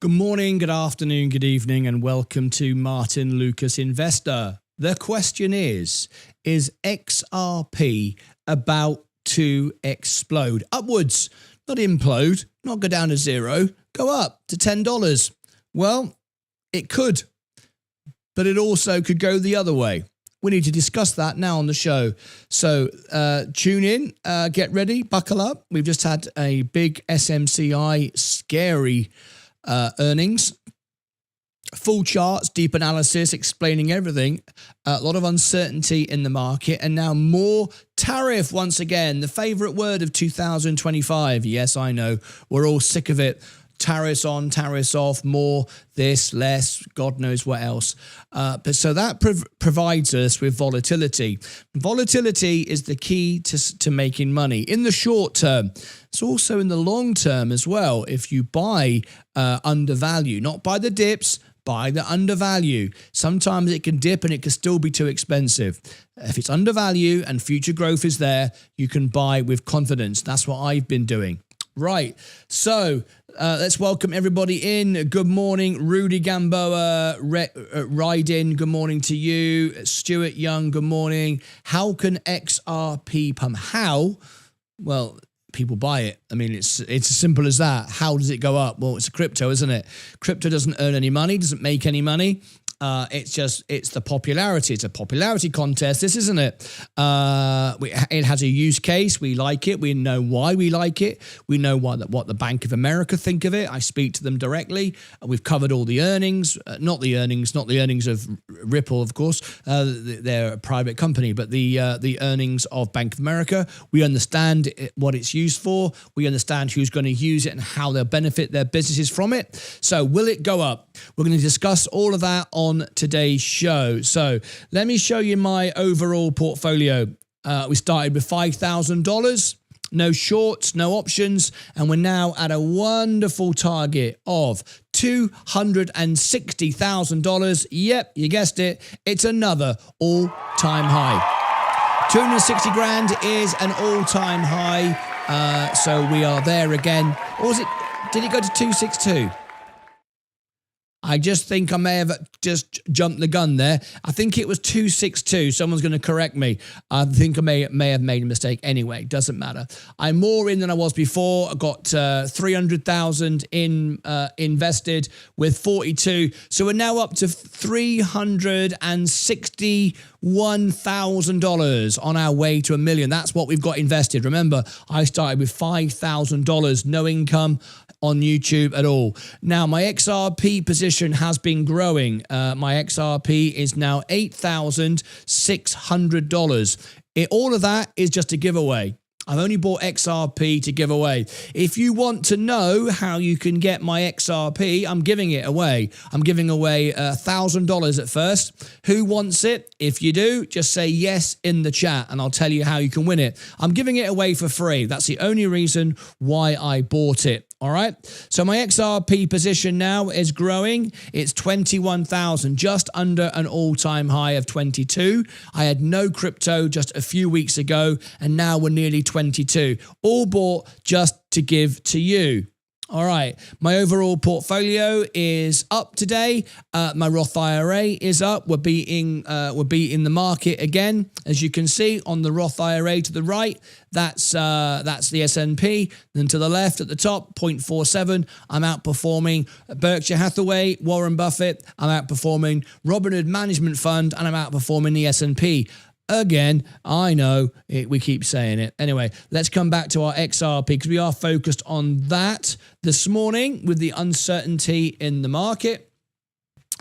Good morning, good afternoon, good evening, and welcome to Martyn Lucas Investor. The question is XRP about to explode? Upwards, not implode, not go down to zero, go up to $10. Well, it could, but it also could go the other way. We need to discuss that now on the show. So tune in, get ready, buckle up. We've just had a big SMCI scary earnings, full charts, deep analysis, explaining everything, a lot of uncertainty in the market, and now more tariff once again, the favorite word of 2025. Yes, I know, we're all sick of it. Tariffs on, tariffs off, more, this, less, God knows what else. But so that provides us with volatility. Volatility is the key to making money in the short term. It's also in the long term as well. If you buy undervalue, not buy the dips, buy the undervalue. Sometimes it can dip and it can still be too expensive. If it's undervalue and future growth is there, you can buy with confidence. That's what I've been doing. Right, so let's welcome everybody in. Good morning, Rudy Gamboa, Ride-in, good morning to you. Stuart Young, good morning. How can XRP pump? How? Well, people buy it. I mean, it's as simple as that. How does it go up? Well, it's a crypto, isn't it? Crypto doesn't earn any money, doesn't make any money. It's the popularity. It's a popularity contest. This isn't it. It has a use case. We like it. We know why we like it. We know what the Bank of America think of it. I speak to them directly. We've covered all the earnings, not the earnings of Ripple, of course. They're a private company, but the earnings of Bank of America. We understand what it's used for. We understand who's going to use it and how they'll benefit their businesses from it. So will it go up? We're going to discuss all of that on today's show. So let me show you my overall portfolio. We started with $5,000, no shorts, no options, and we're now at a wonderful target of $260,000. Yep, you guessed it. It's another all-time high. 260 grand is an all-time high. So we are there again. Or was it? Did it go to 262? I just think I may have just jumped the gun there. I think it was 262. Someone's going to correct me. I think I may have made a mistake. Anyway, doesn't matter. I'm more in than I was before. I got 300,000 in invested with 42. So we're now up to $361,000 on our way to $1 million. That's what we've got invested. Remember, I started with $5,000, no income on YouTube at all. Now, my XRP position has been growing. My XRP is now $8,600. All of that is just a giveaway. I've only bought XRP to give away. If you want to know how you can get my XRP, I'm giving it away. I'm giving away $1,000 at first. Who wants it? If you do, just say yes in the chat and I'll tell you how you can win it. I'm giving it away for free. That's the only reason why I bought it. All right. So my XRP position now is growing. It's 21,000, just under an all-time high of 22. I had no crypto just a few weeks ago, and now we're nearly 22. All bought just to give to you. All right, my overall portfolio is up today. My Roth IRA is up. We're beating the market again, as you can see on the Roth IRA to the right. That's the S&P. Then to the left at the top, 0.47. I'm outperforming Berkshire Hathaway, Warren Buffett. I'm outperforming Robinhood Management Fund, and I'm outperforming the S&P. Again, I know we keep saying it. Anyway, let's come back to our XRP because we are focused on that this morning with the uncertainty in the market.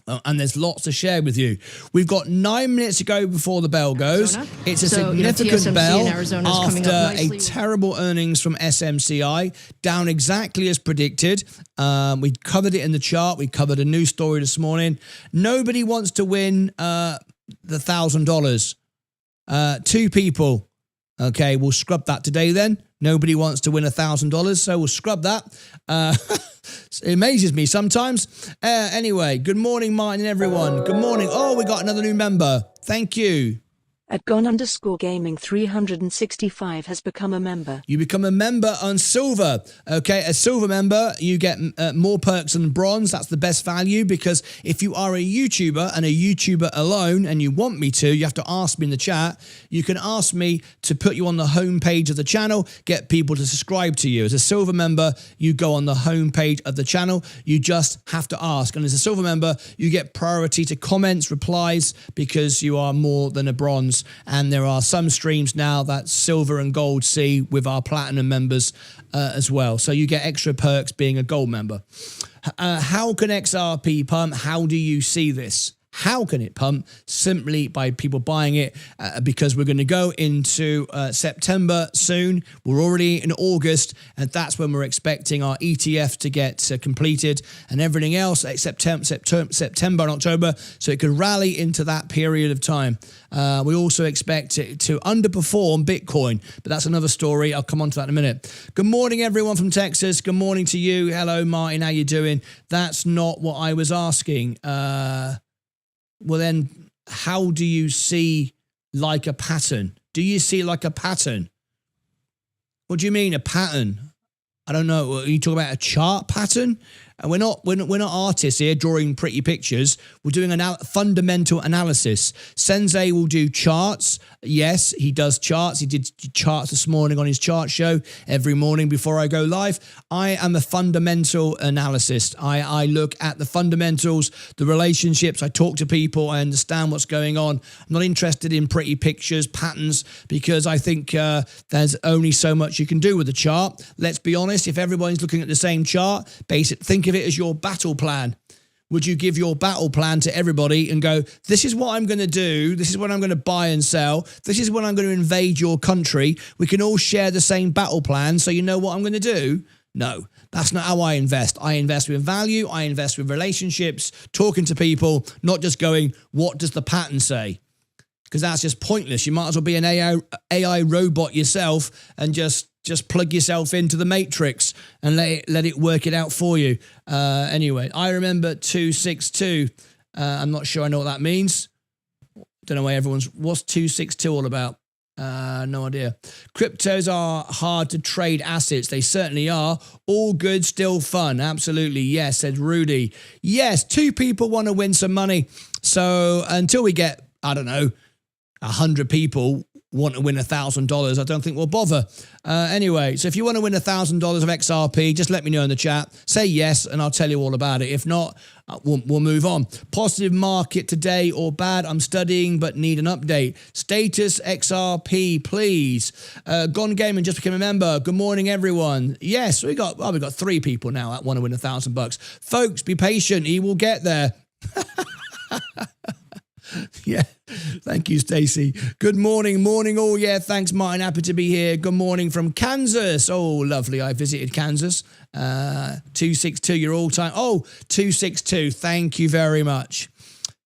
And there's lots to share with you. We've got 9 minutes to go before the bell goes. Arizona. It's a significant bell after a terrible earnings from SMCI, down exactly as predicted. We covered it in the chart. We covered a news story this morning. Nobody wants to win the $1,000. 2 people. Okay, we'll scrub that today then. Nobody wants to win $1,000, so we'll scrub that. It amazes me sometimes. Anyway, good morning, Martin, everyone. Good morning. Oh, we got another new member. Thank you. At Gon_Gaming 365 has become a member. You become a member on silver. Okay, a silver member, you get more perks than bronze. That's the best value, because if you are a YouTuber and a YouTuber alone and you want me to, you have to ask me in the chat. You can ask me to put you on the homepage of the channel, get people to subscribe to you. As a silver member, you go on the homepage of the channel. You just have to ask. And as a silver member, you get priority to comments, replies, because you are more than a bronze. And there are some streams now that silver and gold see with our platinum members as well. So you get extra perks being a gold member. How can XRP pump? How do you see this? How can it pump? Simply by people buying it, because we're going to go into September soon. We're already in August, and that's when we're expecting our ETF to get completed and everything else, September and October, so it could rally into that period of time. We also expect it to underperform Bitcoin, but that's another story. I'll come on to that in a minute. Good morning, everyone from Texas. Good morning to you. Hello, Martin. How you doing? That's not what I was asking. Well, then, how do you see like a pattern? Do you see like a pattern? What do you mean, a pattern? I don't know. Are you talking about a chart pattern? And we're not artists here drawing pretty pictures. We're doing fundamental analysis. Sensei will do charts. Yes, he does charts. He did charts this morning on his chart show every morning before I go live. I am a fundamental analyst. I look at the fundamentals, the relationships. I talk to people. I understand what's going on. I'm not interested in pretty pictures, patterns, because I think there's only so much you can do with a chart. Let's be honest. If everyone's looking at the same chart, think of it as your battle plan. Would you give your battle plan to everybody and go, this is what I'm going to do, this is what I'm going to buy and sell, this is when I'm going to invade your country, we can all share the same battle plan so you know what I'm going to do? No, that's not how I invest. I invest with value, I invest with relationships, talking to people, not just going, what does the pattern say? Because that's just pointless. You might as well be an AI robot yourself and just plug yourself into the matrix and let it work it out for you. Anyway, I remember 262. I'm not sure I know what that means. Don't know why what's 262 all about? No idea. Cryptos are hard to trade assets. They certainly are. All good, still fun. Absolutely. Yes, said Rudy. Yes, two people want to win some money. So until we get, I don't know, 100 people want to win $1,000, I don't think we'll bother. Anyway, so if you want to win $1,000 of XRP, just let me know in the chat. Say yes, and I'll tell you all about it. If not, we'll move on. Positive market today or bad? I'm studying but need an update. Status XRP, please. Gone Gaming just became a member. Good morning, everyone. Yes, we got 3 people now that want to win $1,000. Folks, be patient. He will get there. Yeah, thank you, Stacey. Good morning, all. Yeah, thanks, Martin. Happy to be here. Good morning from Kansas. Oh, lovely. I visited Kansas. 262, your all-time. Oh, 262. Thank you very much.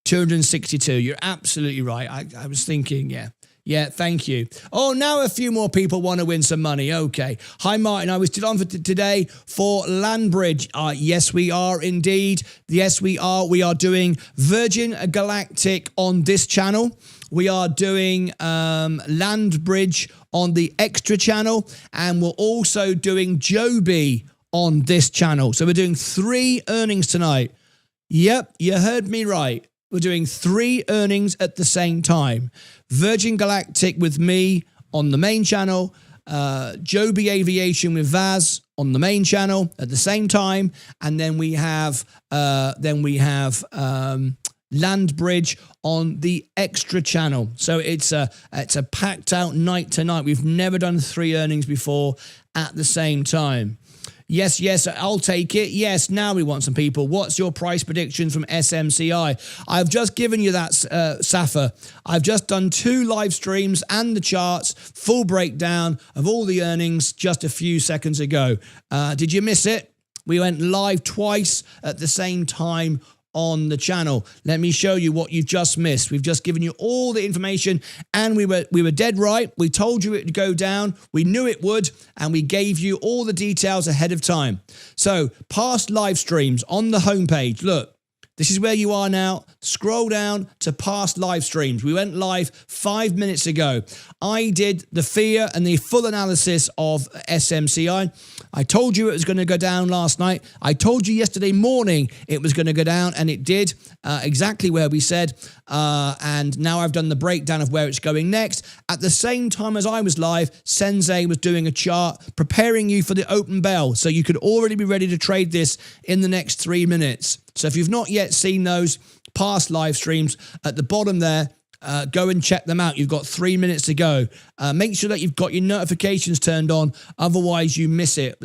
262. You're absolutely right. I was thinking, yeah. Yeah, thank you. Oh, now a few more people want to win some money. Okay. Hi, Martin. I was still on for today for Landbridge. Yes, we are indeed. Yes, we are. We are doing Virgin Galactic on this channel. We are doing Landbridge on the extra channel. And we're also doing Joby on this channel. So we're doing 3 earnings tonight. Yep, you heard me right. We're doing 3 earnings at the same time. Virgin Galactic with me on the main channel, Joby Aviation with Vaz on the main channel at the same time, and then we have Landbridge on the extra channel. So it's a packed out night tonight. We've never done 3 earnings before at the same time. Yes, I'll take it. Yes, now we want some people. What's your price prediction from SMCI? I've just given you that, Safa. I've just done 2 live streams and the charts, full breakdown of all the earnings just a few seconds ago. Did you miss it? We went live twice at the same time on the channel. Let me show you what you've just missed. We've just given you all the information, and we were dead right. We told you it would go down. We knew it would, and we gave you all the details ahead of time. So past live streams on the homepage. Look, This is where you are now. Scroll down to past live streams. We went live 5 minutes ago. I did the fear and the full analysis of SMCI. I told you it was going to go down last night. I told you yesterday morning it was going to go down, and it did exactly where we said. And now I've done the breakdown of where it's going next. At the same time as I was live, Sensei was doing a chart preparing you for the open bell, so you could already be ready to trade this in the next 3 minutes. So if you've not yet seen those past live streams at the bottom there, go and check them out. You've got 3 minutes to go. Make sure that you've got your notifications turned on, otherwise you miss it.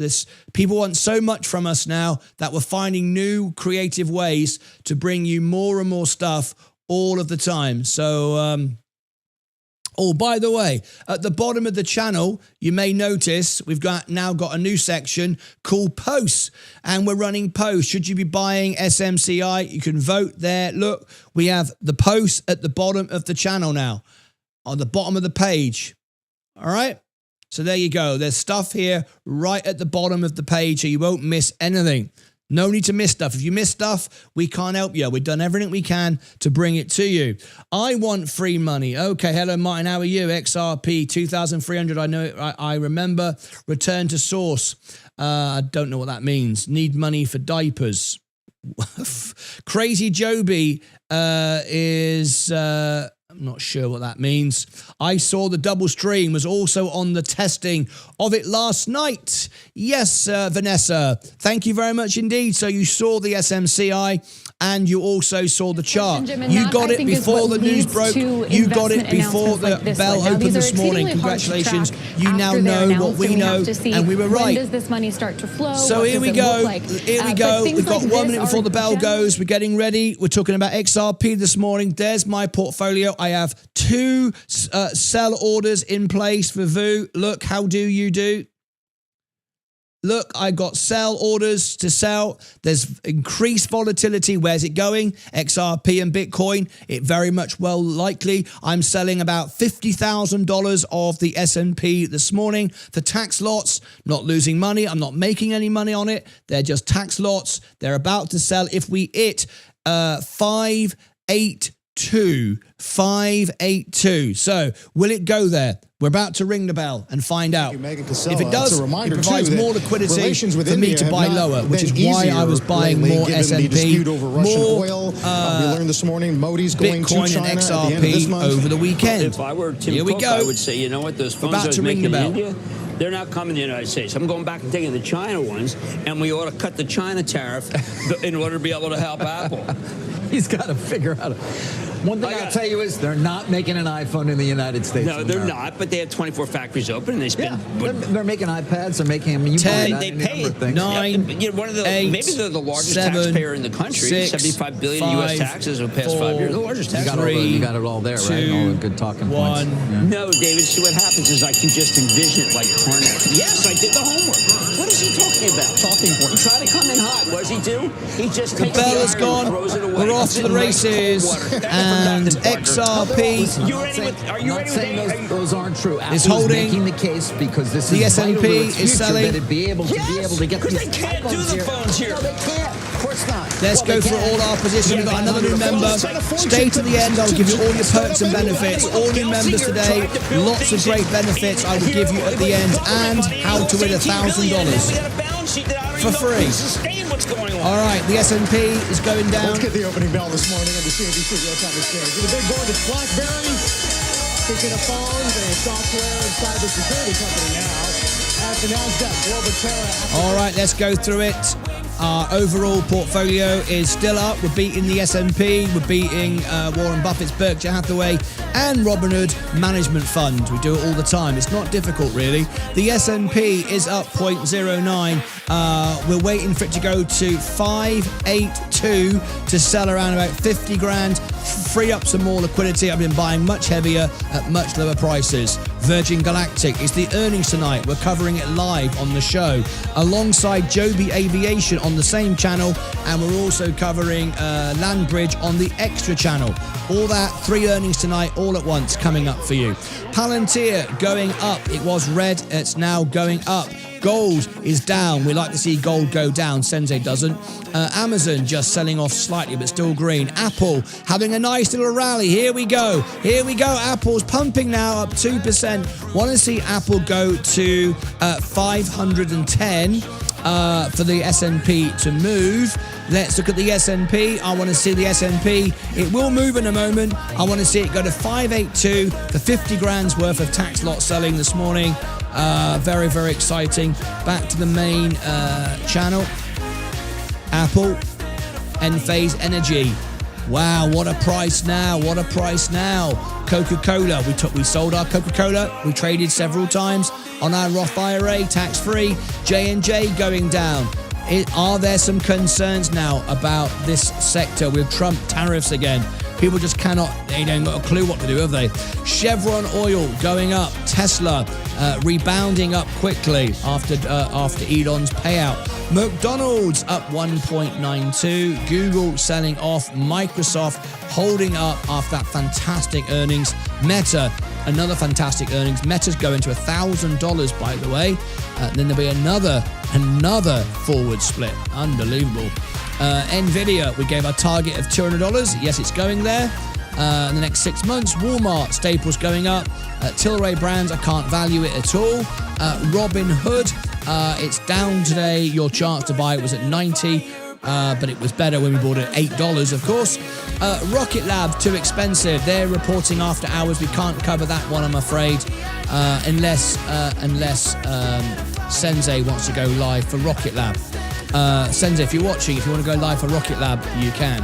People want so much from us now that we're finding new creative ways to bring you more and more stuff all of the time. So oh, by the way, at the bottom of the channel, you may notice we've now got a new section called posts, and we're running posts. Should you be buying SMCI? You can vote there. Look, we have the posts at the bottom of the channel now, on the bottom of the page. All right. So there you go. There's stuff here right at the bottom of the page, so you won't miss anything. No need to miss stuff. If you miss stuff, we can't help you. We've done everything we can to bring it to you. I want free money. Okay, hello, Martin. How are you? XRP, 2,300. I know it. I remember. Return to source. I don't know what that means. Need money for diapers. Crazy Joby is... I'm not sure what that means. I saw the double stream was also on the testing of it last night. Yes, Vanessa. Thank you very much indeed. So you saw the SMCI and you also saw the chart. You got it before the news broke. You got it before the bell opened this morning. Congratulations. You now know what we know, and we were right. When does this money start to flow? So here we go. Here we go. We've got 1 minute before the bell goes. We're getting ready. We're talking about XRP this morning. There's my portfolio. I have 2 sell orders in place for VU. Look, how do you do? Look, I got sell orders to sell. There's increased volatility. Where's it going? XRP and Bitcoin. It very much well likely. I'm selling about $50,000 of the S&P this morning for tax lots. Not losing money. I'm not making any money on it. They're just tax lots. They're about to sell. If we hit 582. So will it go there? We're about to ring the bell and find out. If it does, it provides more liquidity for me to buy lower, which is why I was buying more S&P, more we learned this morning, Modi's going Bitcoin to China and XRP over the weekend. If I were Tim Cook, I would say, you know what, those phones I was making in India, they're not coming to the United States. I'm going back and taking the China ones, and we ought to cut the China tariff in order to be able to help Apple. He's got to figure out. One thing I'll tell you is they're not making an iPhone in the United States. No, they're not, but they have 24 factories open, and they spend... Yeah, they're making iPads, they're making... 10, they pay 9, you know, one of the, 8, maybe they're the largest 7, taxpayer in the country. 6, 75 billion 5, U.S. taxes over the past 5 years. The largest tax. You got it all there, 2, right? All the good talking 1. points. Yeah. No, David, see what happens is I can just envision it like Karnak. Yes, I did the homework. What is he talking about? Talking points. He tried to come in hot. What does he do? He just takes the bell is gone. We're off to the races. And XRP. Are you ready with those aren't true? Is holding making the case because this the is S&P is selling. Be able to get because they can't do the phones here. No, they can't. Of course not. Let's go through all our positions. We've got another new member. Stay to the end. I'll give you all your perks and benefits. All new members today. Lots of great benefits I will give you at the end, and how to win $1,000 for free. All right, the S&P is going down. Let's get the opening bell this morning on the CNBC Real-Time Exchange. The big board is BlackBerry. Speaking of phones, a software and cybersecurity company now has announced that global terror. All right, let's go through it. Our overall portfolio is still up. We're beating the S&P. We're beating Warren Buffett's Berkshire Hathaway and Robinhood Management Fund. We do it all the time. It's not difficult, really. The S&P is up 0.09. We're waiting for it to go to 582 to sell around about 50 grand. Free up some more liquidity. I've been buying much heavier at much lower prices. Virgin Galactic is the earnings tonight. We're covering it live on the show alongside Joby Aviation on the same channel, and we're also covering Landbridge on the extra channel. All that, 3 earnings tonight all at once coming up for you. Palantir going up. It was red, it's now going up. Gold is down. We like to see gold go down. Sensei doesn't. Amazon just selling off slightly, but still green. Apple having a nice little rally. Here we go. Here we go. Apple's pumping now, up 2%. Want to see Apple go to 510 for the S&P to move. Let's look at the S&P. I want to see the S&P. It will move in a moment. I want to see it go to 582 for 50 grand's worth of tax lot selling this morning. Very, very exciting. Back to the main channel. Apple, Enphase Energy. Wow, what a price now. What a price now. Coca-Cola. We sold our Coca-Cola. We traded several times on our Roth IRA, tax-free. J&J going down. Are there some concerns now about this sector with Trump tariffs again? People just cannot, they don't got a clue what to do, have they? Chevron oil going up. Tesla rebounding up quickly after Elon's payout. McDonald's up 1.92. Google selling off. Microsoft holding up after that fantastic earnings. Meta, another fantastic earnings. Meta's going to $1,000, by the way. Then there'll be another forward split. Unbelievable. Nvidia, we gave our target of $200. Yes, it's going there. In the next 6 months. Walmart, Staples going up. Tilray Brands, I can't value it at all. Robin Hood, it's down today. Your chance to buy it was at 90, but it was better when we bought it at $8, of course. Rocket Lab, too expensive. They're reporting after hours. We can't cover that one, I'm afraid, unless Sensei wants to go live for Rocket Lab. Sensei, if you're watching, if you want to go live for Rocket Lab, you can.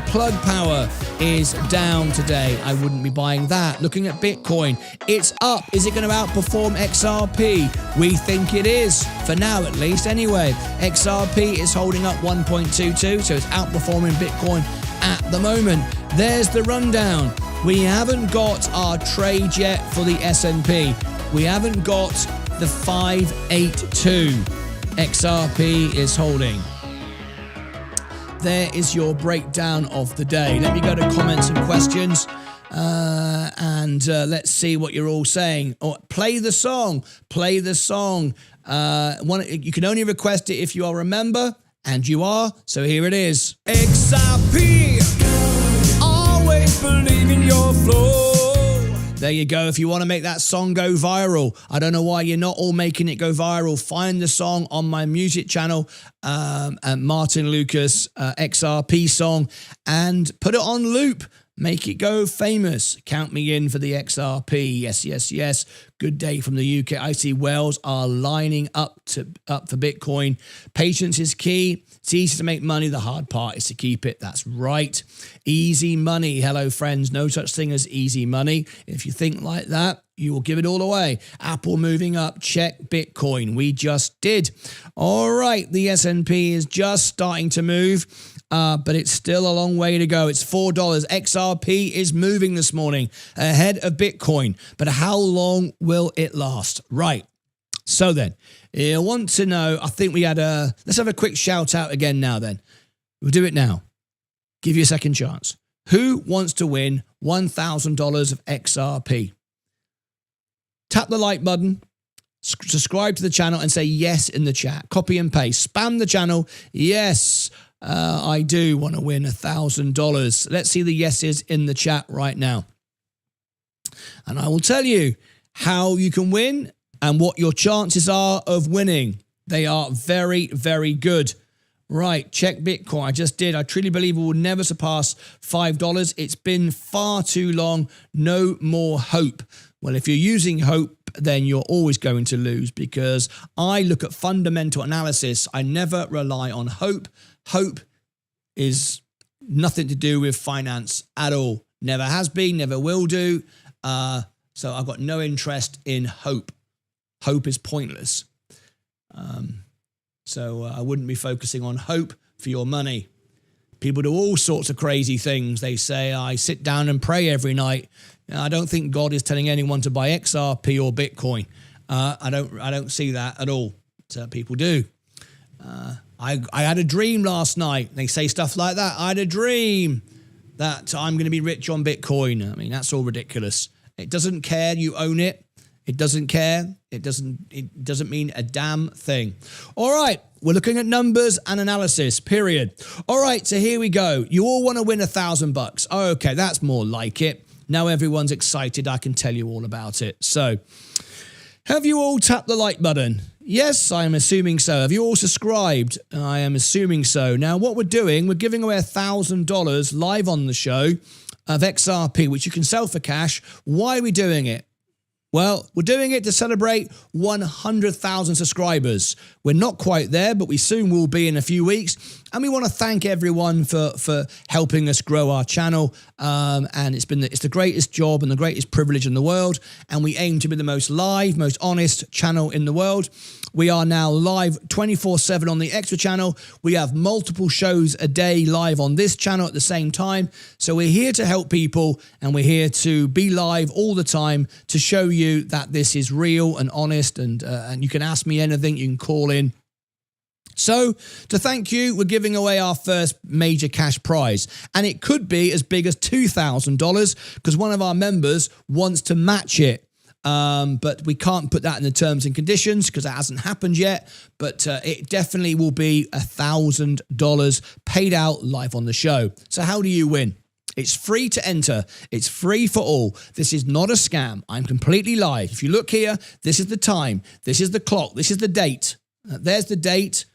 Plug Power is down today. I wouldn't be buying that. Looking at Bitcoin, it's up. Is it going to outperform XRP? We think it is, for now at least. Anyway, XRP is holding up 1.22, so it's outperforming Bitcoin at the moment. There's the rundown. We haven't got our trade yet for the S&P. We haven't got the 582. XRP is holding. There is your breakdown of the day. Let me go to comments and questions, and let's see what you're all saying. Play the song. Play the song. You can only request it if you are a member, and you are. So here it is. XRP. Always believe in your flow. There you go. If you want to make that song go viral, I don't know why you're not all making it go viral. Find the song on my music channel, Martyn Lucas, XRP song, and put it on loop. Make it go famous. Count me in for the XRP. Yes, yes, yes. Good day from the UK. I see whales are lining up for Bitcoin. Patience is key. It's easy to make money. The hard part is to keep it. That's right. Easy money. Hello, friends. No such thing as easy money. If you think like that, you will give it all away. Apple moving up. Check Bitcoin. We just did. All right. The S&P is just starting to move. But it's still a long way to go. It's $4. XRP is moving this morning ahead of Bitcoin. But how long will it last? Right. So then, you want to know, I think we had let's have a quick shout out again now then. We'll do it now. Give you a second chance. Who wants to win $1,000 of XRP? Tap the like button. Subscribe to the channel and say yes in the chat. Copy and paste. Spam the channel. Yes. I do want to win $1,000. Let's see the yeses in the chat right now. And I will tell you how you can win and what your chances are of winning. They are very, very good. Right, check Bitcoin. I just did. I truly believe we will never surpass $5. It's been far too long. No more hope. Well, if you're using hope, then you're always going to lose, because I look at fundamental analysis. I never rely on hope. Hope is nothing to do with finance at all. Never has been, never will do. So I've got no interest in hope. Hope is pointless. So I wouldn't be focusing on hope for your money. People do all sorts of crazy things. They say, I sit down and pray every night. I don't think God is telling anyone to buy XRP or Bitcoin. I don't see that at all. So people do. I had a dream last night. They say stuff like that. I had a dream that I'm going to be rich on Bitcoin. I mean, that's all ridiculous. It doesn't care. You own it. It doesn't care. It doesn't mean a damn thing. All right. We're looking at numbers and analysis, period. All right. So here we go. You all want to win $1,000. Okay. That's more like it. Now everyone's excited. I can tell you all about it. So have you all tapped the like button? Yes, I am assuming so. Have you all subscribed? I am assuming so. Now what we're doing, we're giving away $1,000 live on the show of XRP, which you can sell for cash. Why are we doing it? Well, we're doing it to celebrate 100,000 subscribers. We're not quite there, but we soon will be in a few weeks. And we want to thank everyone for helping us grow our channel. And it's the greatest job and the greatest privilege in the world. And we aim to be the most live, most honest channel in the world. We are now live 24/7 on the Extra channel. We have multiple shows a day live on this channel at the same time. So we're here to help people, and we're here to be live all the time to show you that this is real and honest, and you can ask me anything, you can call in. So to thank you, we're giving away our first major cash prize, and it could be as big as $2,000 because one of our members wants to match it. But we can't put that in the terms and conditions because that hasn't happened yet. But it definitely will be $1,000 paid out live on the show. So how do you win? It's free to enter. It's free for all. This is not a scam. I'm completely live. If you look here, this is the time. This is the clock. This is the date. There's the date.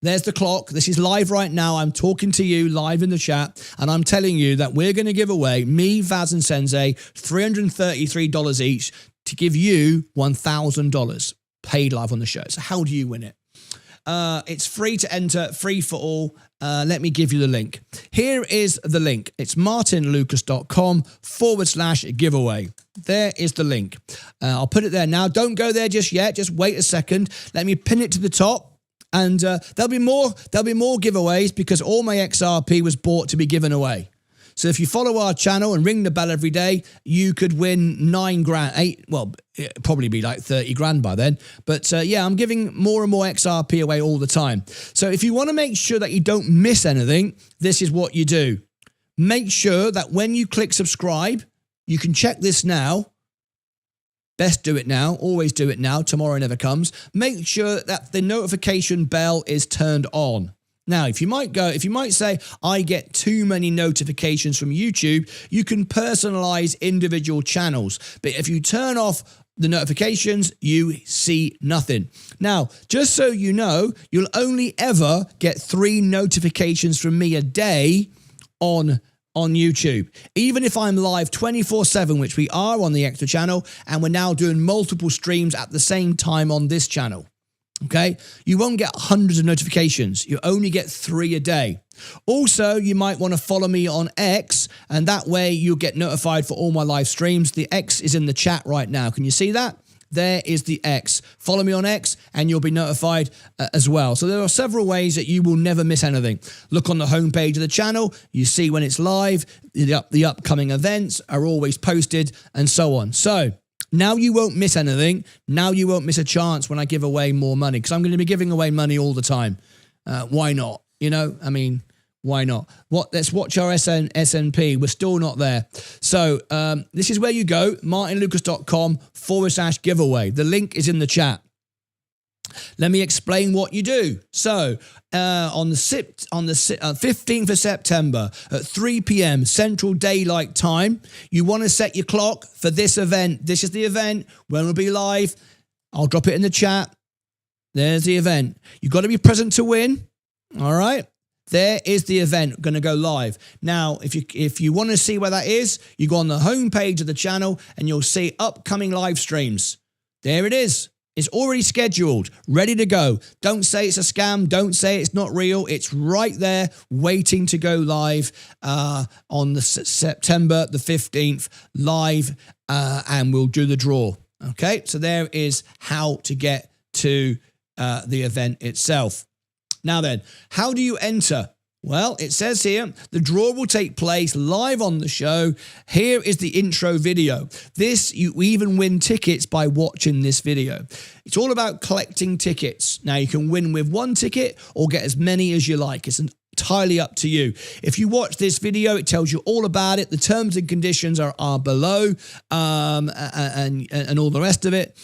There's the clock. This is live right now. I'm talking to you live in the chat, and I'm telling you that we're going to give away, me, Vaz and Sensei, $333 each to give you $1,000 paid live on the show. So how do you win it? It's free to enter, free for all. Let me give you the link. Here is the link. It's martynlucas.com/giveaway. There is the link. I'll put it there now. Don't go there just yet. Just wait a second. Let me pin it to the top. And there'll be more giveaways because all my XRP was bought to be given away. So if you follow our channel and ring the bell every day, you could win 9 grand, 8, well, it'd probably be like 30 grand by then. But yeah, I'm giving more and more XRP away all the time. So if you want to make sure that you don't miss anything, this is what you do. Make sure that when you click subscribe, you can check this now. Best do it now. Always do it now. Tomorrow never comes. Make sure that the notification bell is turned on. Now, if you might say, I get too many notifications from YouTube, you can personalize individual channels. But if you turn off the notifications, you see nothing. Now, just so you know, you'll only ever get 3 notifications from me a day on YouTube. Even if I'm live 24/7, which we are on the Extra channel, and we're now doing multiple streams at the same time on this channel. Okay, you won't get hundreds of notifications. You only get 3 a day. Also, you might want to follow me on X, and that way you'll get notified for all my live streams. The X is in the chat right now. Can you see that? There is the X. Follow me on X and you'll be notified as well. So there are several ways that you will never miss anything. Look on the homepage of the channel. You see when it's live. The upcoming events are always posted and so on. So now you won't miss anything. Now you won't miss a chance when I give away more money because I'm going to be giving away money all the time. Why not? You know, I mean, why not? Let's watch our SNP. We're still not there. So this is where you go, martynlucas.com/giveaway. The link is in the chat. Let me explain what you do. So on the 15th of September at 3 p.m. Central Daylight Time, you want to set your clock for this event. This is the event when we'll be live. I'll drop it in the chat. There's the event. You've got to be present to win. All right. There is the event going to go live. Now, if you want to see where that is, you go on the homepage of the channel and you'll see upcoming live streams. There it is. It's already scheduled, ready to go. Don't say it's a scam. Don't say it's not real. It's right there waiting to go live on the September the 15th live, and we'll do the draw. Okay, so there is how to get to the event itself. Now then, how do you enter? Well, it says here, the draw will take place live on the show. Here is the intro video. You even win tickets by watching this video. It's all about collecting tickets. Now, you can win with 1 ticket or get as many as you like. It's entirely up to you. If you watch this video, it tells you all about it. The terms and conditions are below, and all the rest of it.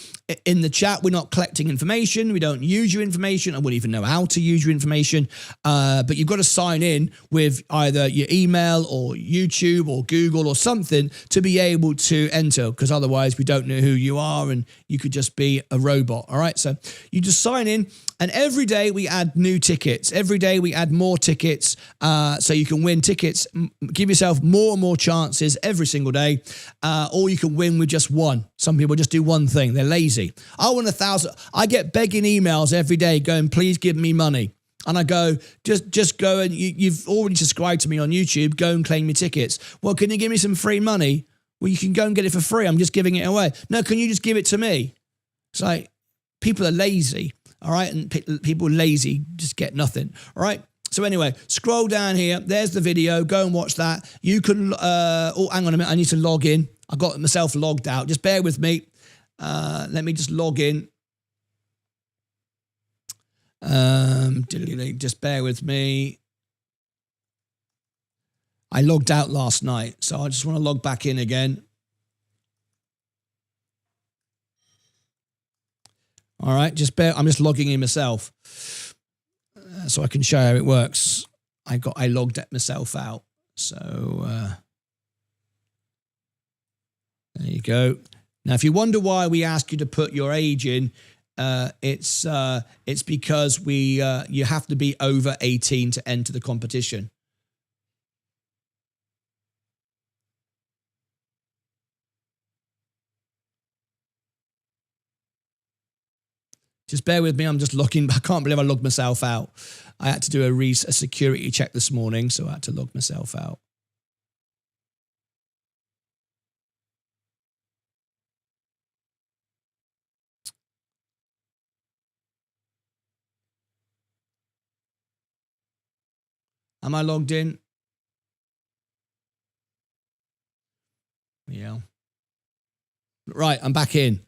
In the chat, we're not collecting information. We don't use your information. I wouldn't even know how to use your information. But you've got to sign in with either your email or YouTube or Google or something to be able to enter, because otherwise we don't know who you are and you could just be a robot. All right. So you just sign in, and every day we add new tickets. Every day we add more tickets, so you can win tickets. Give yourself more and more chances every single day, or you can win with just one. Some people just do one thing. They're lazy. I want 1,000. I get begging emails every day going, please give me money. And I go, just go, and you've already subscribed to me on YouTube. Go and claim your tickets. Well, can you give me some free money? Well, you can go and get it for free. I'm just giving it away. No, can you just give it to me? It's like, people are lazy. All right. And people lazy just get nothing. All right. So anyway, scroll down here. There's the video. Go and watch that. You can, oh, hang on a minute. I need to log in. I got myself logged out. Just bear with me. Let me just log in. Just bear with me. I logged out last night, so I just want to log back in again. All right, I'm just logging in myself, so I can show how it works. I logged myself out, so there you go. Now, if you wonder why we ask you to put your age in, it's because you have to be over 18 to enter the competition. Just bear with me. I'm just logging. I can't believe I logged myself out. I had to do a security check this morning, so I had to log myself out. Am I logged in? Yeah. Right, I'm back in.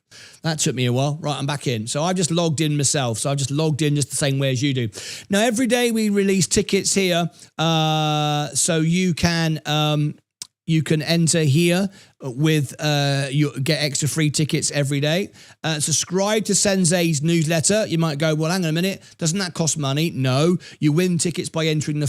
That took me a while. Right, I'm back in. So I've just logged in myself. So I've just logged in just the same way as you do. Now, every day we release tickets here. So you can enter here with, you get extra free tickets every day. Subscribe to Sensei's newsletter. You might go, well, hang on a minute. Doesn't that cost money? No, you win tickets by entering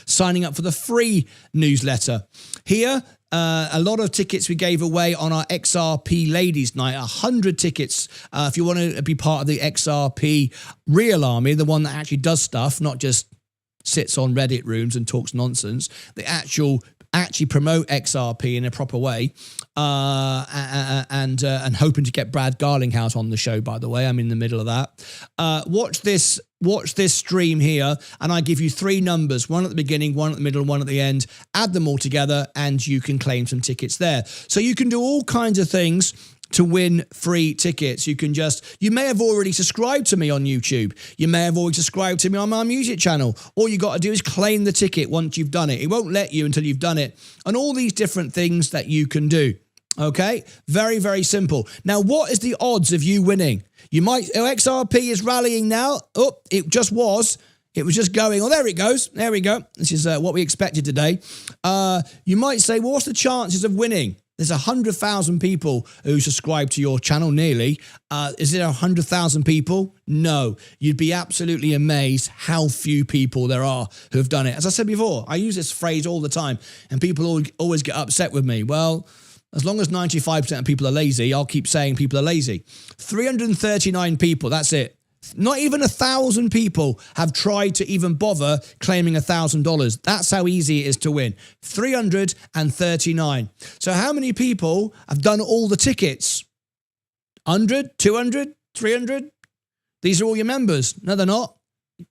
signing up for the free newsletter. Here, a lot of tickets we gave away on our XRP Ladies Night, 100 tickets. If you want to be part of the XRP real army, the one that actually does stuff, not just sits on Reddit rooms and talks nonsense, they actually promote XRP in a proper way, and hoping to get Brad Garlinghouse on the show, by the way. I'm in the middle of that. Watch this stream here, and I give you 3 numbers, one at the beginning, one at the middle, one at the end. Add them all together, and you can claim some tickets there. So you can do all kinds of things to win free tickets. You may have already subscribed to me on YouTube. You may have already subscribed to me on my music channel. All you got to do is claim the ticket once you've done it. It won't let you until you've done it. And all these different things that you can do. Okay? Very, very simple. Now, what is the odds of you winning? You might, XRP is rallying now. Oh, it just was. It was just going, oh, there it goes. There we go. This is what we expected today. You might say, well, what's the chances of winning? There's 100,000 people who subscribe to your channel, nearly. Is it 100,000 people? No. You'd be absolutely amazed how few people there are who have done it. As I said before, I use this phrase all the time, and people always get upset with me. Well, as long as 95% of people are lazy, I'll keep saying people are lazy. 339 people, that's it. Not even 1,000 people have tried to even bother claiming $1,000. That's how easy it is to win. 339. So how many people have done all the tickets? 100, 200, 300? These are all your members. No, they're not.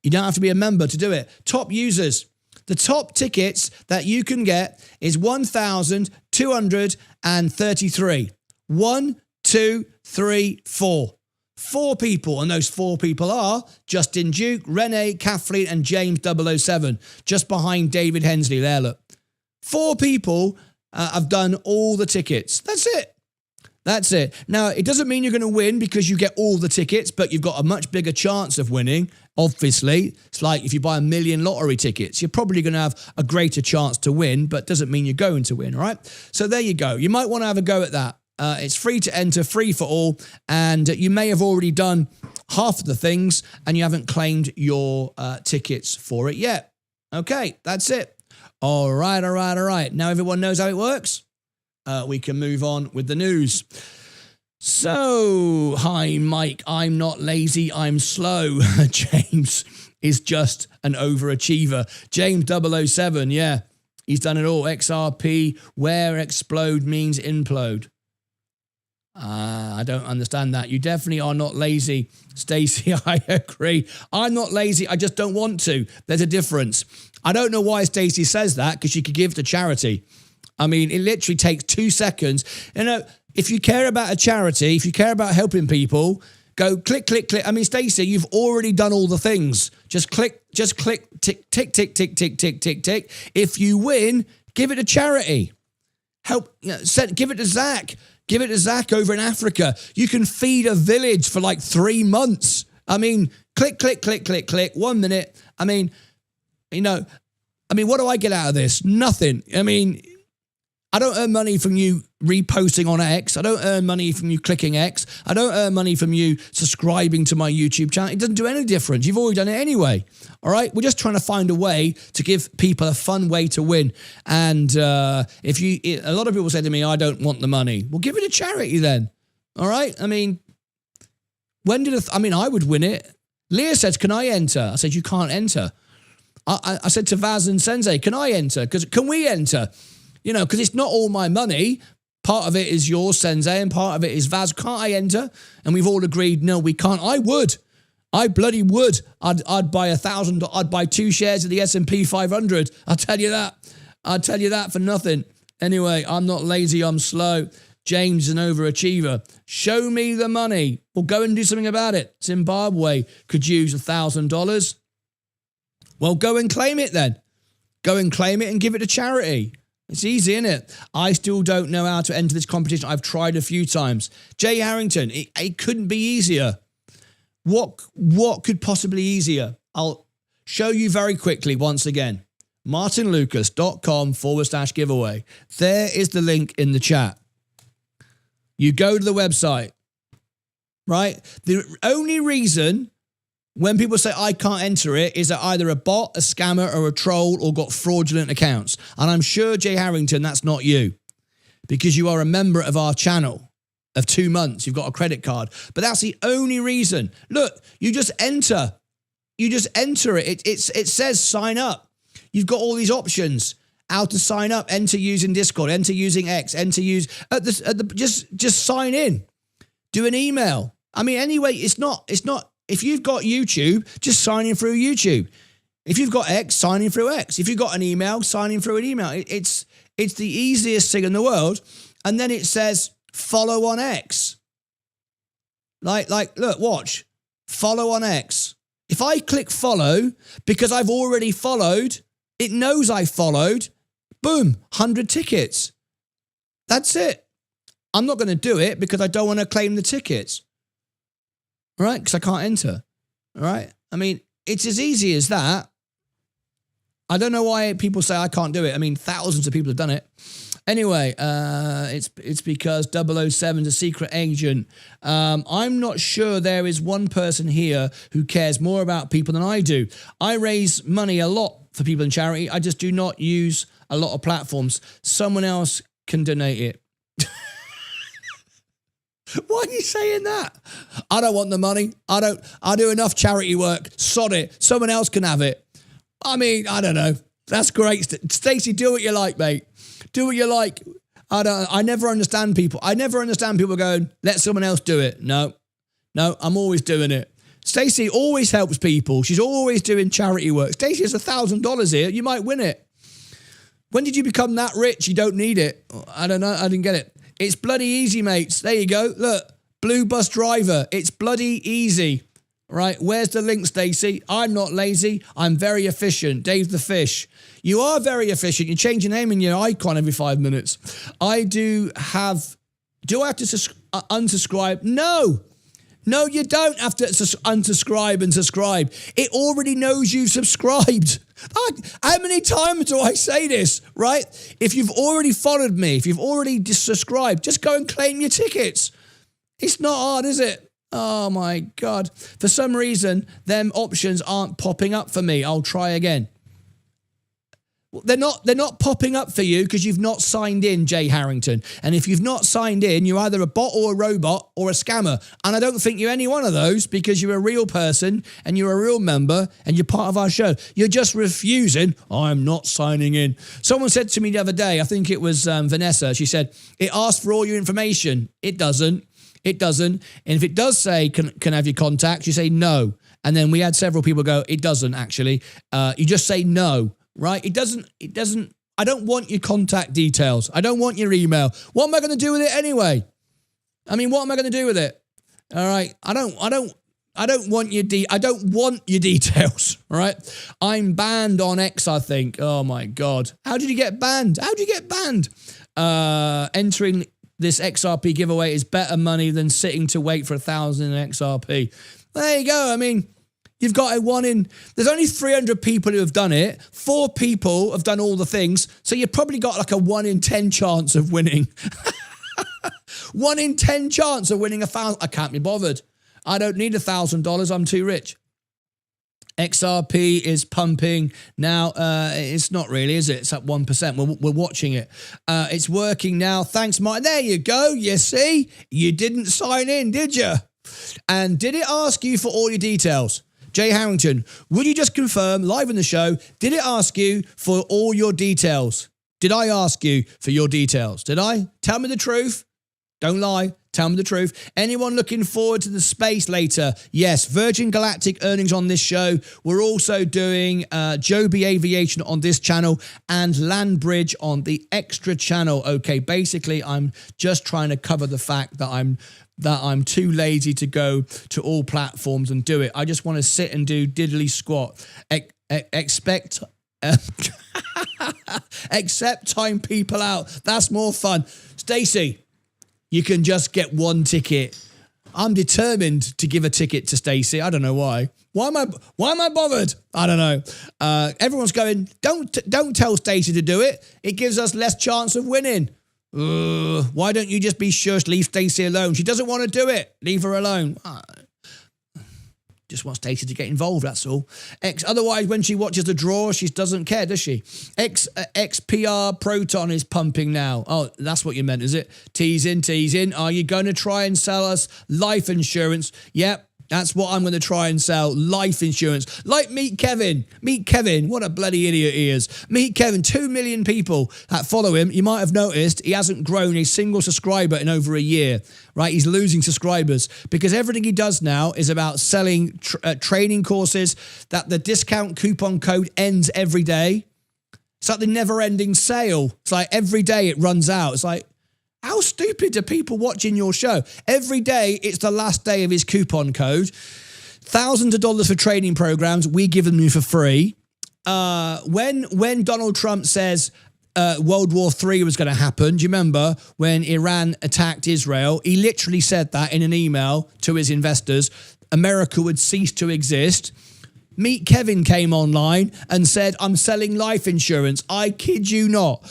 You don't have to be a member to do it. Top users. The top tickets that you can get is 1,233. 1, 2, 3, 4. 4 people, and those 4 people are Justin Duke, Renee, Kathleen, and James 007, just behind David Hensley there, look. 4 people have done all the tickets. That's it. That's it. Now, it doesn't mean you're going to win because you get all the tickets, but you've got a much bigger chance of winning, obviously. It's like if you buy 1 million lottery tickets, you're probably going to have a greater chance to win, but doesn't mean you're going to win, all right? So there you go. You might want to have a go at that. It's free to enter, free for all, and you may have already done half of the things and you haven't claimed your tickets for it yet. Okay, that's it. All right. Now everyone knows how it works. We can move on with the news. So, hi, Mike. I'm not lazy. I'm slow. James is just an overachiever. James 007, yeah. He's done it all. XRP, where explode means implode. I don't understand that. You definitely are not lazy, Stacey. I agree. I'm not lazy. I just don't want to. There's a difference. I don't know why Stacey says that, because she could give to charity. I mean, it literally takes 2 seconds. You know, if you care about a charity, if you care about helping people, go click, click, click. I mean, Stacey, you've already done all the things. Just click, tick, tick, tick, tick, tick, tick, tick, tick. If you win, give it to charity. Help, give it to Zach. Give it to Zach over in Africa. You can feed a village for like 3 months. I mean, click, click, click, click, click. 1 minute. I mean, what do I get out of this? Nothing. I mean, I don't earn money from you reposting on X. I don't earn money from you clicking X. I don't earn money from you subscribing to my YouTube channel. It doesn't do any difference. You've already done it anyway. All right? We're just trying to find a way to give people a fun way to win. And a lot of people say to me, I don't want the money. Well, give it to charity then. All right? I mean, I would win it. Leah says, can I enter? I said, you can't enter. I said to Vaz and Sensei, can I enter? Can we enter? Because it's not all my money. Part of it is yours, Sensei, and part of it is Vaz. Can't I enter? And we've all agreed, no, we can't. I would. I bloody would. I'd buy 1,000. I'd buy 2 shares of the S&P 500. I'll tell you that. I'll tell you that for nothing. Anyway, I'm not lazy. I'm slow. James is an overachiever. Show me the money. Well, go and do something about it. Zimbabwe could use $1,000. Well, go and claim it then. Go and claim it and give it to charity. It's easy, isn't it? I still don't know how to enter this competition. I've tried a few times. Jay Harrington, it couldn't be easier. What could possibly be easier? I'll show you very quickly once again. martynlucas.com/giveaway. There is the link in the chat. You go to the website, right? The only reason when people say, I can't enter it, is that either a bot, a scammer, or a troll, or got fraudulent accounts. And I'm sure, Jay Harrington, that's not you, because you are a member of our channel of 2 months. You've got a credit card. But that's the only reason. Look, you just enter. You just enter it. It says sign up. You've got all these options. How to sign up, enter using Discord, enter using X, just sign in. Do an email. I mean, anyway, it's not. If you've got YouTube, just sign in through YouTube. If you've got X, sign in through X. If you've got an email, sign in through an email. It's the easiest thing in the world. And then it says follow on X. Like, look, watch. Follow on X. If I click follow, because I've already followed, it knows I followed. Boom, 100 tickets. That's it. I'm not going to do it because I don't want to claim the tickets. All right, because I can't enter. All right? I mean, it's as easy as that. I don't know why people say I can't do it. I mean, thousands of people have done it. Anyway, it's because 007's a secret agent. I'm not sure there is one person here who cares more about people than I do. I raise money a lot for people in charity. I just do not use a lot of platforms. Someone else can donate it. Why are you saying that? I don't want the money. I do enough charity work. Sod it. Someone else can have it. I mean, I don't know. That's great. Stacey, do what you like, mate. Do what you like. I never understand people. I never understand people going, let someone else do it. No, I'm always doing it. Stacey always helps people. She's always doing charity work. Stacey has $1,000 here. You might win it. When did you become that rich? You don't need it. I don't know. I didn't get it. It's bloody easy, mates. There you go. Look, blue bus driver. It's bloody easy. Right? Where's the link, Stacey? I'm not lazy. I'm very efficient. Dave the Fish. You are very efficient. You change your name and your icon every 5 minutes. I do have Do I have to unsubscribe? No. No, you don't have to unsubscribe and subscribe. It already knows you've subscribed. How many times do I say this, right? If you've already followed me, if you've already subscribed, just go and claim your tickets. It's not hard, is it? Oh, my God. For some reason, them options aren't popping up for me. I'll try again. They're not popping up for you because you've not signed in, Jay Harrington. And if you've not signed in, you're either a bot or a robot or a scammer. And I don't think you're any one of those because you're a real person and you're a real member and you're part of our show. You're just refusing. I'm not signing in. Someone said to me the other day, I think it was Vanessa, she said, it asks for all your information. It doesn't. It doesn't. And if it does say, can I have your contacts? You say no. And then we had several people go, it doesn't actually. You just say no. Right? It doesn't, I don't want your contact details. I don't want your email. What am I going to do with it anyway? I mean, what am I going to do with it? All right. I don't want your details. All right. I'm banned on X, I think. Oh my God. How did you get banned? How did you get banned? Entering this XRP giveaway is better money than sitting to wait for 1,000 in XRP. There you go. I mean, you've got there's only 300 people who have done it. 4 people have done all the things. So you've probably got like a 1 in 10 chance of winning. 1 in 10 chance of winning 1,000. I can't be bothered. I don't need $1,000. I'm too rich. XRP is pumping now. It's not really, is it? It's up 1%. We're watching it. It's working now. Thanks, Martin. There you go. You see, you didn't sign in, did you? And did it ask you for all your details? Jay Harrington, would you just confirm live in the show, did it ask you for all your details? Did I ask you for your details? Did I? Tell me the truth. Don't lie. Tell me the truth. Anyone looking forward to the space later? Yes, Virgin Galactic earnings on this show. We're also doing Joby Aviation on this channel and Landbridge on the extra channel. Okay, basically, I'm just trying to cover the fact that I'm too lazy to go to all platforms and do it. I just want to sit and do diddly squat. Except time people out. That's more fun. Stacey, you can just get 1 ticket. I'm determined to give a ticket to Stacey. I don't know why. Why am I bothered? I don't know. Everyone's going, don't tell Stacey to do it. It gives us less chance of winning. Why don't you just be shush, leave Stacey alone? She doesn't want to do it. Leave her alone. Just want Stacey to get involved, that's all. Otherwise, when she watches the draw, she doesn't care, does she? XPR Proton is pumping now. Oh, that's what you meant, is it? Tease in. Are you going to try and sell us life insurance? Yep. That's what I'm going to try and sell, life insurance. Like Meet Kevin. Meet Kevin. What a bloody idiot he is. Meet Kevin. 2 million people that follow him. You might have noticed he hasn't grown a single subscriber in over a year, right? He's losing subscribers because everything he does now is about selling training courses that the discount coupon code ends every day. It's like the never-ending sale. It's like every day it runs out. It's like, how stupid are people watching your show? Every day, it's the last day of his coupon code. Thousands of dollars for training programs. We give them for free. When Donald Trump says World War III was going to happen, do you remember when Iran attacked Israel? He literally said that in an email to his investors. America would cease to exist. Meet Kevin came online and said, I'm selling life insurance. I kid you not.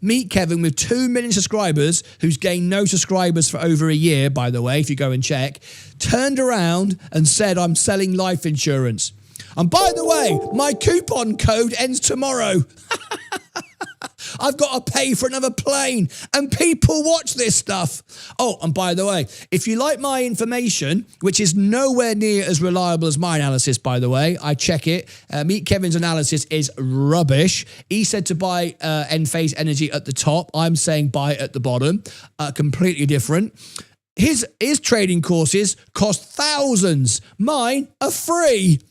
Meet Kevin with 2 million subscribers, who's gained no subscribers for over a year, by the way, if you go and check, turned around and said, I'm selling life insurance. And by the way, my coupon code ends tomorrow. I've got to pay for another plane. And people watch this stuff. Oh, and by the way, if you like my information, which is nowhere near as reliable as my analysis, by the way, I check it. Meet Kevin's analysis is rubbish. He said to buy Enphase Energy at the top. I'm saying buy it at the bottom. Completely different. His trading courses cost thousands. Mine are free.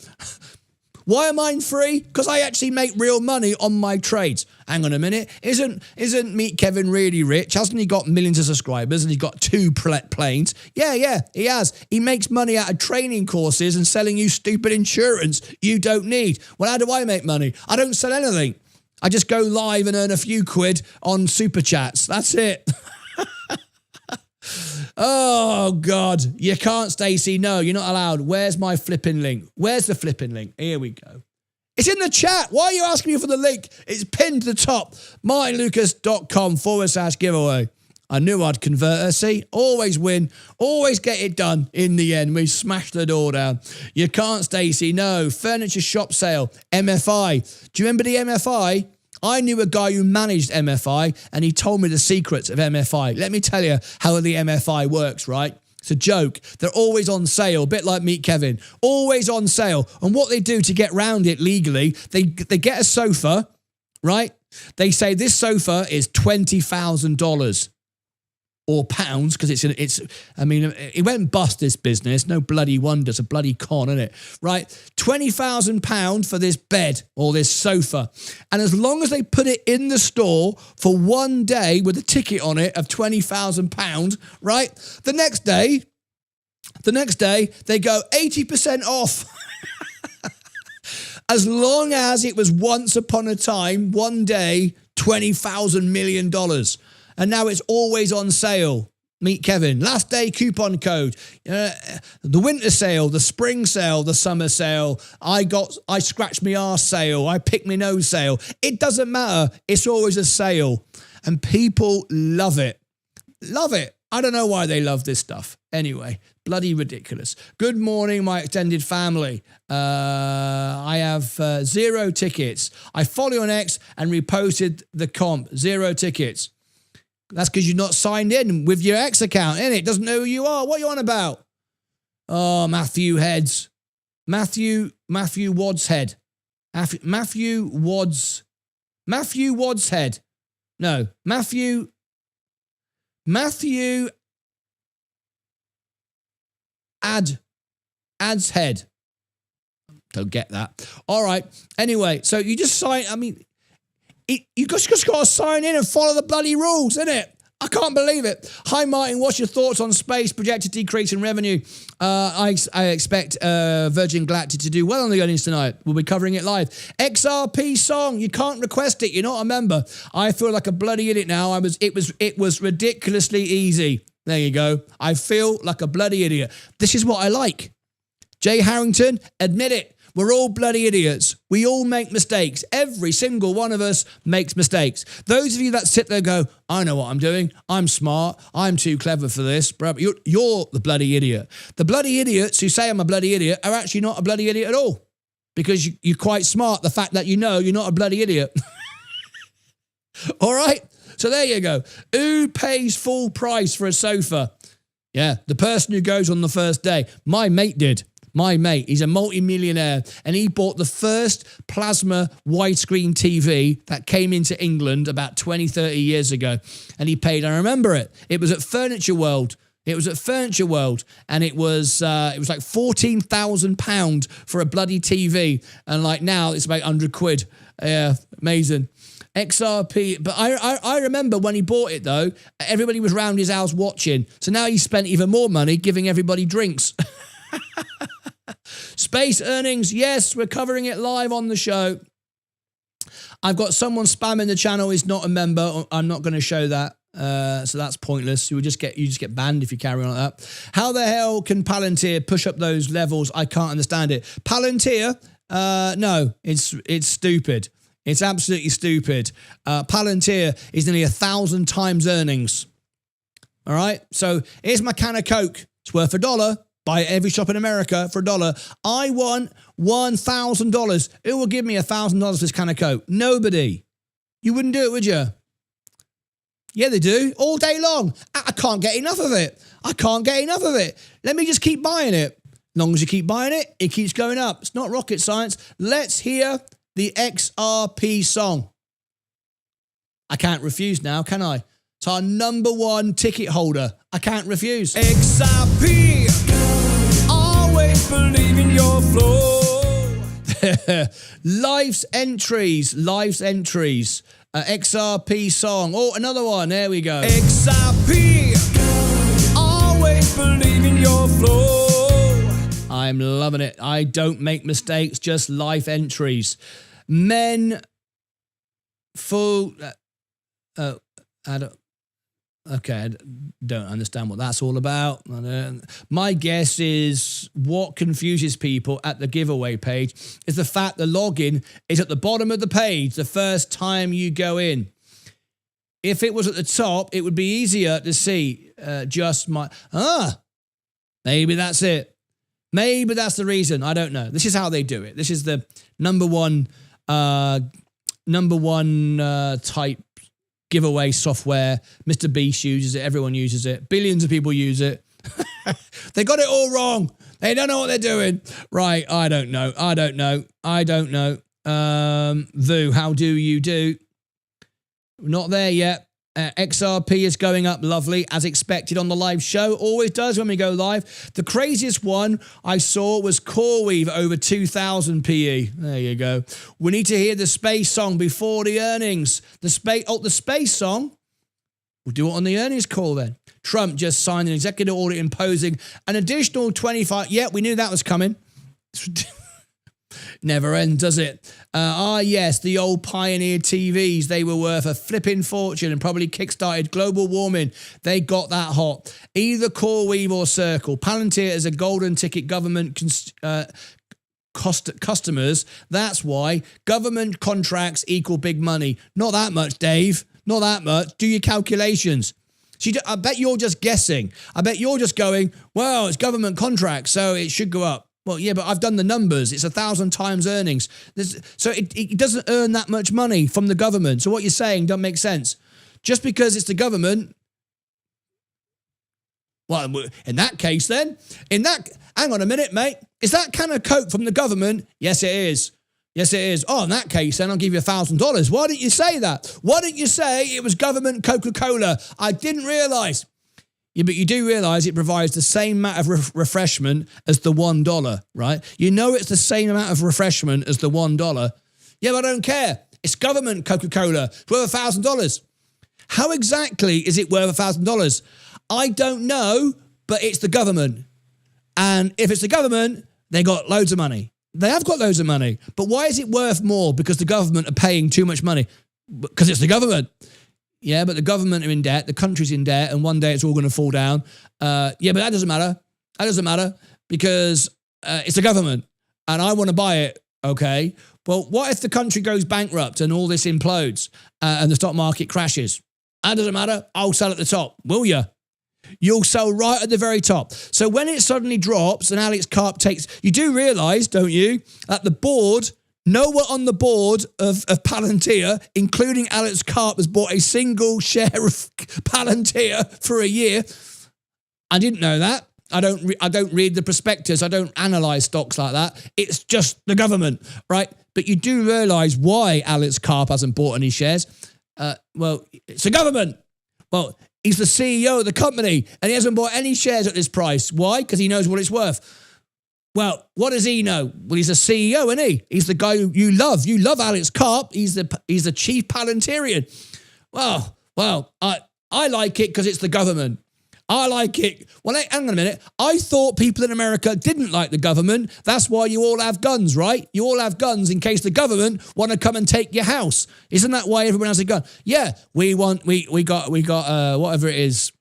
Why are mine free? Because I actually make real money on my trades. Hang on a minute. Isn't Meet Kevin really rich? Hasn't he got millions of subscribers and he's got 2 planes? Yeah, he has. He makes money out of training courses and selling you stupid insurance you don't need. Well, how do I make money? I don't sell anything. I just go live and earn a few quid on super chats. That's it. Oh, God. You can't, Stacey. No, you're not allowed. Where's my flipping link? Where's the flipping link? Here we go. It's in the chat. Why are you asking me for the link? It's pinned to the top. martynlucas.com/giveaway. I knew I'd convert her. See, always win, always get it done in the end. We smashed the door down. You can't, Stacey. No. Furniture shop sale, MFI. Do you remember the MFI? I knew a guy who managed MFI and he told me the secrets of MFI. Let me tell you how the MFI works, right? It's a joke. They're always on sale, a bit like Meet Kevin. Always on sale. And what they do to get round it legally, they get a sofa, right? They say this sofa is $20,000 or pounds, because it went bust, this business. No bloody wonder. It's a bloody con, isn't it? Right? £20,000 for this bed or this sofa. And as long as they put it in the store for one day with a ticket on it of £20,000, right? The next day, they go 80% off. As long as it was once upon a time, one day, $20,000 million. And now it's always on sale. Meet Kevin. Last day coupon code. The winter sale, the spring sale, the summer sale. I scratched me arse sale. I picked me nose sale. It doesn't matter. It's always a sale. And people love it. Love it. I don't know why they love this stuff. Anyway, bloody ridiculous. Good morning, my extended family. I have 0 tickets. I follow you on X and reposted the comp. 0 tickets. That's because you're not signed in with your X account, innit? It doesn't know who you are. What are you on about? Oh, Matthew Heads. Matthew Wad's head. Matthew Wad's head. No, Matthew Ad's head. Don't get that. All right. Anyway, so you just sign, you just got to sign in and follow the bloody rules, innit? I can't believe it. Hi, Martin. What's your thoughts on space projected decrease in revenue? I expect Virgin Galactic to do well on the earnings tonight. We'll be covering it live. XRP song. You can't request it. You're not a member. I feel like a bloody idiot now. It was ridiculously easy. There you go. I feel like a bloody idiot. This is what I like. Jay Harrington, admit it. We're all bloody idiots. We all make mistakes. Every single one of us makes mistakes. Those of you that sit there and go, I know what I'm doing. I'm smart. I'm too clever for this. You're the bloody idiot. The bloody idiots who say I'm a bloody idiot are actually not a bloody idiot at all, because you're quite smart. The fact that you know you're not a bloody idiot. All right? So there you go. Who pays full price for a sofa? Yeah, the person who goes on the first day. My mate did. My mate, he's a multi-millionaire, and he bought the first plasma widescreen TV that came into England about 20, 30 years ago. And he paid, I remember it. It was at Furniture World. And it was like £14,000 for a bloody TV. And like now, it's about 100 quid. Yeah, amazing. XRP, but I remember when he bought it though, everybody was round his house watching. So now he spent even more money giving everybody drinks. Space earnings, yes, we're covering it live on the show. I've got someone spamming the channel is not a member. I'm not going to show that, so that's pointless. You just get banned if you carry on like that. How the hell can Palantir push up those levels? I can't understand it. Palantir, no, it's stupid. It's absolutely stupid. Palantir is nearly 1,000 times earnings. All right, so here's my can of Coke. It's worth $1. Buy it every shop in America for $1. I want $1,000. Who will give me $1,000 for this can of Coke? Nobody. You wouldn't do it, would you? Yeah, they do. All day long. I can't get enough of it. I can't get enough of it. Let me just keep buying it. As long as you keep buying it, it keeps going up. It's not rocket science. Let's hear the XRP song. I can't refuse now, can I? It's our #1 ticket holder. I can't refuse. XRP, always believe in your flow. Life's entries. XRP song. Oh, another one. There we go. XRP, always believe in your flow. I'm loving it. I don't make mistakes, just life entries. Men full... Okay, I don't understand what that's all about. My guess is what confuses people at the giveaway page is the fact the login is at the bottom of the page the first time you go in. If it was at the top, it would be easier to see maybe that's it. Maybe that's the reason. I don't know. This is how they do it. This is the number one type giveaway software. Mr. Beast uses it. Everyone uses it. Billions of people use it. They got it all wrong. They don't know what they're doing. Right. I don't know. Vu, how do you do? Not there yet. XRP is going up lovely, as expected on the live show. Always does when we go live. The craziest one I saw was CoreWeave over 2,000 PE. There you go. We need to hear the space song before the earnings. The space song? We'll do it on the earnings call then. Trump just signed an executive order imposing an additional 25... Yeah, we knew that was coming. Never ends, does it? Yes, the old Pioneer TVs. They were worth a flipping fortune and probably kickstarted global warming. They got that hot. Either CoreWeave or Circle. Palantir is a golden ticket government customers. That's why government contracts equal big money. Not that much, Dave. Not that much. Do your calculations. I bet you're just guessing. I bet you're just going, well, it's government contracts, so it should go up. Well, yeah, but I've done the numbers. It's 1,000 times earnings. So it doesn't earn that much money from the government. So what you're saying doesn't make sense. Just because it's the government, well, in that case then, hang on a minute, mate. Is that can of Coke from the government? Yes, it is. Yes, it is. Oh, in that case, then I'll give you $1,000. Why didn't you say that? Why didn't you say it was government Coca-Cola? I didn't realise. Yeah, but you do realise it provides the same amount of refreshment as the $1, right? You know it's the same amount of refreshment as the $1. Yeah, but I don't care. It's government Coca-Cola. It's worth $1,000. How exactly is it worth $1,000? I don't know, but it's the government. And if it's the government, they got loads of money. They have got loads of money. But why is it worth more? Because the government are paying too much money. Because it's the government. Yeah, but the government are in debt, the country's in debt, and one day it's all going to fall down. Yeah, but that doesn't matter. That doesn't matter because it's the government and I want to buy it, okay? Well, what if the country goes bankrupt and all this implodes and the stock market crashes? That doesn't matter. I'll sell at the top, will you? You'll sell right at the very top. So when it suddenly drops and Alex Karp takes... You do realise, don't you, that the board... No one on the board of Palantir, including Alex Karp, has bought a single share of Palantir for a year. I didn't know that. I don't read the prospectus. I don't analyse stocks like that. It's just the government, right? But you do realise why Alex Karp hasn't bought any shares. Well, it's the government. Well, he's the CEO of the company and he hasn't bought any shares at this price. Why? Because he knows what it's worth. Well, what does he know? Well, he's a CEO, isn't he? He's the guy you love. You love Alex Karp. He's the chief Palantirian. Well, I like it because it's the government. I like it. Well, hang on a minute. I thought people in America didn't like the government. That's why you all have guns, right? You all have guns in case the government want to come and take your house. Isn't that why everyone has a gun? Yeah, we got whatever it is.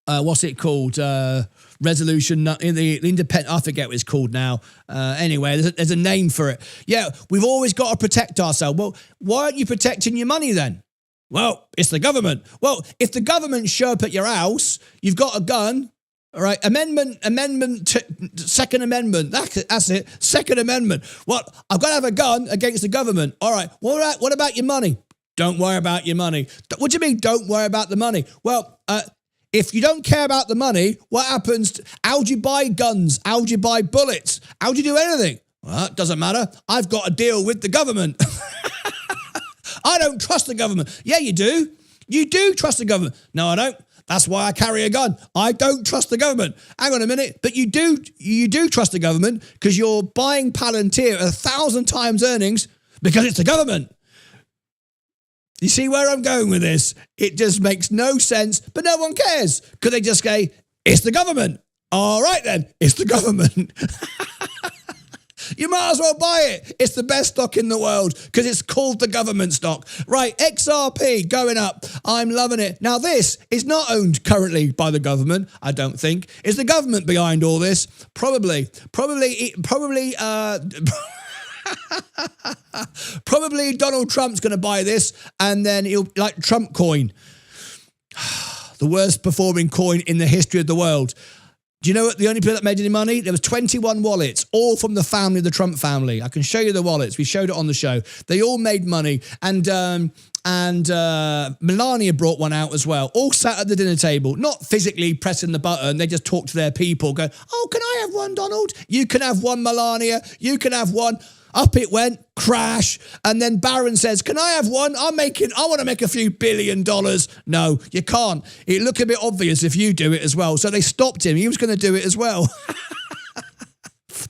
What's it called? Resolution in the independent, I forget what it's called now. Anyway, there's a name for it. Yeah, we've always got to protect ourselves. Well, why aren't you protecting your money then? Well, it's the government. Well, if the government show up at your house, you've got a gun, all right? Second Amendment. That's it. Second Amendment. What? I've got to have a gun against the government. All right. What about your money? Don't worry about your money. What do you mean? Don't worry about the money? Well, if you don't care about the money, what happens? How do you buy guns? How do you buy bullets? How do you do anything? Well, it doesn't matter. I've got to deal with the government. I don't trust the government. Yeah, you do. You do trust the government. No, I don't. That's why I carry a gun. I don't trust the government. Hang on a minute. But you do trust the government because you're buying Palantir at 1,000 times earnings because it's the government. You see where I'm going with this? It just makes no sense, but no one cares because they just say, it's the government. All right then, it's the government. You might as well buy it. It's the best stock in the world because it's called the government stock. Right, XRP going up. I'm loving it. Now, this is not owned currently by the government, I don't think. Is the government behind all this? Probably. Probably Donald Trump's going to buy this and then he'll, like Trump coin. The worst performing coin in the history of the world. Do you know what the only people that made any money? There was 21 wallets, all from the family, the Trump family. I can show you the wallets. We showed it on the show. They all made money. And Melania brought one out as well. All sat at the dinner table, not physically pressing the button. They just talked to their people, go, oh, can I have one, Donald? You can have one, Melania. You can have one. Up it went, crash. And then Barron says, can I have one? I want to make a few $1 billion. No, you can't. It looked a bit obvious if you do it as well. So they stopped him. He was going to do it as well.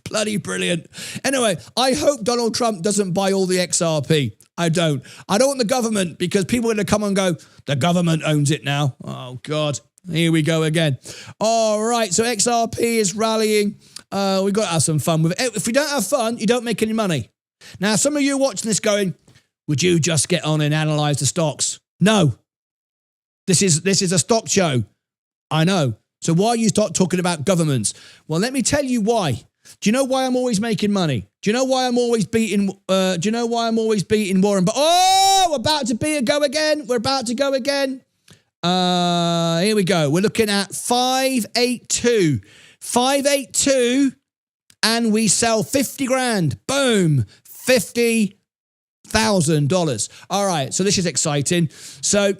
Bloody brilliant. Anyway, I hope Donald Trump doesn't buy all the XRP. I don't want the government because people are going to come and go, the government owns it now. Oh, God. Here we go again. All right. So XRP is rallying. We've got to have some fun with it. If we don't have fun, you don't make any money. Now, some of you watching this going, would you just get on and analyze the stocks? No. This is a stock show. I know. So why you start talking about governments? Well, let me tell you why. Do you know why I'm always making money? Do you know why I'm always beating Warren? But we're about to go again. We're about to go again. Here we go. We're looking at 582. 582 and we sell 50 grand. Boom. $50,000. All right. So this is exciting. So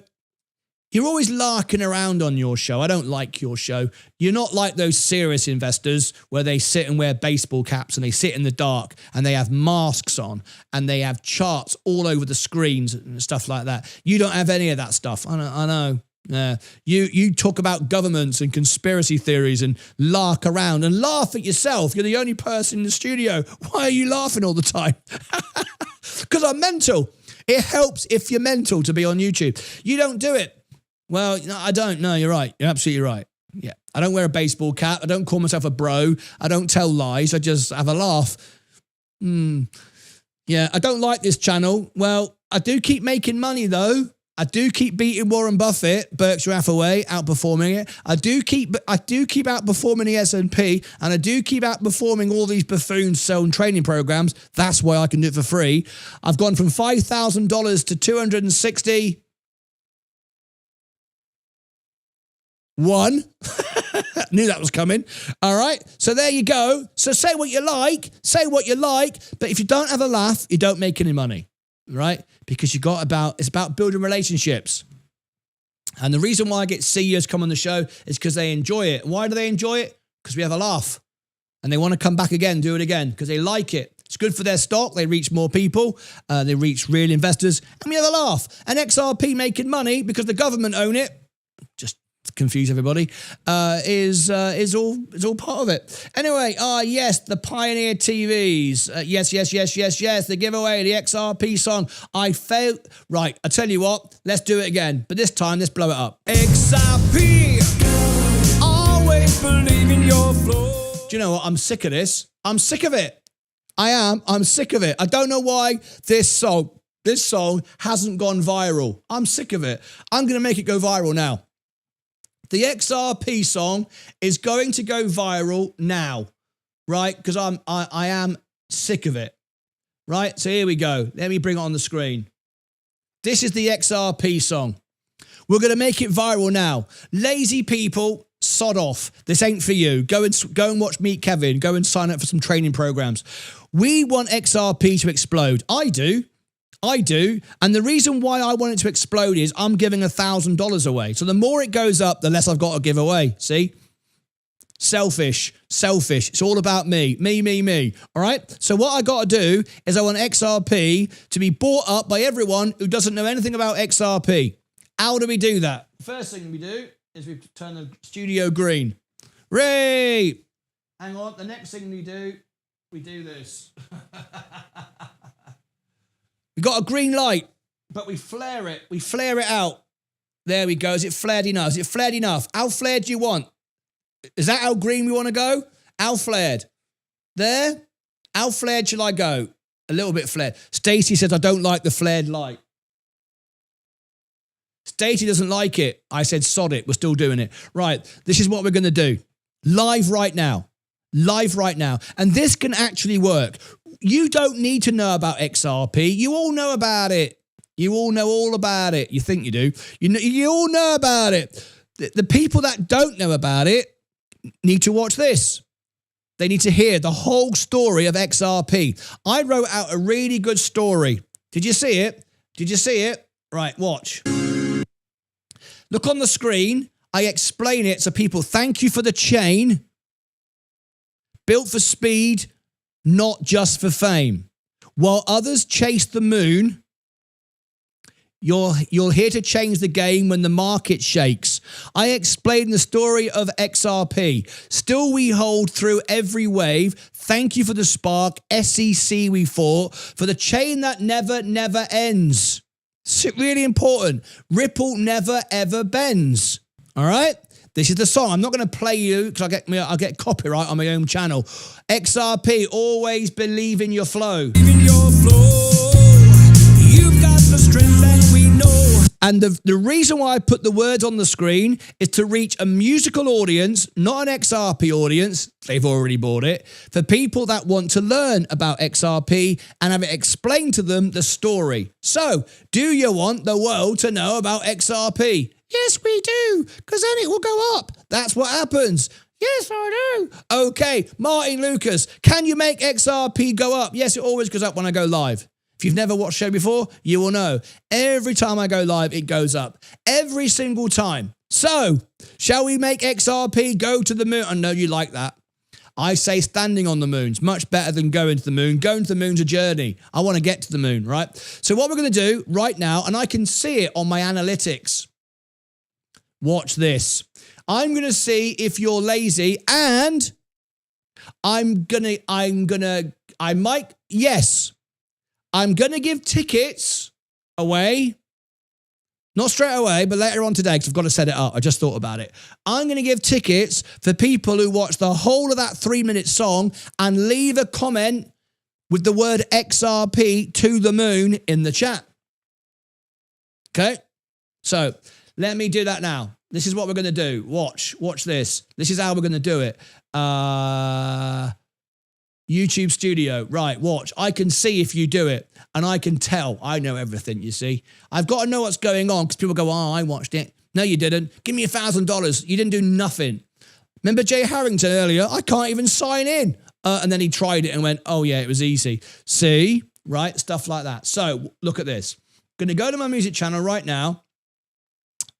you're always larking around on your show. I don't like your show. You're not like those serious investors where they sit and wear baseball caps and they sit in the dark and they have masks on and they have charts all over the screens and stuff like that. You don't have any of that stuff. I know. Yeah, you talk about governments and conspiracy theories and lark around and laugh at yourself. You're the only person in the studio. Why are you laughing all the time? Because I'm mental. It helps if you're mental to be on YouTube. You don't do it. Well, no, I don't. No, you're right. You're absolutely right. Yeah, I don't wear a baseball cap. I don't call myself a bro. I don't tell lies. I just have a laugh. Yeah, I don't like this channel. Well, I do keep making money though. I do keep beating Warren Buffett, Berkshire Hathaway, outperforming it. I do keep outperforming the S&P, and I do keep outperforming all these buffoons selling training programs. That's why I can do it for free. I've gone from $5,000 to 260. One. Knew that was coming. All right. So there you go. So say what you like, but if you don't have a laugh, you don't make any money. Right? Because it's about building relationships. And the reason why I get CEOs come on the show is because they enjoy it. Why do they enjoy it? Because we have a laugh. And they want to come back again, do it again, because they like it. It's good for their stock. They reach more people. They reach real investors. And we have a laugh. And XRP making money because the government own it. Just confuse everybody, is all part of it. Anyway, yes, the Pioneer TVs. Yes, the giveaway, the XRP song. I failed. Right, I tell you what, let's do it again. But this time, let's blow it up. XRP, always believe in your flow. Do you know what? I'm sick of this. I'm sick of it. I am. I'm sick of it. I don't know why this song hasn't gone viral. I'm sick of it. I'm going to make it go viral now. The XRP song is going to go viral now, right? Because I am sick of it, right? So here we go. Let me bring it on the screen. This is the XRP song. We're going to make it viral now. Lazy people, sod off. This ain't for you. Go and watch Meet Kevin. Go and sign up for some training programs. We want XRP to explode. I do. And the reason why I want it to explode is I'm giving $1,000 away. So the more it goes up, the less I've got to give away. See? Selfish. It's all about me. Me. All right? So what I got to do is I want XRP to be bought up by everyone who doesn't know anything about XRP. How do we do that? First thing we do is we turn the studio green. Ray! Hang on. The next thing we do this. We've got a green light, but we flare it. We flare it out. There we go. Is it flared enough? How flared do you want? Is that how green we want to go? How flared? There? How flared shall I go? A little bit flared. Stacey says, I don't like the flared light. Stacey doesn't like it. I said, sod it. We're still doing it. Right. This is what we're going to do. Live right now. Live right now. And this can actually work. You don't need to know about XRP. You all know about it. You all know all about it. You think you do. You all know about it. The people that don't know about it need to watch this. They need to hear the whole story of XRP. I wrote out a really good story. Did you see it? Did you see it? Right, watch. Look on the screen. I explain it so people thank you for the chain. Built for speed, not just for fame. While others chase the moon, you're here to change the game when the market shakes. I explained the story of XRP. Still we hold through every wave. Thank you for the spark. SEC we fought. For the chain that never, never ends. It's really important. Ripple never, ever bends. All right? This is the song. I'm not going to play you because I'll get copyright on my own channel. XRP, always believe in your flow. Believe in your flow. You've got the strength that we know. And the reason why I put the words on the screen is to reach a musical audience, not an XRP audience. They've already bought it. For people that want to learn about XRP and have it explained to them the story. So, do you want the world to know about XRP? Yes, we do, because then it will go up. That's what happens. Yes, I do. Okay, Martyn Lucas, can you make XRP go up? Yes, it always goes up when I go live. If you've never watched the show before, you will know. Every time I go live, it goes up. Every single time. So, shall we make XRP go to the moon? I know you like that. I say standing on the moon's much better than going to the moon. Going to the moon's a journey. I want to get to the moon, right? So what we're going to do right now, and I can see it on my analytics. Watch this. I'm going to see if you're lazy, and I'm going to give tickets away. Not straight away, but later on today, because I've got to set it up. I just thought about it. I'm going to give tickets for people who watch the whole of that 3-minute song and leave a comment with the word XRP to the moon in the chat. Okay? So, let me do that now. This is what we're going to do. Watch this. This is how we're going to do it. YouTube Studio. Right, watch. I can see if you do it, and I can tell. I know everything, you see. I've got to know what's going on, because people go, oh, I watched it. No, you didn't. Give me $1,000. You didn't do nothing. Remember Jay Harrington earlier? I can't even sign in. And then he tried it and went, oh, yeah, it was easy. See? Right? Stuff like that. So, look at this. I'm going to go to my music channel right now.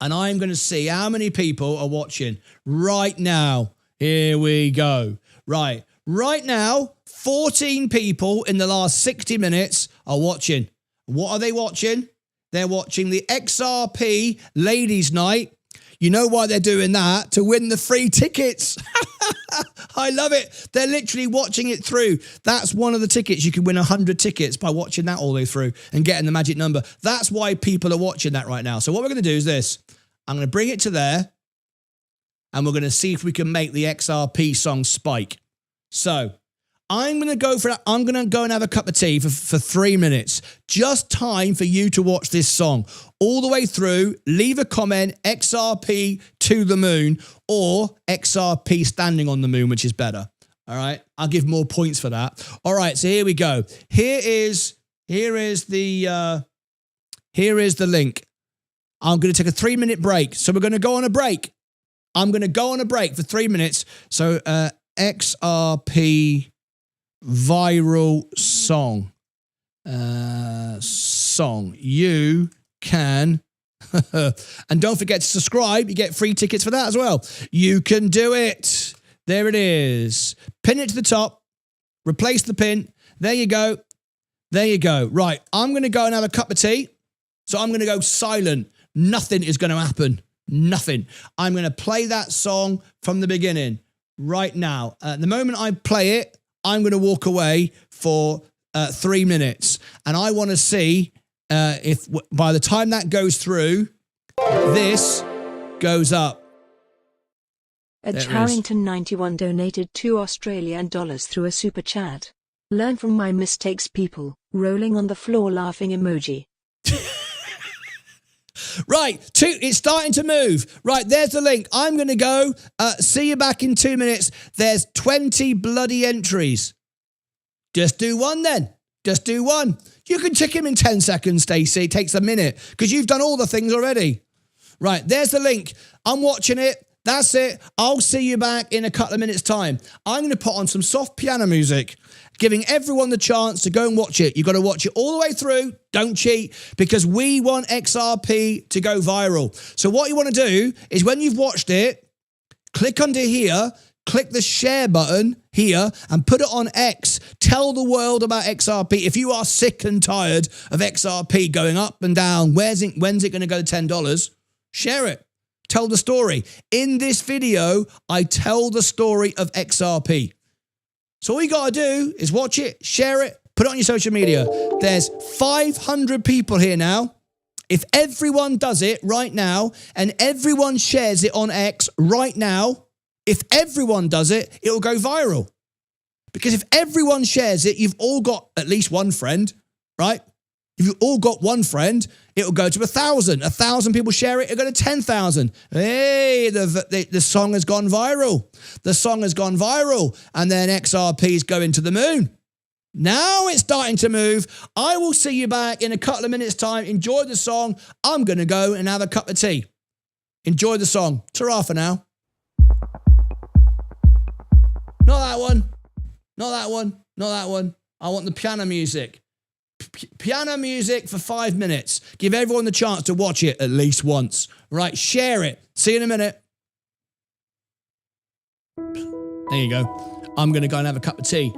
And I'm going to see how many people are watching right now. Here we go. Right now, 14 people in the last 60 minutes are watching. What are they watching? They're watching the XRP Ladies Night. You know why they're doing that? To win the free tickets. I love it. They're literally watching it through. That's one of the tickets. You can win 100 tickets by watching that all the way through and getting the magic number. That's why people are watching that right now. So what we're going to do is this. I'm going to bring it to there, and we're going to see if we can make the XRP song spike. So I'm going to go for that. I'm going to go and have a cup of tea for 3 minutes. Just time for you to watch this song all the way through. Leave a comment, XRP to the moon, or XRP standing on the moon, which is better. All right. I'll give more points for that. All right. So here we go. Here is the link. I'm going to take a 3-minute break. So we're going to go on a break. I'm going to go on a break for 3 minutes. So XRP viral song. You can. And don't forget to subscribe. You get free tickets for that as well. You can do it. There it is. Pin it to the top. Replace the pin. There you go. There you go. Right. I'm going to go and have a cup of tea. So I'm going to go silent. Nothing is going to happen. Nothing. I'm going to play that song from the beginning right now. The moment I play it, I'm going to walk away for 3 minutes. And I want to see if by the time that goes through, this goes up. Ed Harrington 91 donated $2 Australian through a super chat. Learn from my mistakes, people. Rolling on the floor laughing emoji. Right, it's starting to move. Right, there's the link. I'm going to go. See you back in 2 minutes. There's 20 bloody entries. Just do one then. Just do one. You can check him in 10 seconds, Stacey. It takes a minute because you've done all the things already. Right, there's the link. I'm watching it. That's it. I'll see you back in a couple of minutes' time. I'm going to put on some soft piano music, giving everyone the chance to go and watch it. You've got to watch it all the way through. Don't cheat, because we want XRP to go viral. So what you want to do is when you've watched it, click under here, click the share button here and put it on X. Tell the world about XRP. If you are sick and tired of XRP going up and down, when's it going to go to $10? Share it. Tell the story. In this video, I tell the story of XRP. So all you got to do is watch it, share it, put it on your social media. There's 500 people here now. If everyone does it right now and everyone shares it on X right now, if everyone does it, it will go viral. Because if everyone shares it, you've all got at least one friend, right? If you've all got one friend, it will go to 1,000. 1,000 people share it, it'll go to 10,000. Hey, the song has gone viral. The song has gone viral. And then XRP is going to the moon. Now it's starting to move. I will see you back in a couple of minutes' time. Enjoy the song. I'm going to go and have a cup of tea. Enjoy the song. Ta-ra for now. Not that one. Not that one. Not that one. I want the piano music. Piano music for 5 minutes. Give everyone the chance to watch it at least once. Right, share it. See you in a minute. There you go. I'm going to go and have a cup of tea.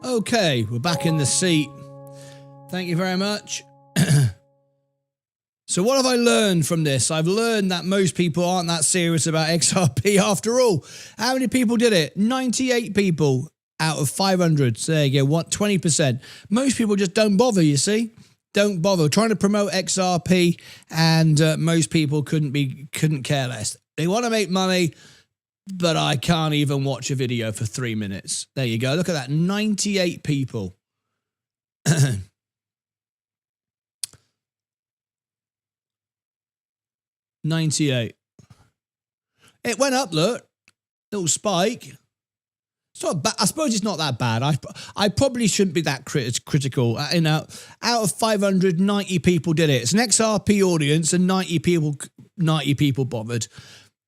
Okay, we're back in the seat. Thank you very much. So what have I learned from this? I've learned that most people aren't that serious about XRP after all. How many people did it? 98 people out of 500. So there you go, what, 20%. Most people just don't bother, you see? Don't bother. Trying to promote XRP, and most people couldn't care less. They want to make money, but I can't even watch a video for 3 minutes. There you go. Look at that, 98 people. 98. It went up, look. Little spike. It's not bad. I suppose it's not that bad. I probably shouldn't be that critical. You know, out of 500, 90 people did it. It's an XRP audience and 90 people bothered.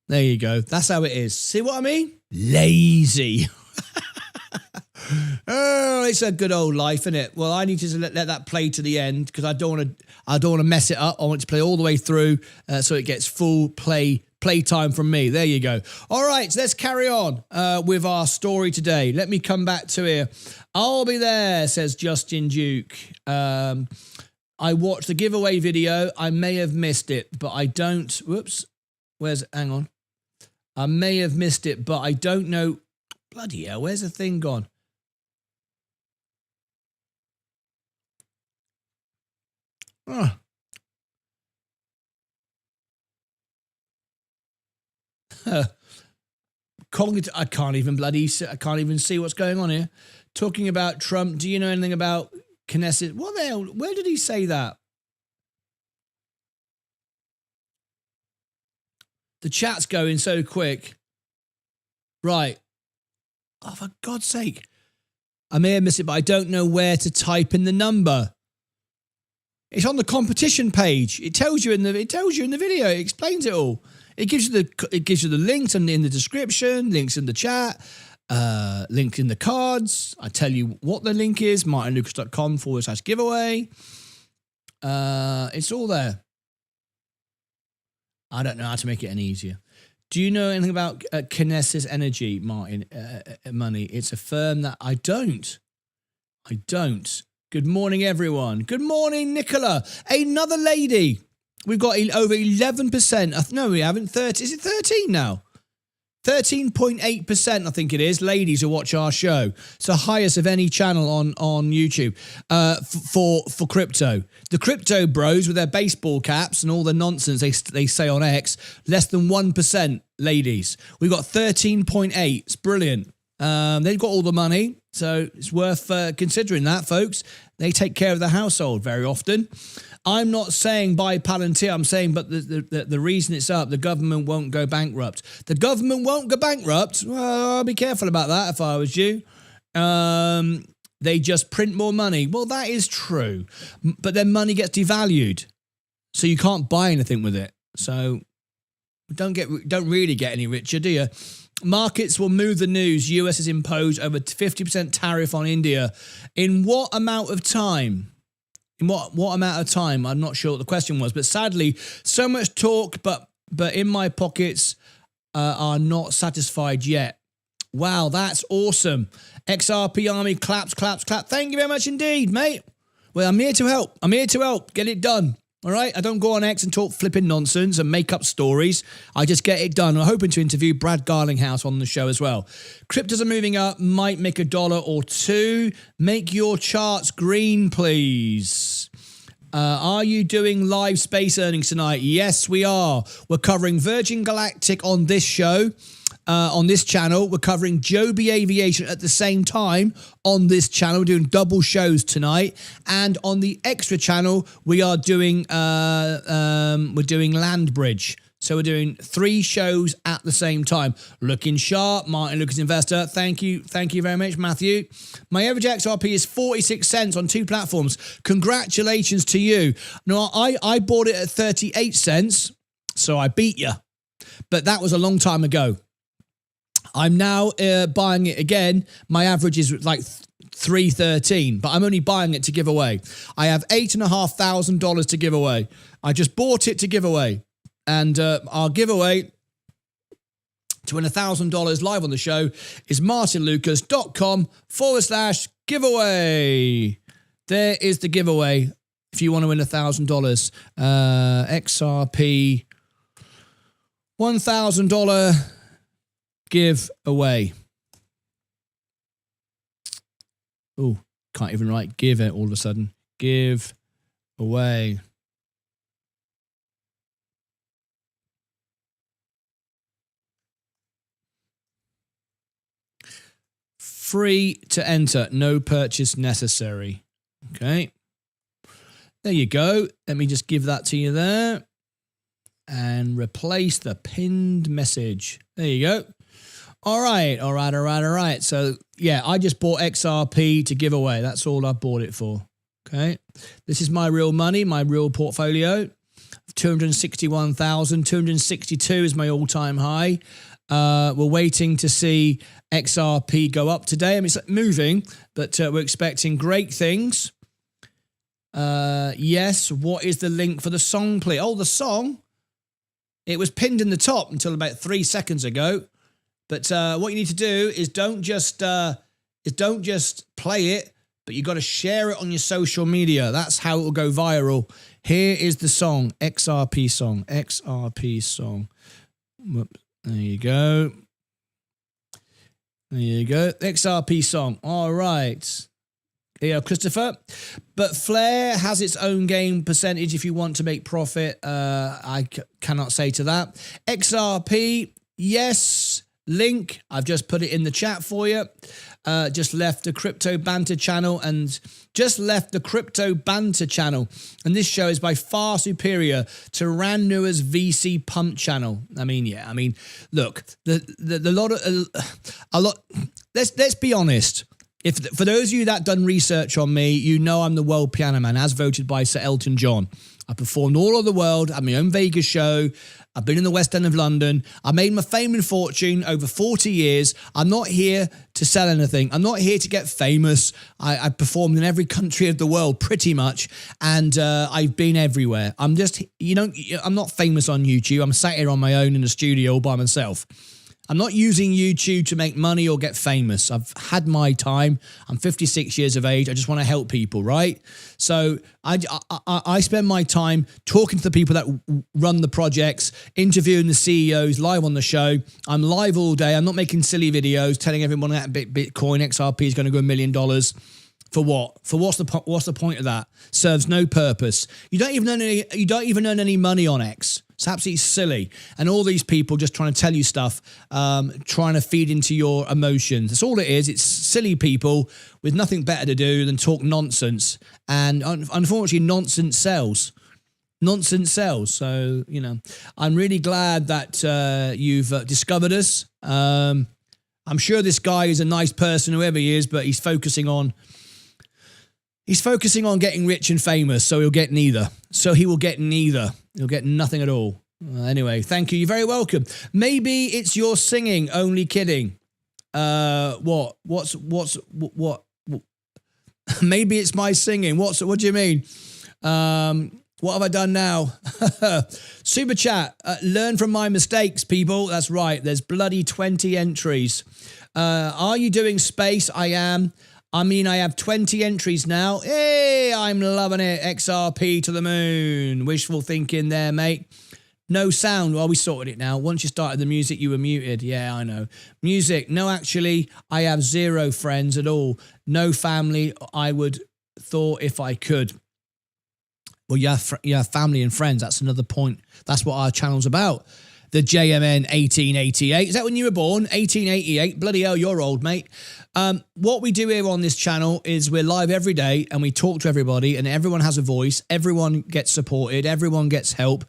There you go. That's how it is. See what I mean? Lazy. Oh, it's a good old life, isn't it? Well, I need to let that play to the end because I don't want to mess it up. I want it to play all the way through so it gets full play time from me. There you go. All right, so let's carry on with our story today. Let me come back to here. I'll be there, says Justin Duke. I watched the giveaway video. I may have missed it, but I don't. Whoops. Hang on. I may have missed it, but I don't know. Bloody hell, where's the thing gone? Oh. I can't even see what's going on here. Talking about Trump, do you know anything about Knesset? What the hell? Where did he say that? The chat's going so quick. Right. Oh, for God's sake. I may have missed it, but I don't know where to type in the number. It's on the competition page. It tells you in the video. It explains it all. It gives you the links in the description, links in the chat, links in the cards. I tell you what the link is, martynlucas.com/giveaway. It's all there. I don't know how to make it any easier. Do you know anything about Knesset Energy, Martin? Money. It's a firm that I don't. Good morning, everyone. Good morning, Nicola. Another lady. We've got over 11%. No, we haven't. 30. Is it 13 now? 13.8%, I think it is, ladies who watch our show. It's the highest of any channel on YouTube for crypto. The crypto bros with their baseball caps and all the nonsense they say on X, less than 1% ladies. We've got 13.8. It's brilliant. They've got all the money, so it's worth considering that, folks. They take care of the household very often. I'm not saying buy Palantir. I'm saying, but the reason it's up, the government won't go bankrupt. The government won't go bankrupt. Well, I'll be careful about that if I was you. They just print more money. Well, that is true, but then money gets devalued, so you can't buy anything with it. So don't really get any richer, do you? Markets will move the news. US has imposed over 50% tariff on India. In what amount of time? In what amount of time? I'm not sure what the question was, but sadly, so much talk, but in my pockets are not satisfied yet. Wow, that's awesome. XRP Army claps. Thank you very much indeed, mate. Well, I'm here to help. Get it done. All right, I don't go on X and talk flipping nonsense and make up stories. I just get it done. I'm hoping to interview Brad Garlinghouse on the show as well. Cryptos are moving up, might make $1 or $2. Make your charts green, please. Are you doing live space earnings tonight? Yes, we are. We're covering Virgin Galactic on this show. On this channel, we're covering Joby Aviation at the same time on this channel. We're doing double shows tonight, and on the extra channel, we are doing Land Bridge. So we're doing 3 shows at the same time. Looking sharp, Martyn Lucas Investor. Thank you very much, Matthew. My average XRP is 46 cents on 2 platforms. Congratulations to you. No, I bought it at 38 cents, so I beat you, but that was a long time ago. I'm now buying it again. My average is like $3.13, but I'm only buying it to give away. I have $8,500 to give away. I just bought it to give away. And our giveaway to win $1,000 live on the show is martynlucas.com/giveaway. giveaway. There is the giveaway. If you want to win $1,000, XRP $1,000 giveaway. Oh, can't even write give it all of a sudden. Give away. Free to enter, no purchase necessary. Okay. There you go. Let me just give that to you there. And replace the pinned message. There you go. All right. So, yeah, I just bought XRP to give away. That's all I bought it for. Okay. This is my real money, my real portfolio. 261,000. 262 is my all-time high. We're waiting to see XRP go up today. I mean, it's moving, but we're expecting great things. Yes, what is the link for the song, please? Oh, the song. It was pinned in the top until about 3 seconds ago. But what you need to do is don't just play it, but you got to share it on your social media. That's how it will go viral. Here is the song, XRP song, XRP song. Whoops. There you go. There you go. XRP song. All right. Yeah, Christopher. But Flare has its own gain percentage if you want to make profit. I cannot say to that. XRP, yes. Link, I've just put it in the chat for you. Just left the Crypto Banter channel and this show is by far superior to Rannua's VC Pump channel. I mean, yeah, I mean, look, let's be honest. For those of you that done research on me, you know I'm the world piano man, as voted by Sir Elton John. I performed all over the world, I had my own Vegas show. I've been in the West End of London. I made my fame and fortune over 40 years. I'm not here to sell anything. I'm not here to get famous. I performed in every country of the world pretty much. And I've been everywhere. I'm just, I'm not famous on YouTube. I'm sat here on my own in the studio all by myself. I'm not using YouTube to make money or get famous. I've had my time. I'm 56 years of age. I just want to help people, right? So I spend my time talking to the people that run the projects, interviewing the CEOs live on the show. I'm live all day. I'm not making silly videos telling everyone that Bitcoin XRP is going to go $1 million. For what? For what's the point of that? Serves no purpose. You don't even earn any money on X. It's absolutely silly. And all these people just trying to tell you stuff, trying to feed into your emotions. That's all it is. It's silly people with nothing better to do than talk nonsense. And unfortunately, nonsense sells. Nonsense sells. So, I'm really glad that you've discovered us. I'm sure this guy is a nice person, whoever he is, but he's focusing on getting rich and famous, so he'll get neither. He'll get nothing at all. Anyway, thank you. You're very welcome. Maybe it's your singing. Only kidding. What? Maybe it's my singing. What do you mean? What have I done now? Super chat. Learn from my mistakes, people. That's right. There's bloody 20 entries. Are you doing space? I am. I mean, I have 20 entries now. Hey, I'm loving it. XRP to the moon. Wishful thinking there, mate. No sound. Well, we sorted it now. Once you started the music, you were muted. Yeah, I know. Music. No, actually, I have 0 friends at all. No family. I would thought if I could. Well, you have family and friends. That's another point. That's what our channel's about. The JMN 1888. Is that when you were born? 1888. Bloody hell, you're old, mate. What we do here on this channel is we're live every day and we talk to everybody and everyone has a voice. Everyone gets supported. Everyone gets help.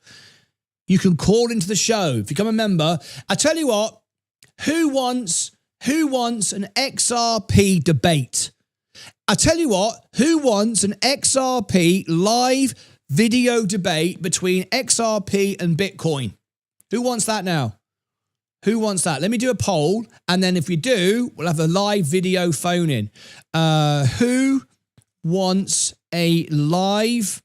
You can call into the show if you become a member. I tell you what, who wants an XRP debate? I tell you what, who wants an XRP live video debate between XRP and Bitcoin? Who wants that now? Who wants that? Let me do a poll. And then if we do, we'll have a live video phone in. Who wants a live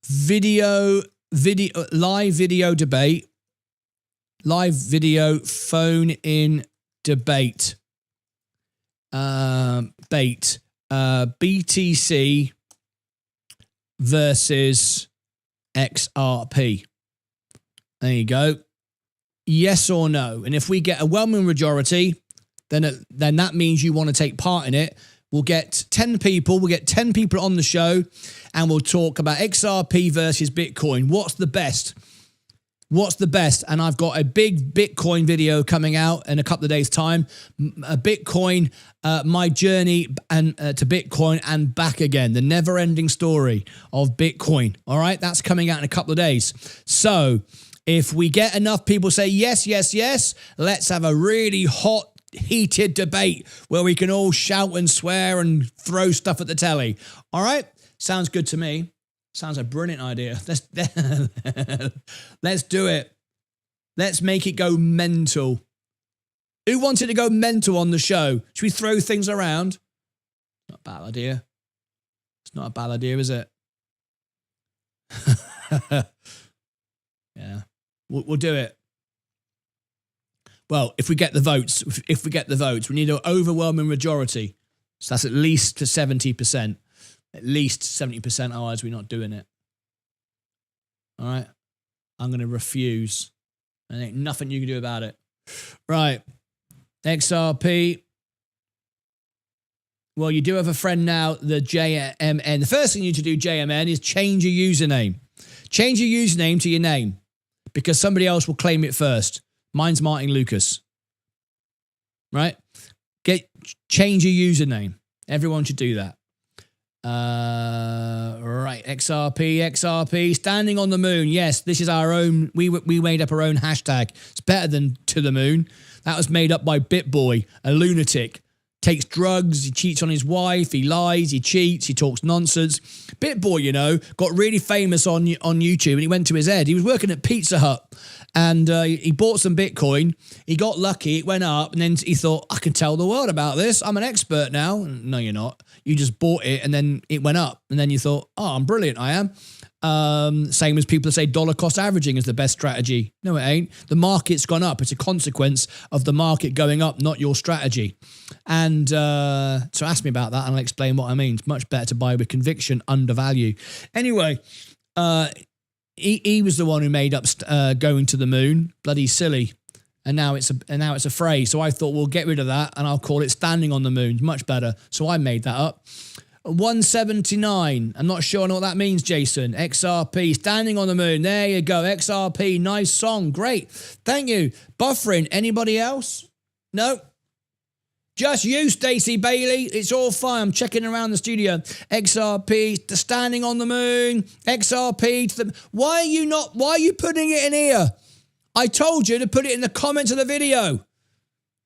video debate? Live video phone in debate. Bait. BTC versus XRP. There you go. Yes or no? And if we get a overwhelming majority, then that means you want to take part in it. We'll get 10 people. We'll get 10 people on the show, and we'll talk about XRP versus Bitcoin. What's the best? What's the best? And I've got a big Bitcoin video coming out in a couple of days' time. A Bitcoin, my journey and to Bitcoin and back again. The never-ending story of Bitcoin. All right, that's coming out in a couple of days. So if we get enough people say yes, yes, yes, let's have a really hot, heated debate where we can all shout and swear and throw stuff at the telly. All right, sounds good to me. Sounds a brilliant idea. Let's do it. Let's make it go mental. Who wanted to go mental on the show? Should we throw things around? Not a bad idea. It's not a bad idea, is it? Yeah, we'll do it. Well, if we get the votes, we need an overwhelming majority. So that's at least to 70%. At least 70%, otherwise we're not doing it. All right? I'm going to refuse. There ain't nothing you can do about it. Right. XRP. Well, you do have a friend now, the JMN. The first thing you need to do, JMN, is change your username. Change your username to your name, because somebody else will claim it first. Mine's Martyn Lucas. Right? Change your username. Everyone should do that. Right. XRP, standing on the moon. Yes, this is our own. We made up our own hashtag. It's better than to the moon. That was made up by BitBoy, a lunatic. Takes drugs, he cheats on his wife, he lies, he cheats, he talks nonsense. BitBoy, you know, got really famous on YouTube, and he went to his head. He was working at Pizza Hut, and he bought some Bitcoin. He got lucky, it went up, and then he thought, I can tell the world about this. I'm an expert now. No, you're not. You just bought it, and then it went up, and then you thought, oh, I'm brilliant, I am. Same as people say dollar cost averaging is the best strategy. No, it ain't. The market's gone up. It's a consequence of the market going up, not your strategy. And so ask me about that and I'll explain what I mean. It's much better to buy with conviction under value. Anyway, he was the one who made up going to the moon. Bloody silly. And now it's a phrase. So I thought, we'll get rid of that and I'll call it standing on the moon. Much better. So I made that up. 179. I'm not sure I know what that means, Jason. XRP, standing on the moon. There you go. XRP, nice song. Great. Thank you. Buffering. Anybody else? No. Just you, Stacey Bailey. It's all fine. I'm checking around the studio. XRP, standing on the moon. XRP. Why are you putting it in here? I told you to put it in the comments of the video.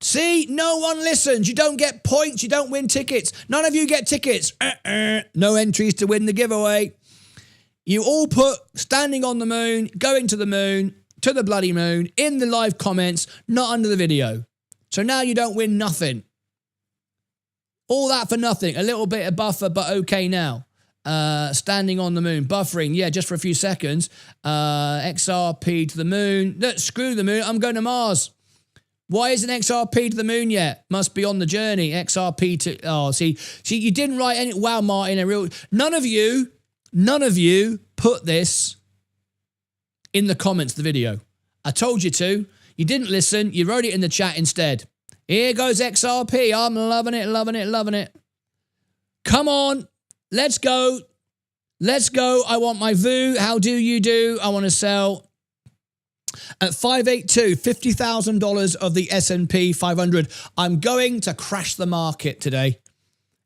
See, no one listens. You don't get points. You don't win tickets. None of you get tickets. No entries to win the giveaway. You all put standing on the moon, going to the bloody moon, in the live comments, not under the video. So now you don't win nothing. All that for nothing. A little bit of buffer, but okay now. Standing on the moon. Buffering, yeah, just for a few seconds. XRP to the moon. Look, screw the moon. I'm going to Mars. Why isn't XRP to the moon yet? Must be on the journey. XRP to... Oh, see, you didn't write any... Wow, Martin, none of you put this in the comments of the video. I told you to. You didn't listen. You wrote it in the chat instead. Here goes XRP. I'm loving it, loving it, loving it. Come on. Let's go. Let's go. I want my VOO. How do you do? I want to sell... At 582, $50,000 of the S&P 500. I'm going to crash the market today.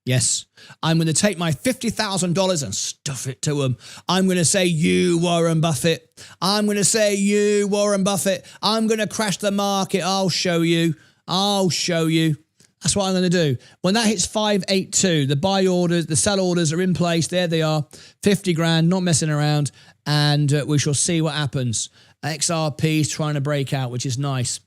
Yes, I'm going to take my $50,000 and stuff it to them. I'm going to say, you, Warren Buffett. I'm going to say, you, Warren Buffett. I'm going to crash the market. I'll show you. I'll show you. That's what I'm going to do. When that hits 582, the buy orders, the sell orders are in place. There they are. 50 grand, not messing around. And we shall see what happens. XRP is trying to break out, which is nice.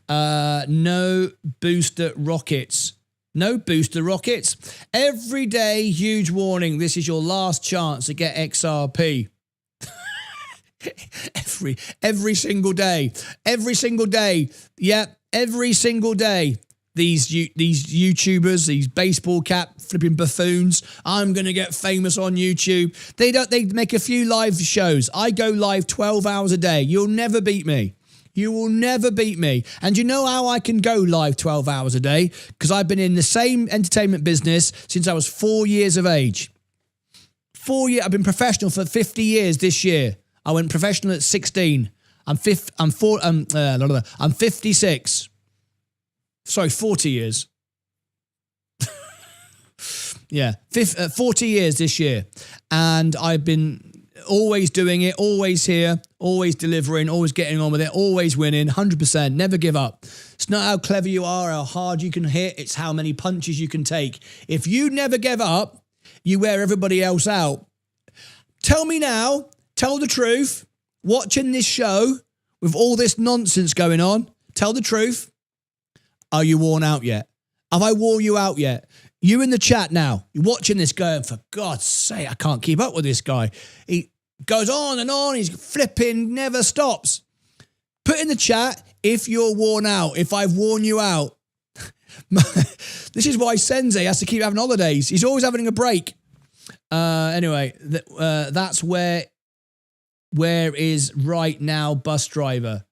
No booster rockets. No booster rockets. Every day, huge warning. This is your last chance to get XRP. every single day. Every single day. Yep, every single day. these YouTubers, these baseball cap flipping buffoons. I'm going to get famous on YouTube. They make a few live shows. I go live 12 hours a day. You'll never beat me. You will never beat me. And you know how I can go live 12 hours a day? Because I've been in the same entertainment business since I was 4 years of age. 4 years. I've been professional for 50 years this year. I went professional at 16. I'm 56. Sorry, 40 years. Yeah, 40 years this year. And I've been always doing it, always here, always delivering, always getting on with it, always winning, 100%, never give up. It's not how clever you are, how hard you can hit, it's how many punches you can take. If you never give up, you wear everybody else out. Tell me now, tell the truth, watching this show with all this nonsense going on, tell the truth. Are you worn out yet? Have I worn you out yet? You in the chat now, you're watching this going, for God's sake, I can't keep up with this guy. He goes on and on, he's flipping, never stops. Put in the chat if you're worn out, if I've worn you out. This is why Sensei has to keep having holidays. He's always having a break. Anyway, that's where is right now bus driver.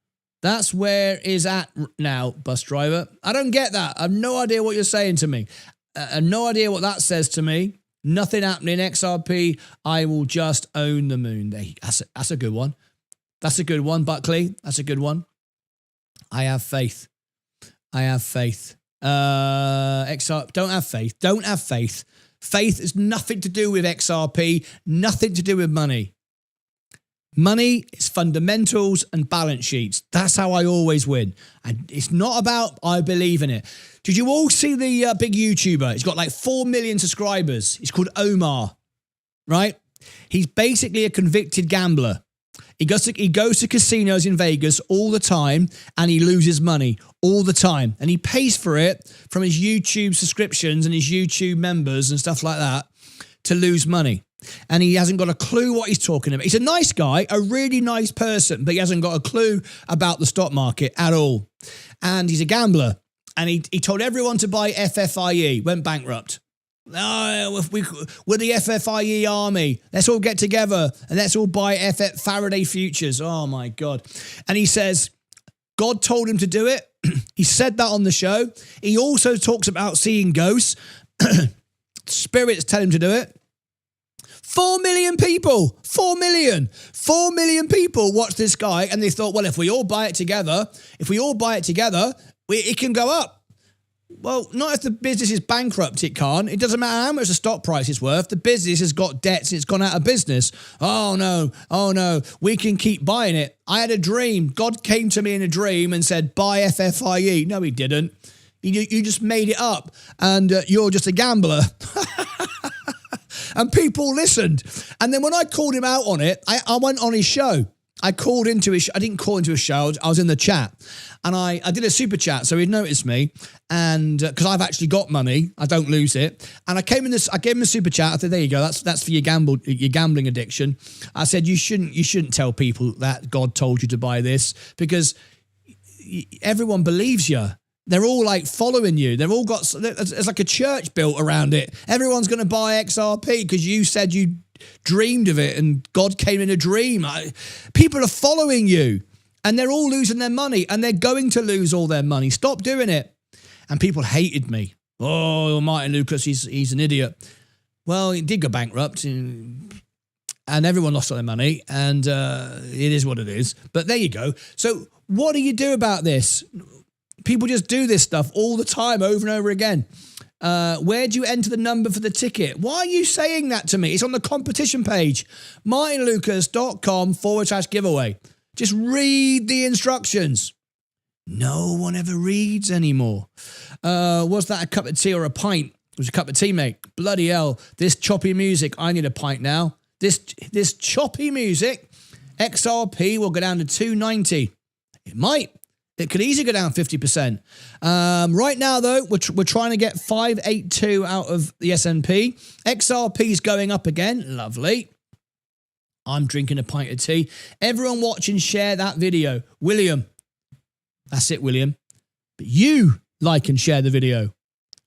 That's where is at now, bus driver. I don't get that. I have no idea what you're saying to me. I have no idea what that says to me. Nothing happening. XRP, I will just own the moon. That's a good one. That's a good one, Buckley. That's a good one. I have faith. I have faith. XRP, don't have faith. Don't have faith. Faith has nothing to do with XRP, nothing to do with money. Money is fundamentals and balance sheets. That's how I always win. And it's not about I believe in it. Did you all see the big YouTuber? He's got like 4 million subscribers. He's called Omar, right? He's basically a convicted gambler. He goes to casinos in Vegas all the time and he loses money all the time. And he pays for it from his YouTube subscriptions and his YouTube members and stuff like that to lose money. And he hasn't got a clue what he's talking about. He's a nice guy, a really nice person, but he hasn't got a clue about the stock market at all. And he's a gambler. And he told everyone to buy FFIE, went bankrupt. Oh, we're the FFIE army. Let's all get together and let's all buy Faraday futures. Oh, my God. And he says, God told him to do it. He said that on the show. He also talks about seeing ghosts. Spirits tell him to do it. 4 million people, 4 million people watch this guy and they thought, well, if we all buy it together, it can go up. Well, not if the business is bankrupt, it can't. It doesn't matter how much the stock price is worth. The business has got debts, it's gone out of business. Oh no, we can keep buying it. I had a dream. God came to me in a dream and said, buy FFIE. No, he didn't. You just made it up and you're just a gambler. And people listened. And then when I called him out on it, I went on his show. I called into his show. I didn't call into a show. I was in the chat. And I did a super chat, so he'd noticed me. And because I've actually got money, I don't lose it. And I gave him a super chat. I said, there you go. That's for your gambling addiction. I said, you shouldn't tell people that God told you to buy this because everyone believes you. They're all like following you. They've all got, it's like a church built around it. Everyone's going to buy XRP because you said you dreamed of it and God came in a dream. People are following you and they're all losing their money and they're going to lose all their money. Stop doing it. And people hated me. Oh, Martyn Lucas, he's an idiot. Well, he did go bankrupt and everyone lost all their money and it is what it is. But there you go. So what do you do about this? People just do this stuff all the time, over and over again. Where do you enter the number for the ticket? Why are you saying that to me? It's on the competition page, martynlucas.com/giveaway. Just read the instructions. No one ever reads anymore. Was that a cup of tea or a pint? It was a cup of tea, mate. Bloody hell. This choppy music, I need a pint now. This choppy music, XRP will go down to 290. It might. It could easily go down 50%. Right now, though, we're trying to get 582 out of the S&P. XRP is going up again. Lovely. I'm drinking a pint of tea. Everyone watching, share that video. William. That's it, William. But you like and share the video.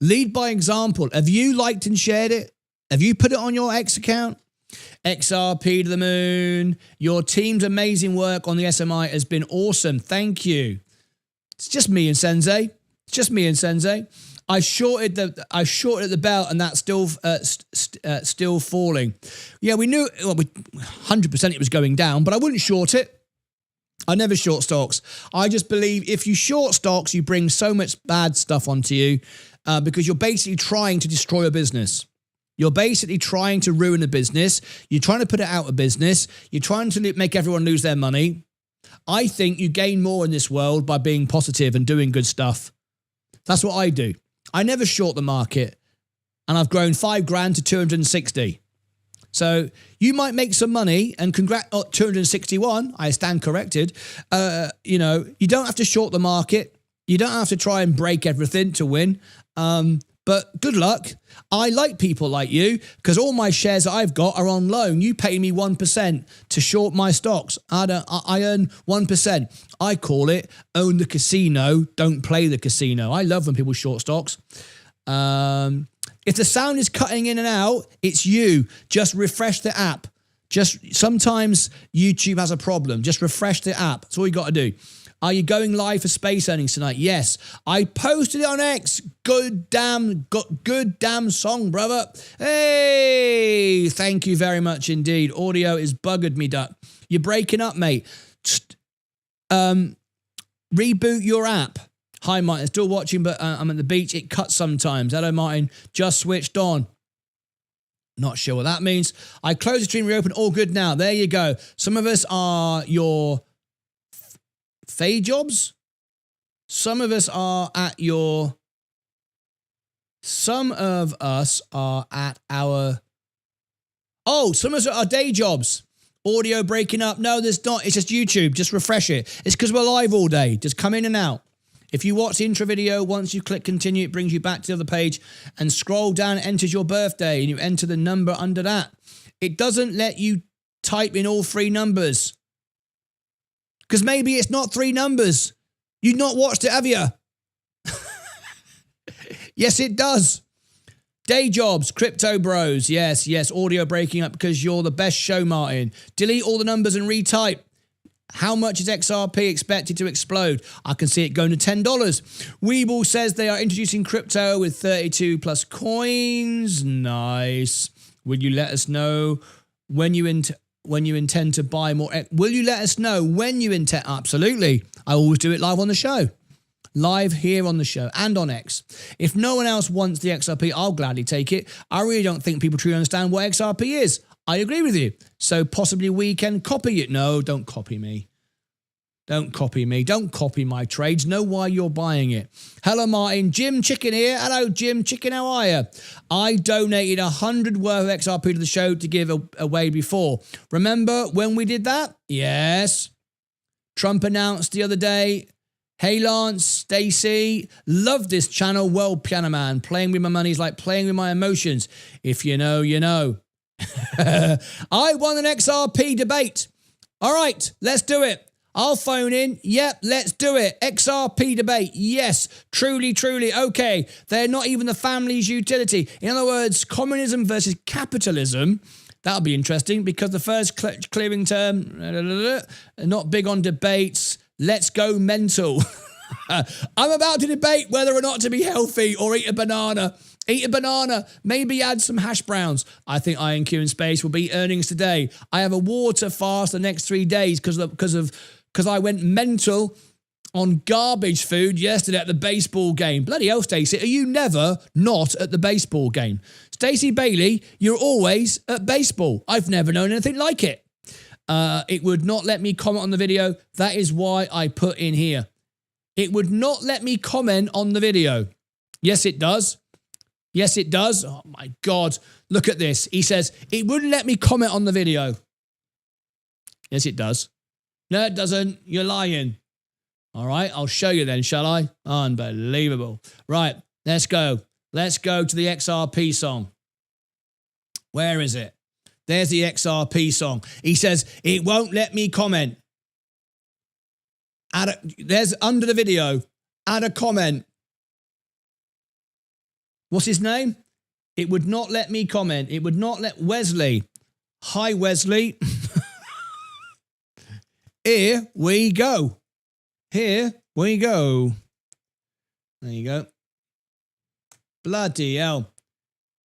Lead by example. Have you liked and shared it? Have you put it on your X account? XRP to the moon. Your team's amazing work on the SMI has been awesome. Thank you. It's just me and Sensei. It's just me and Sensei. I shorted the belt, and that's still falling. Yeah, we knew 100% it was going down, but I wouldn't short it. I never short stocks. I just believe if you short stocks, you bring so much bad stuff onto you because you're basically trying to destroy a business. You're basically trying to ruin a business. You're trying to put it out of business. You're trying to make everyone lose their money. I think you gain more in this world by being positive and doing good stuff. That's what I do. I never short the market, and I've grown 5 grand to 260. So you might make some money, and 261, I stand corrected. You don't have to short the market. You don't have to try and break everything to win. But good luck. I like people like you because all my shares that I've got are on loan. You pay me 1% to short my stocks. I earn 1%. I call it own the casino, don't play the casino. I love when people short stocks. If the sound is cutting in and out, it's you. Just refresh the app. Sometimes YouTube has a problem. Just refresh the app. That's all you got to do. Are you going live for space earnings tonight? Yes. I posted it on X. Good damn song, brother. Hey, thank you very much indeed. Audio is buggered me, duck. You're breaking up, mate. Reboot your app. Hi, Martin. Still watching, but I'm at the beach. It cuts sometimes. Hello, Martin. Just switched on. Not sure what that means. I closed the stream, reopened. All good now. There you go. Some of us are your Fay jobs. Some of us are at our. Some of us are at our day jobs. Audio breaking up. No, there's not. It's just YouTube. Just refresh it. It's because we're live all day. Just come in and out. If you watch the intro video, once you click continue, it brings you back to the other page and scroll down, enters your birthday, and you enter the number under that. It doesn't let you type in all 3 numbers. Because maybe it's not 3 numbers. You've not watched it, have you? Yes, it does. Day jobs, crypto bros. Yes. Audio breaking up because you're the best show, Martin. Delete all the numbers and retype. How much is XRP expected to explode? I can see it going to $10. Weeble says they are introducing crypto with 32 plus coins. Nice. Will you let us know when you intend to buy more? Will you let us know when you intend? Absolutely. I always do it live on the show. Live here on the show and on X. If no one else wants the XRP, I'll gladly take it. I really don't think people truly understand what XRP is. I agree with you. So possibly we can copy it. No, don't copy me. Don't copy me. Don't copy my trades. Know why you're buying it. Hello, Martin. Jim Chicken here. Hello, Jim Chicken. How are you? I donated 100 worth of XRP to the show to give away before. Remember when we did that? Yes. Trump announced the other day, hey, Lance, Stacy, love this channel. Well, Piano Man, playing with my money is like playing with my emotions. If you know, you know. I won an XRP debate. All right, let's do it. I'll phone in. Yep, let's do it. XRP debate. Yes, truly. Okay, they're not even the family's utility. In other words, communism versus capitalism. That'll be interesting because the first clearing term, not big on debates. Let's go mental. I'm about to debate whether or not to be healthy or eat a banana. Eat a banana, maybe add some hash browns. I think INQ in space will beat earnings today. I have a water fast the next 3 days because I went mental on garbage food yesterday at the baseball game. Bloody hell, Stacey, are you never not at the baseball game? Stacey Bailey, you're always at baseball. I've never known anything like it. It would not let me comment on the video. That is why I put in here. It would not let me comment on the video. Yes, it does. Yes, it does. Oh, my God. Look at this. He says, it wouldn't let me comment on the video. Yes, it does. No, it doesn't. You're lying. All right, I'll show you then, shall I? Unbelievable. Right, let's go. Let's go to the XRP song. Where is it? There's the XRP song. He says, it won't let me comment. There's under the video, add a comment. What's his name? It would not let me comment. It would not let Wesley. Hi, Wesley. Here we go. Here we go. There you go. Bloody hell.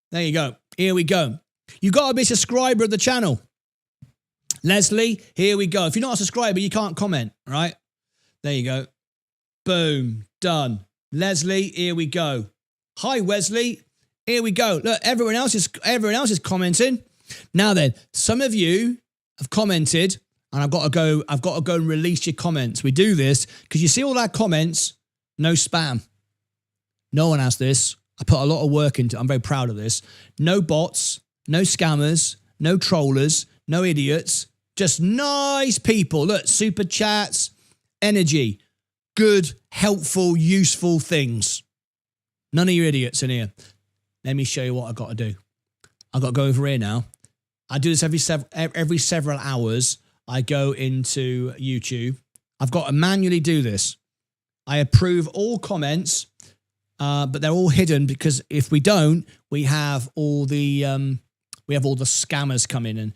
There you go. Here we go. You got to be a subscriber of the channel. Leslie, here we go. If you're not a subscriber, you can't comment, right? There you go. Boom. Done. Leslie, here we go. Hi, Wesley. Here we go. Look, everyone else is commenting. Now then, some of you have commented, and I've got to go and release your comments. We do this because you see all our comments, no spam. No one has this. I put a lot of work into it. I'm very proud of this. No bots, no scammers, no trollers, no idiots, just nice people. Look, super chats, energy, good, helpful, useful things. None of you idiots in here. Let me show you what I've got to do. I've got to go over here now. I do this every several hours. I go into YouTube. I've got to manually do this. I approve all comments, but they're all hidden because if we don't, we have all the scammers come in and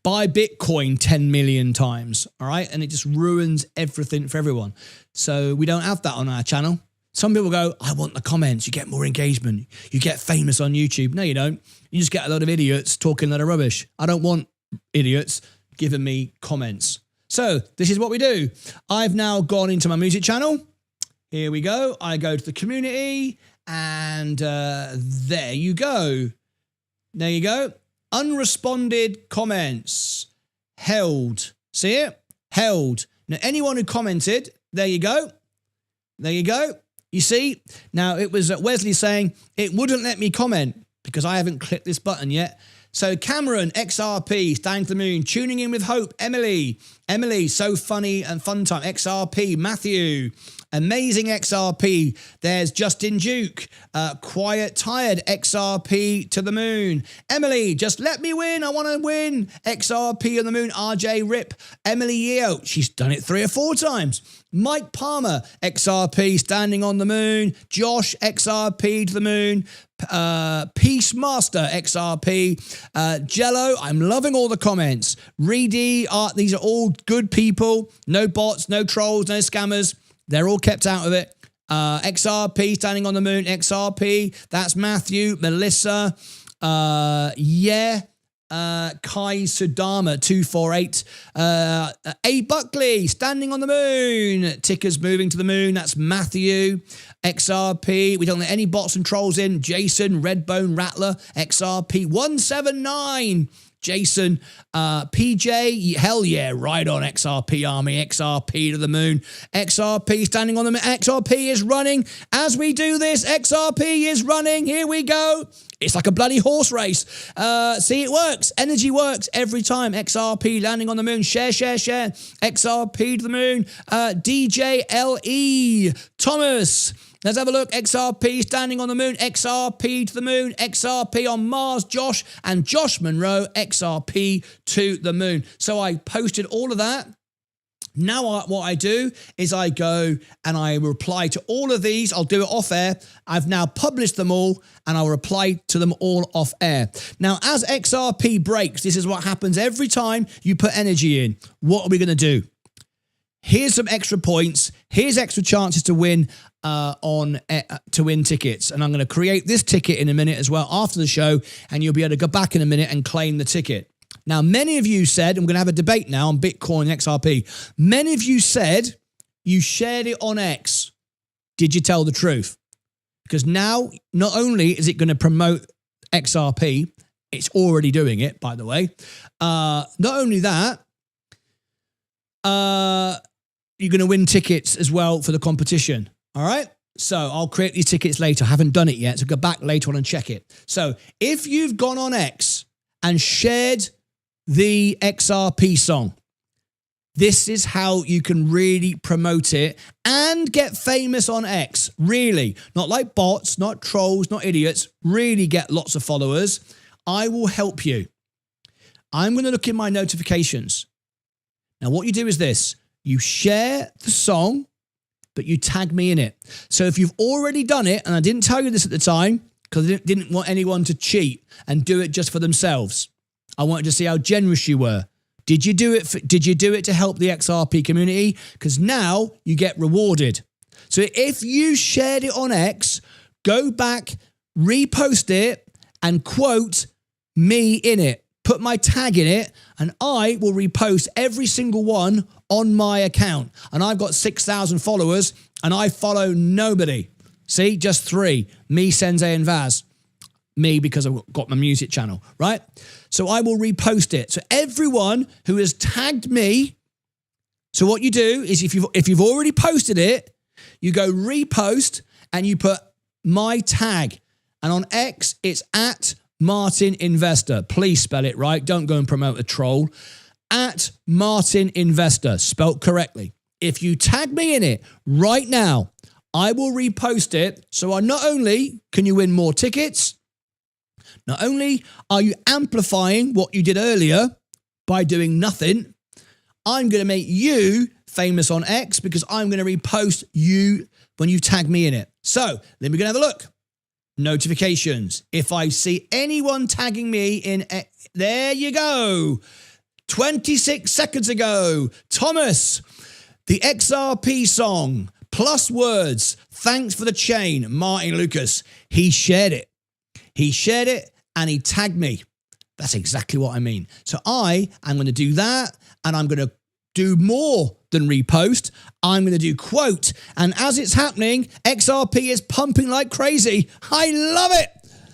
buy Bitcoin 10 million times. All right, and it just ruins everything for everyone. So we don't have that on our channel. Some people go, I want the comments. You get more engagement. You get famous on YouTube. No, you don't. You just get a lot of idiots talking a lot of rubbish. I don't want idiots giving me comments. So this is what we do. I've now gone into my music channel. Here we go. I go to the community and there you go. There you go. Unresponded comments. Held. See it? Held. Now, anyone who commented, there you go. There you go. You see? Now, it was Wesley saying it wouldn't let me comment because I haven't clicked this button yet. So Cameron, XRP, Standing to the Moon, Tuning in with Hope, Emily, so funny and fun time, XRP, Matthew, amazing XRP, there's Justin Duke, Quiet Tired, XRP to the moon, Emily, just let me win, I want to win, XRP on the moon, RJ Rip, Emily Yeo, she's done it 3 or 4 times, Mike Palmer, XRP, standing on the moon, Josh, XRP to the moon, Peace Master, XRP, Jello, I'm loving all the comments, Reedy, these are all good people, no bots, no trolls, no scammers, they're all kept out of it. XRP, standing on the moon, XRP, that's Matthew, Melissa, Kai Sudama 248, A Buckley standing on the moon, tickers moving to the moon, that's Matthew, XRP, we don't let any bots and trolls in, Jason, Redbone Rattler, XRP 179, Jason, PJ, hell yeah, right on XRP Army, XRP to the moon, XRP standing on the moon, XRP is running, as we do this, XRP is running, here we go, it's like a bloody horse race, see it works, energy works every time, XRP landing on the moon, share, XRP to the moon, DJ LE, Thomas, let's have a look. XRP standing on the moon. XRP to the moon. XRP on Mars. Josh and Josh Monroe. XRP to the moon. So I posted all of that. Now what I do is I go and I reply to all of these. I'll do it off air. I've now published them all and I'll reply to them all off air. Now, as XRP breaks, this is what happens every time you put energy in. What are we going to do? Here's some extra points. Here's extra chances to win to win tickets. And I'm going to create this ticket in a minute as well after the show, and you'll be able to go back in a minute and claim the ticket. Now, many of you said, and we're going to have a debate now on Bitcoin and XRP. Many of you said you shared it on X. Did you tell the truth? Because now, not only is it going to promote XRP, it's already doing it, by the way. Not only that, you're going to win tickets as well for the competition. All right. So I'll create these tickets later. I haven't done it yet. So go back later on and check it. So if you've gone on X and shared the XRP song, this is how you can really promote it and get famous on X. Really. Not like bots, not trolls, not idiots. Really get lots of followers. I will help you. I'm going to look in my notifications. Now, what you do is this. You share the song, but you tag me in it. So if you've already done it, and I didn't tell you this at the time, because I didn't want anyone to cheat and do it just for themselves. I wanted to see how generous you were. Did you do it? Did you do it to help the XRP community? Because now you get rewarded. So if you shared it on X, go back, repost it, and quote me in it. Put my tag in it, and I will repost every single one on my account. And I've got 6,000 followers, and I follow nobody. See, just 3. Me, Sensei, and Vaz. Me, because I've got my music channel, right? So I will repost it. So everyone who has tagged me, so what you do is if you've already posted it, you go repost and you put my tag. And on X, it's at Martyn Investor. Please spell it right. Don't go and promote a troll. At Martyn Investor, spelt correctly. If you tag me in it right now, I will repost it. So not only can you win more tickets, not only are you amplifying what you did earlier by doing nothing, I'm going to make you famous on X because I'm going to repost you when you tag me in it. So let me go and have a look. Notifications. If I see anyone tagging me in X, there you go. 26 seconds ago, Thomas, the XRP song, plus words, thanks for the chain, Martyn Lucas. He shared it. He shared it and he tagged me. That's exactly what I mean. So I am going to do that, and I'm going to do more than repost. I'm going to do quote. And as it's happening, XRP is pumping like crazy. I love it.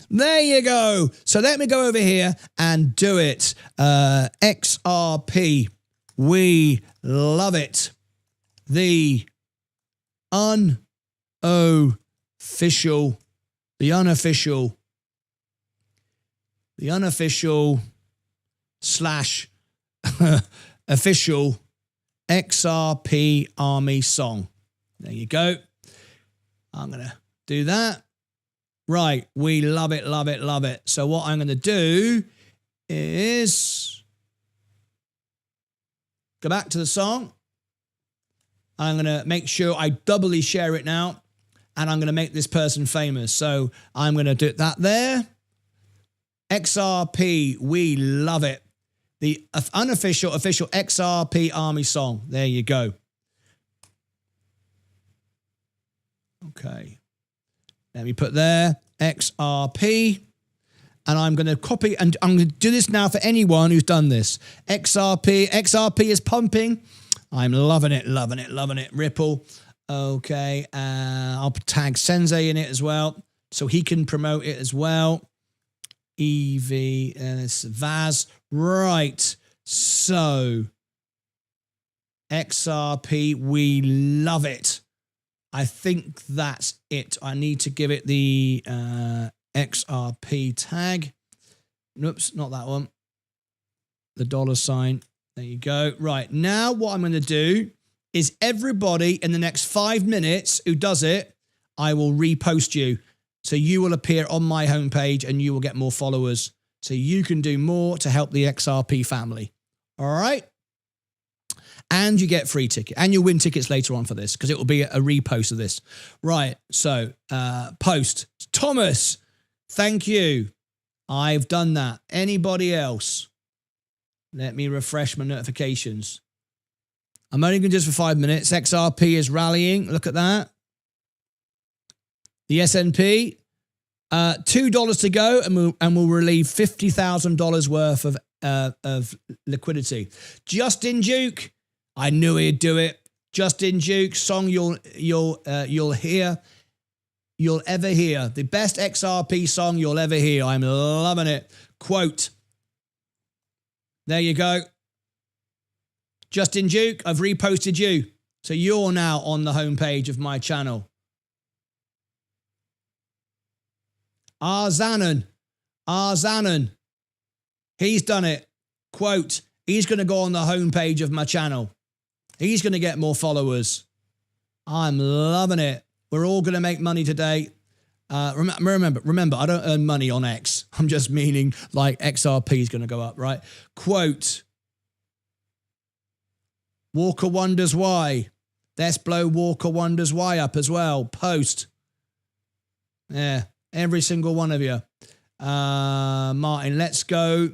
There you go. So let me go over here and do it. XRP. We love it. The unofficial slash official XRP Army song. There you go. I'm going to do that. Right. We love it, love it, love it. So what I'm going to do is go back to the song. I'm going to make sure I doubly share it now, and I'm going to make this person famous. So I'm going to do that there. XRP, we love it. The unofficial, official XRP Army song. There you go. Okay. Let me put there, XRP. And I'm going to copy, and I'm going to do this now for anyone who's done this. XRP is pumping. I'm loving it, loving it, loving it. Ripple. Okay. I'll tag Sensei in it as well, so he can promote it as well. EV, and it's Vaz. Right. So XRP, we love it. I think that's it. I need to give it the XRP tag. Oops, not that one. The $sign. There you go. Right. Now what I'm going to do is everybody in the next 5 minutes who does it, I will repost you. So you will appear on my homepage and you will get more followers. So you can do more to help the XRP family. All right. And you get free tickets, and you'll win tickets later on for this because it will be a repost of this. Right. So post. Thomas, thank you. I've done that. Anybody else? Let me refresh my notifications. I'm only going to do this for 5 minutes. XRP is rallying. Look at that. The S&P, $2 to go, and we'll relieve $50,000 worth of liquidity. Justin Duke, I knew he'd do it. Justin Duke, song you'll hear, you'll ever hear. The best XRP song you'll ever hear. I'm loving it. Quote. There you go. Justin Duke, I've reposted you. So you're now on the homepage of my channel. Arzanan, he's done it. Quote, he's going to go on the homepage of my channel. He's going to get more followers. I'm loving it. We're all going to make money today. Remember, I don't earn money on X. I'm just meaning like XRP is going to go up, right? Quote, Walker wonders why. Let's blow Walker wonders why up as well. Post. Yeah. Every single one of you. Martin, let's go.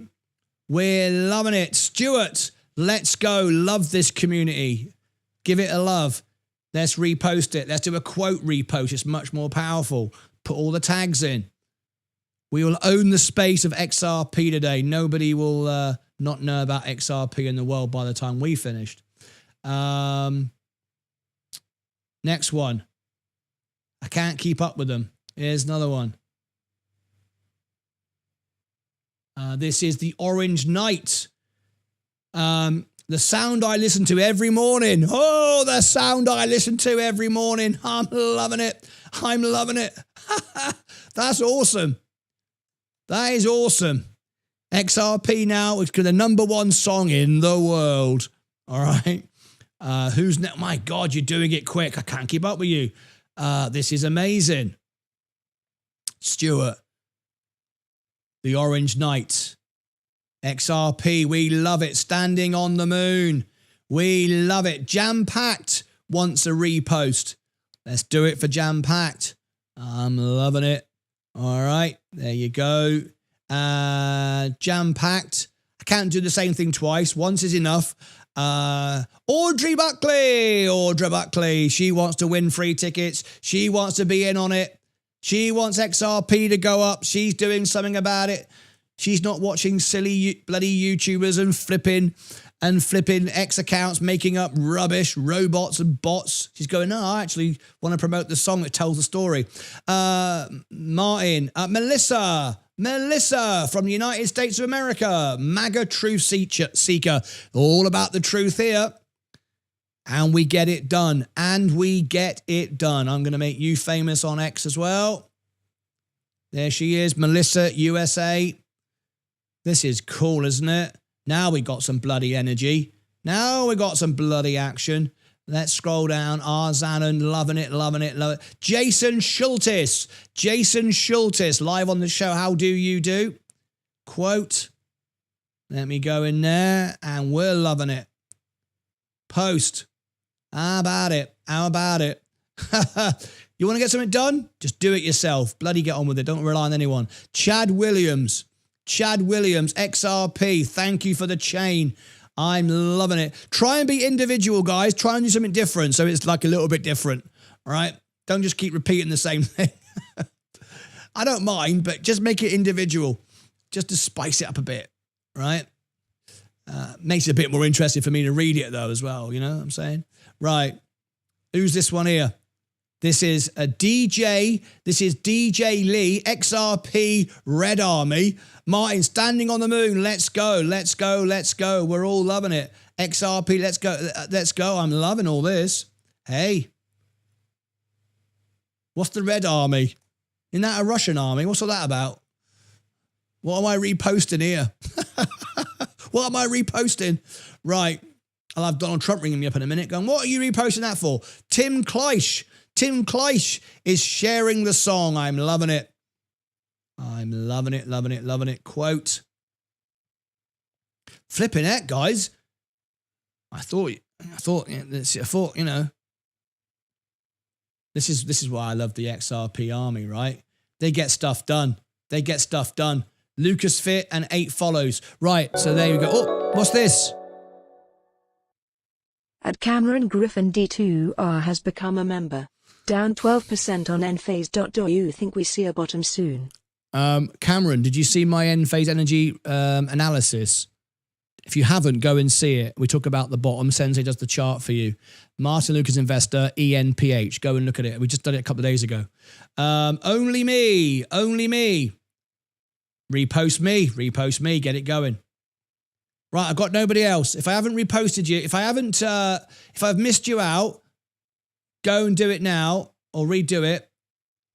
We're loving it. Stuart, let's go. Love this community. Give it a love. Let's repost it. Let's do a quote repost. It's much more powerful. Put all the tags in. We will own the space of XRP today. Nobody will not know about XRP in the world by the time we finished. Next one. I can't keep up with them. Here's another one. This is the Orange Knight. The sound I listen to every morning. Oh, the sound I listen to every morning. I'm loving it. I'm loving it. That's awesome. That is awesome. XRP now is the #1 song in the world. All right. Who's next? My God, you're doing it quick. I can't keep up with you. This is amazing. Stuart. The Orange Knight. XRP, we love it. Standing on the moon. We love it. Jam-packed wants a repost. Let's do it for Jam-packed. I'm loving it. All right, there you go. Jam-packed. I can't do the same thing twice. Once is enough. Audrey Buckley. She wants to win free tickets. She wants to be in on it. She wants XRP to go up. She's doing something about it. She's not watching silly bloody YouTubers and flipping X accounts, making up rubbish, robots and bots. She's going, no, I actually want to promote the song that tells the story. Martin, Melissa from the United States of America, MAGA truth seeker, all about the truth here. And we get it done. I'm going to make you famous on X as well. There she is, Melissa, USA. This is cool, isn't it? Now we got some bloody energy. Now we got some bloody action. Let's scroll down. Arzanon, loving it. Jason Schultes, live on the show. How do you do? Quote. Let me go in there, and we're loving it. Post. How about it? You want to get something done? Just do it yourself. Bloody get on with it. Don't rely on anyone. Chad Williams, XRP, thank you for the chain. I'm loving it. Try and be individual, guys. Try and do something different so it's like a little bit different. All right? Don't just keep repeating the same thing. I don't mind, but just make it individual. Just to spice it up a bit, right? Makes it a bit more interesting for me to read it, though, as well. You know what I'm saying? Right. Who's this one here? This is a DJ. This is DJ Lee, XRP, Red Army. Martin, standing on the moon. Let's go. We're all loving it. XRP, let's go. I'm loving all this. Hey. What's the Red Army? Isn't that a Russian army? What's all that about? What am I reposting here? What am I reposting? Right. I'll have Donald Trump ringing me up in a minute going, what are you reposting that for? Tim Kleisch is sharing the song. I'm loving it. Quote. Flipping heck, guys. I thought, you know, this is why I love the XRP army, right? They get stuff done. Lucas Fit and 8 follows. Right, so there you go. Oh, what's this? At Cameron Griffin D2R has become a member. Down 12% on Enphase. Do you think we see a bottom soon? Cameron, did you see my Enphase energy analysis? If you haven't, go and see it. We talk about the bottom. Sensei does the chart for you. Martyn Lucas Investor, ENPH. Go and look at it. We just did it a couple of days ago. Only me. Repost me. Get it going. Right, I've got nobody else. If I haven't reposted you, if I've missed you out, go and do it now or redo it.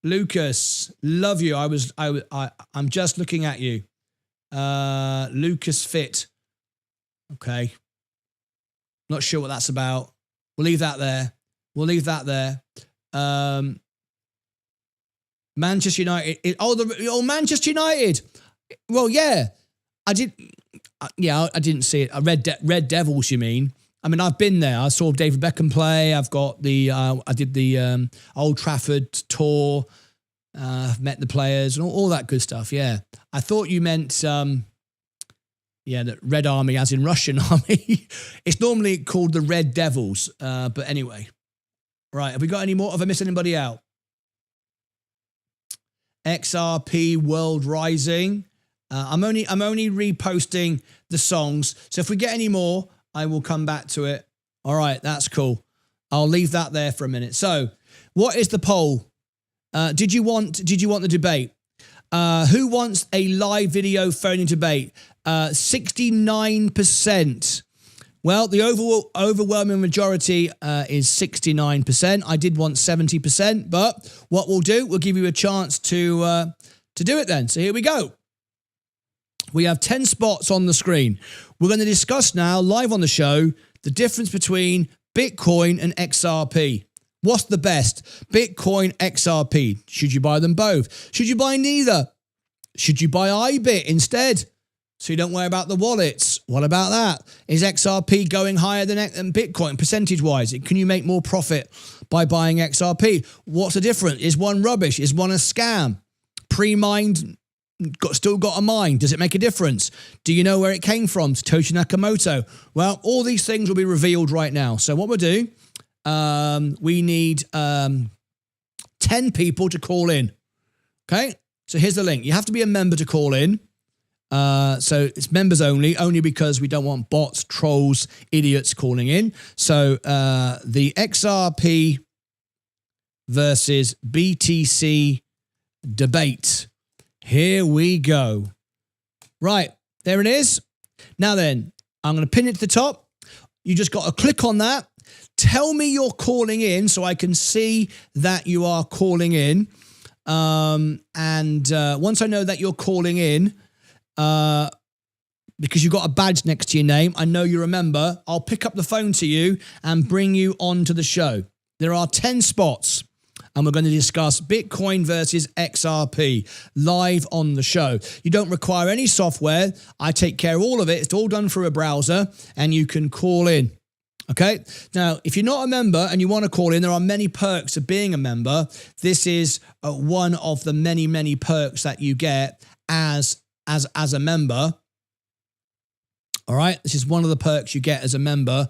Lucas, love you. I'm just looking at you. Lucas Fit. Okay. Not sure what that's about. We'll leave that there. Manchester United. Manchester United. Well, yeah. I didn't see it. Red Devils, you mean? I mean, I've been there. I saw David Beckham play. I've got I did the Old Trafford tour. I've met the players and all that good stuff. Yeah. I thought you meant, the Red Army, as in Russian army. It's normally called the Red Devils. But anyway. Right. Have we got any more? Have I missed anybody out? XRP World Rising. I'm only reposting the songs. So if we get any more, I will come back to it. All right. That's cool. I'll leave that there for a minute. So what is the poll? Did you want the debate? Who wants a live video phone-in debate? 69%. Well, the overwhelming majority is 69%. I did want 70%, but what we'll do, we'll give you a chance to do it then. So here we go. We have 10 spots on the screen. We're going to discuss now, live on the show, the difference between Bitcoin and XRP. What's the best? Bitcoin, XRP. Should you buy them both? Should you buy neither? Should you buy IBIT instead? So you don't worry about the wallets. What about that? Is XRP going higher than Bitcoin percentage-wise? Can you make more profit by buying XRP? What's the difference? Is one rubbish? Is one a scam? Pre-mined, still got a mine. Does it make a difference? Do you know where it came from? Satoshi Nakamoto. Well, all these things will be revealed right now. So what we'll do, we need 10 people to call in. Okay? So here's the link. You have to be a member to call in. So it's members only because we don't want bots, trolls, idiots calling in. So the XRP versus BTC debate. Here we go. Right, there it is. Now then, I'm going to pin it to the top. You just got to click on that. Tell me you're calling in so I can see that you are calling in. Once I know that you're calling in, because you've got a badge next to your name, I know you remember, I'll pick up the phone to you and bring you onto the show. There are 10 spots and we're going to discuss Bitcoin versus XRP live on the show. You don't require any software. I take care of all of it. It's all done through a browser and you can call in. Okay. Now, if you're not a member and you want to call in, there are many perks of being a member. This is one of the many, many perks that you get as a member. All right. This is one of the perks you get as a member.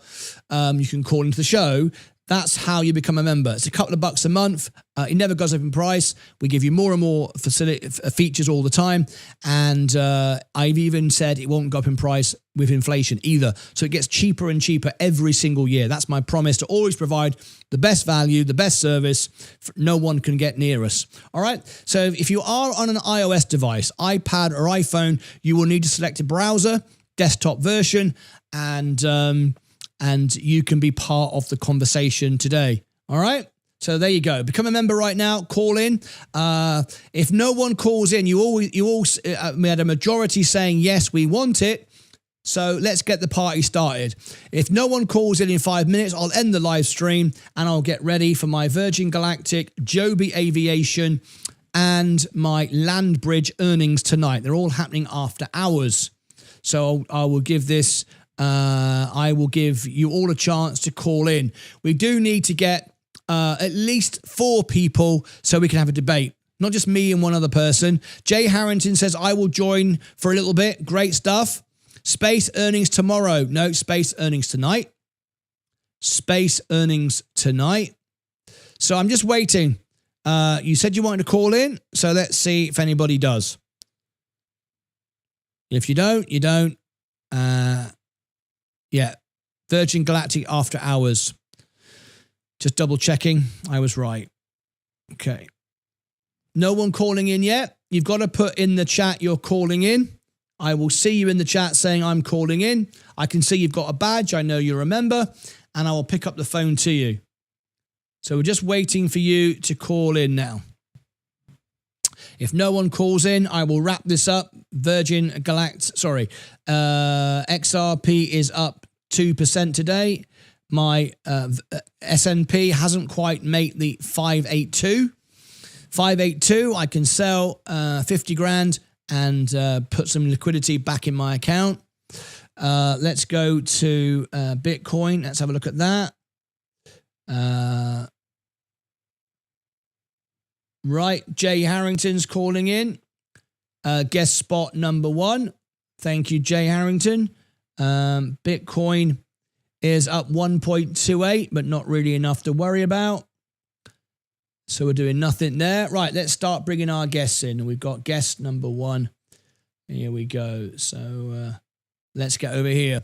You can call into the show. That's how you become a member. It's a couple of bucks a month. It never goes up in price. We give you more and more features all the time. And I've even said it won't go up in price with inflation either. So it gets cheaper and cheaper every single year. That's my promise, to always provide the best value, the best service. No one can get near us. All right. So if you are on an iOS device, iPad or iPhone, you will need to select a browser, desktop version, and you can be part of the conversation today. All right. So there you go. Become a member right now. Call in. If no one calls in, we had a majority saying, yes, we want it. So let's get the party started. If no one calls in 5 minutes, I'll end the live stream and I'll get ready for my Virgin Galactic, Joby Aviation, and my Land Bridge earnings tonight. They're all happening after hours. So I will give this... I will give you all a chance to call in. We do need to get at least 4 people so we can have a debate. Not just me and one other person. Jay Harrington says, I will join for a little bit. Great stuff. Space earnings tomorrow. No, space earnings tonight. Space earnings tonight. So I'm just waiting. You said you wanted to call in. So let's see if anybody does. If you don't, you don't. Yeah, Virgin Galactic after hours. Just double checking. I was right. Okay. No one calling in yet. You've got to put in the chat you're calling in. I will see you in the chat saying I'm calling in. I can see you've got a badge. I know you remember. And I will pick up the phone to you. So we're just waiting for you to call in now. If no one calls in, I will wrap this up. Virgin Galactic, XRP is up 2% today. My S&P hasn't quite made the 582. 582, I can sell 50 grand and put some liquidity back in my account. Let's go to Bitcoin. Let's have a look at that. Right, Jay Harrington's calling in. Guest spot number 1. Thank you, Jay Harrington. Bitcoin is up 1.28, but not really enough to worry about. So we're doing nothing there. Right, let's start bringing our guests in. We've got guest number 1. Here we go. So let's get over here.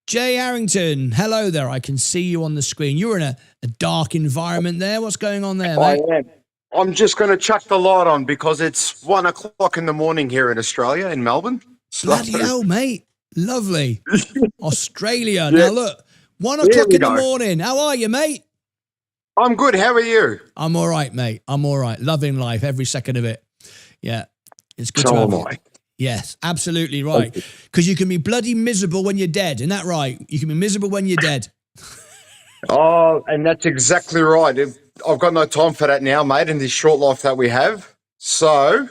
Jay Harrington, hello there. I can see you on the screen. You're in a dark environment there. What's going on there, mate? I am. I'm just going to chuck the light on because it's 1 o'clock in the morning here in Australia, in Melbourne. Bloody hell, mate. Lovely. Australia. Now look, 1 o'clock in the morning. How are you, mate? I'm good. How are you? I'm all right, mate. I'm all right. Loving life, every second of it. Yeah. It's good so to have am you. I. Yes, absolutely right. Because you can be bloody miserable when you're dead. Isn't that right? You can be miserable when you're dead. Oh, and that's exactly right. I've got no time for that now, mate, in this short life that we have. So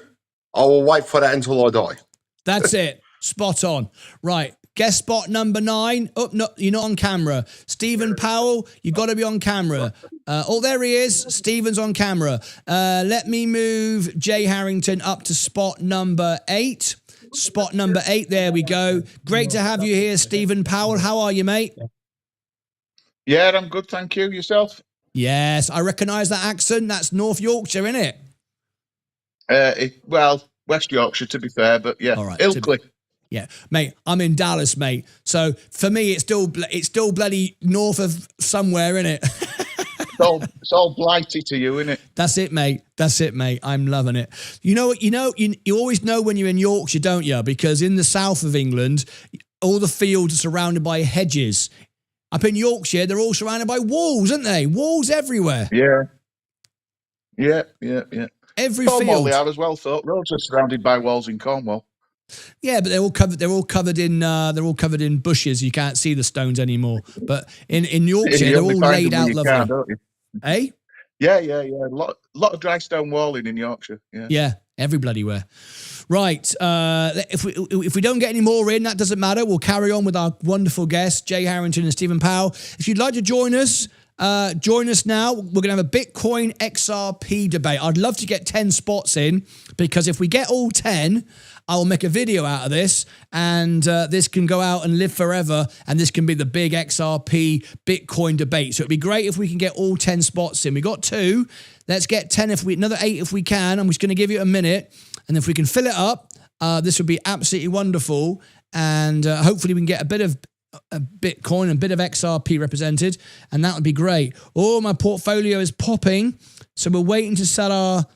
I will wait for that until I die. That's it. Spot on. Right. Guest spot number 9. Oh, no, you're not on camera. Stephen Powell, you've got to be on camera. Oh, there he is. Stephen's on camera. Let me move Jay Harrington up to spot number 8. Spot number 8. There we go. Great to have you here, Stephen Powell. How are you, mate? Yeah, I'm good, thank you. Yourself? Yes, I recognise that accent. That's North Yorkshire, isn't it? Well, West Yorkshire, to be fair, but yeah, all right, Ilkley. Yeah, mate, I'm in Dallas, mate. So for me, it's still bloody north of somewhere, innit? It's all blighty to you, isn't it? That's it, mate. That's it, mate. I'm loving it. You know what? You always know when you're in Yorkshire, don't you? Because in the south of England, all the fields are surrounded by hedges. Up in Yorkshire, they're all surrounded by walls, aren't they? Walls everywhere. Yeah. Every Cornwall field. they are as well. So roads are surrounded by walls in Cornwall. Yeah, but they're all covered in bushes. You can't see the stones anymore. But in Yorkshire, they're all laid out lovely. Eh? Yeah. A lot of dry stone walling in Yorkshire. Yeah, every bloody where. Right. If we don't get any more in, that doesn't matter. We'll carry on with our wonderful guests, Jay Harrington and Stephen Powell. If you'd like to join us now. We're going to have a Bitcoin XRP debate. I'd love to get 10 spots in, because if we get all 10, I'll make a video out of this, and this can go out and live forever, and this can be the big XRP Bitcoin debate. So it'd be great if we can get all 10 spots in. We got 2. Let's get 10 another 8 if we can. I'm just going to give you a minute, and if we can fill it up, this would be absolutely wonderful, and hopefully we can get a bit of Bitcoin and a bit of XRP represented, and that would be great. Oh, my portfolio is popping, so we're waiting to sell our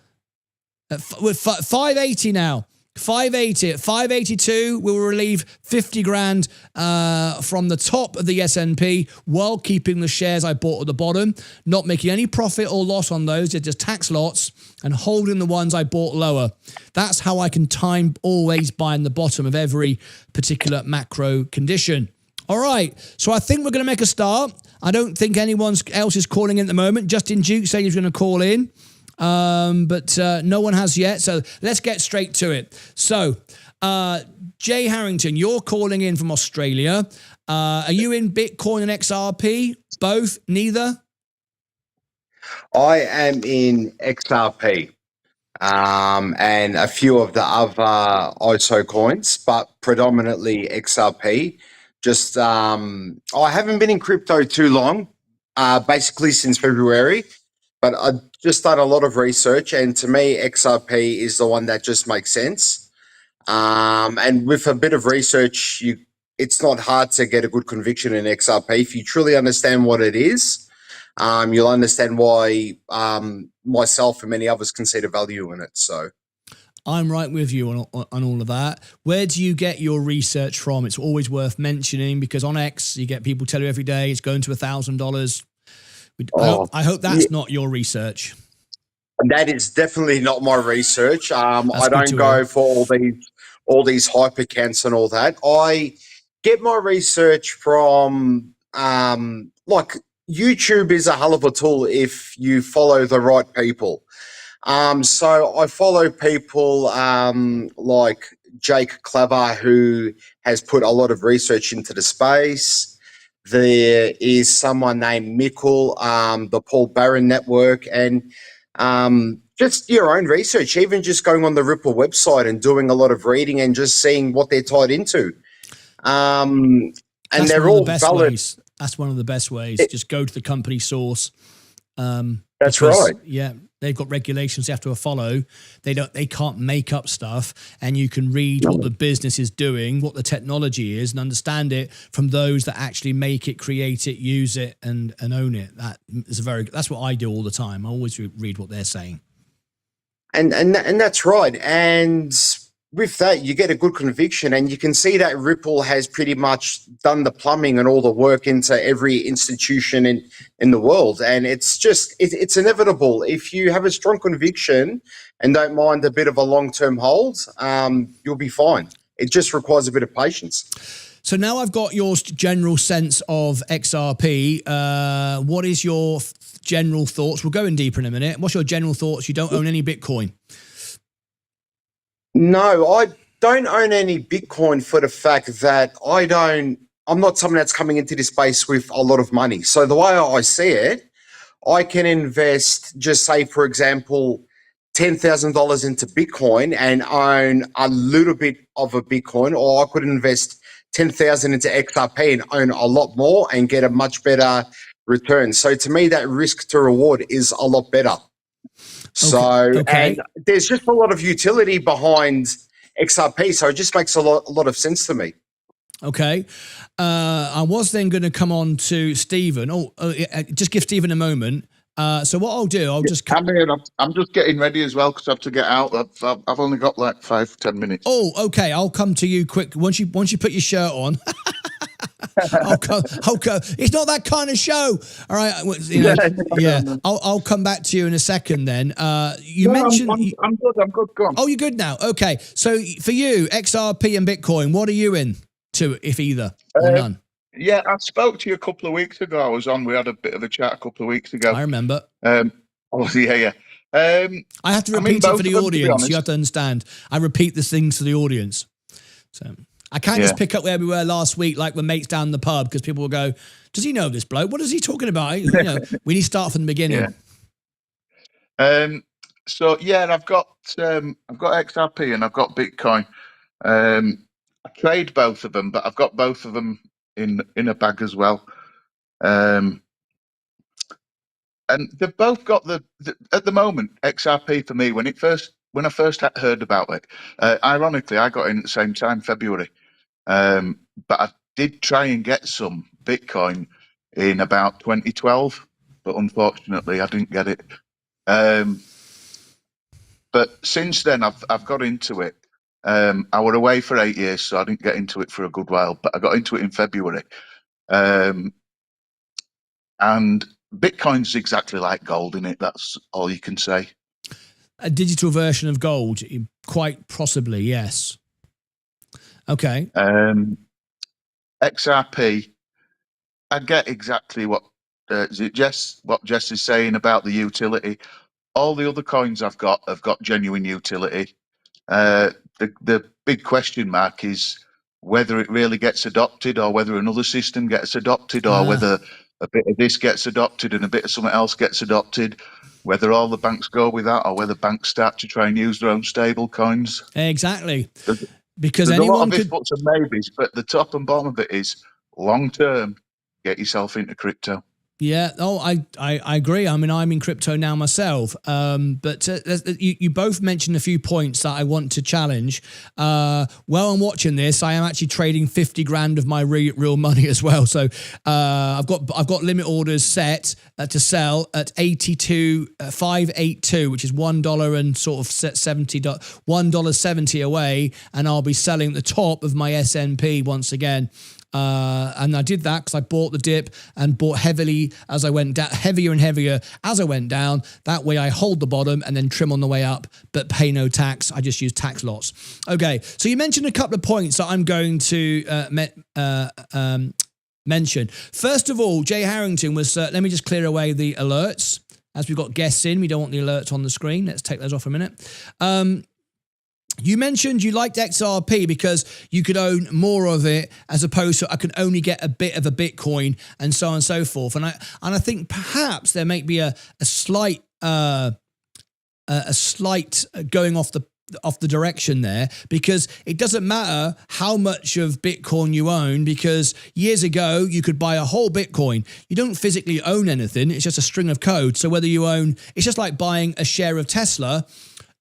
we're 580 now. 580 at 582, we will relieve 50 grand from the top of the S&P while keeping the shares I bought at the bottom, not making any profit or loss on those. They're just tax lots, and holding the ones I bought lower. That's how I can time always buying the bottom of every particular macro condition. All right, so I think we're going to make a start. I don't think anyone else is calling in at the moment. Justin Duke said he's going to call in. But no one has yet, so let's get straight to it. So, Jay Harrington, you're calling in from Australia. Are you in Bitcoin and XRP? Both? Neither? I am in XRP and a few of the other ISO coins, but predominantly XRP. Just I haven't been in crypto too long, basically since February. But I just done a lot of research, and to me, XRP is the one that just makes sense. And with a bit of research, it's not hard to get a good conviction in XRP. If you truly understand what it is, you'll understand why myself and many others can see the value in it. So I'm right with you on all of that. Where do you get your research from? It's always worth mentioning, because on X, you get people tell you every day it's going to $1,000. I hope that's not your research. That is definitely not my research. I don't go for all these hype accounts and all that. I get my research from like YouTube is a hell of a tool if you follow the right people. So I follow people like Jake Clever, who has put a lot of research into the space. There is someone named Mikkel, the Paul Barron Network, and just your own research, even just going on the Ripple website and doing a lot of reading and just seeing what they're tied into. And That's they're one of all the best valid. ways. That's one of the best ways. Just go to the company source. That's because, right. Yeah, they've got regulations they have to follow. They can't make up stuff, and you can read what the business is doing, what the technology is, and understand it from those that actually make it, create it, use it, and own it. That's what I do all the time. I always read what they're saying. And that's right. And with that, you get a good conviction, and you can see that Ripple has pretty much done the plumbing and all the work into every institution in the world. And it's inevitable. If you have a strong conviction and don't mind a bit of a long-term hold, you'll be fine. It just requires a bit of patience. So now I've got your general sense of XRP. What is your general thoughts? We'll go in deeper in a minute. What's your general thoughts? You don't own any Bitcoin. No, I don't own any Bitcoin for the fact that I'm not someone that's coming into this space with a lot of money. So the way I see it, I can invest, just say, for example, $10,000 into Bitcoin and own a little bit of a Bitcoin, or I could invest 10,000 into XRP and own a lot more and get a much better return. So to me, that risk to reward is a lot better. So, and there's just a lot of utility behind XRP, so it just makes a lot of sense to me. Okay. I was then going to come on to Stephen. Just give Stephen a moment. So what I'll do, I'm just getting ready as well because I have to get out. I've only got like 5-10 minutes. Oh, okay. I'll come to you quick once you put your shirt on. I'll come. It's not that kind of show. All right. I'll come back to you in a second. Then you mentioned. I'm good. Go on. Oh, you're good now. Okay. So for you, XRP and Bitcoin, what are you in to, if either or none? Yeah, I spoke to you a couple of weeks ago. We had a bit of a chat a couple of weeks ago. I remember. Yeah. I have to repeat it for the audience. You have to understand. I repeat the things for the audience. So I can't just pick up where we were last week, like when mates down the pub, because people will go, "Does he know this bloke? What is he talking about?" We need to start from the beginning. So I've got XRP and I've got Bitcoin. I trade both of them, but I've got both of them in a bag as well. And they've both got the at the moment, XRP for me, when I first heard about it, ironically, I got in at the same time, February. But I did try and get some Bitcoin in about 2012, but unfortunately I didn't get it. But since then I've got into it. I were away for 8 years, so I didn't get into it for a good while, but I got into it in February. And Bitcoin's exactly like gold in it. That's all you can say. A digital version of gold, quite possibly, yes. Okay. XRP, I get exactly what Jess is saying about the utility. All the other coins I've got have got genuine utility. The big question mark is whether it really gets adopted, or whether another system gets adopted, or whether a bit of this gets adopted and a bit of something else gets adopted, whether all the banks go with that, or whether banks start to try and use their own stable coins. Exactly. Because there's a lot of ifs, buts and maybes, but the top and bottom of it is long term, get yourself into crypto. Yeah, I agree. I mean, I'm in crypto now myself. But you both mentioned a few points that I want to challenge. While I'm watching this, I am actually trading 50 grand of my real money as well. So I've got limit orders set to sell at 582, which is $1 and sort of $1.70 away, and I'll be selling at the top of my S&P once again. And I did that because I bought the dip and bought heavily as I went down, heavier and heavier as I went down. That way I hold the bottom and then trim on the way up, but pay no tax. I just use tax lots. Okay, so you mentioned a couple of points that I'm going to mention. First of all, Jay Harrington was, let me just clear away the alerts. As we've got guests in, we don't want the alerts on the screen. Let's take those off for a minute. You mentioned you liked XRP because you could own more of it as opposed to I can only get a bit of a Bitcoin and so on and so forth. And I think perhaps there may be a slight a slight going off the direction there, because it doesn't matter how much of Bitcoin you own, because years ago you could buy a whole Bitcoin. You don't physically own anything. It's just a string of code. So whether you own, it's just like buying a share of Tesla.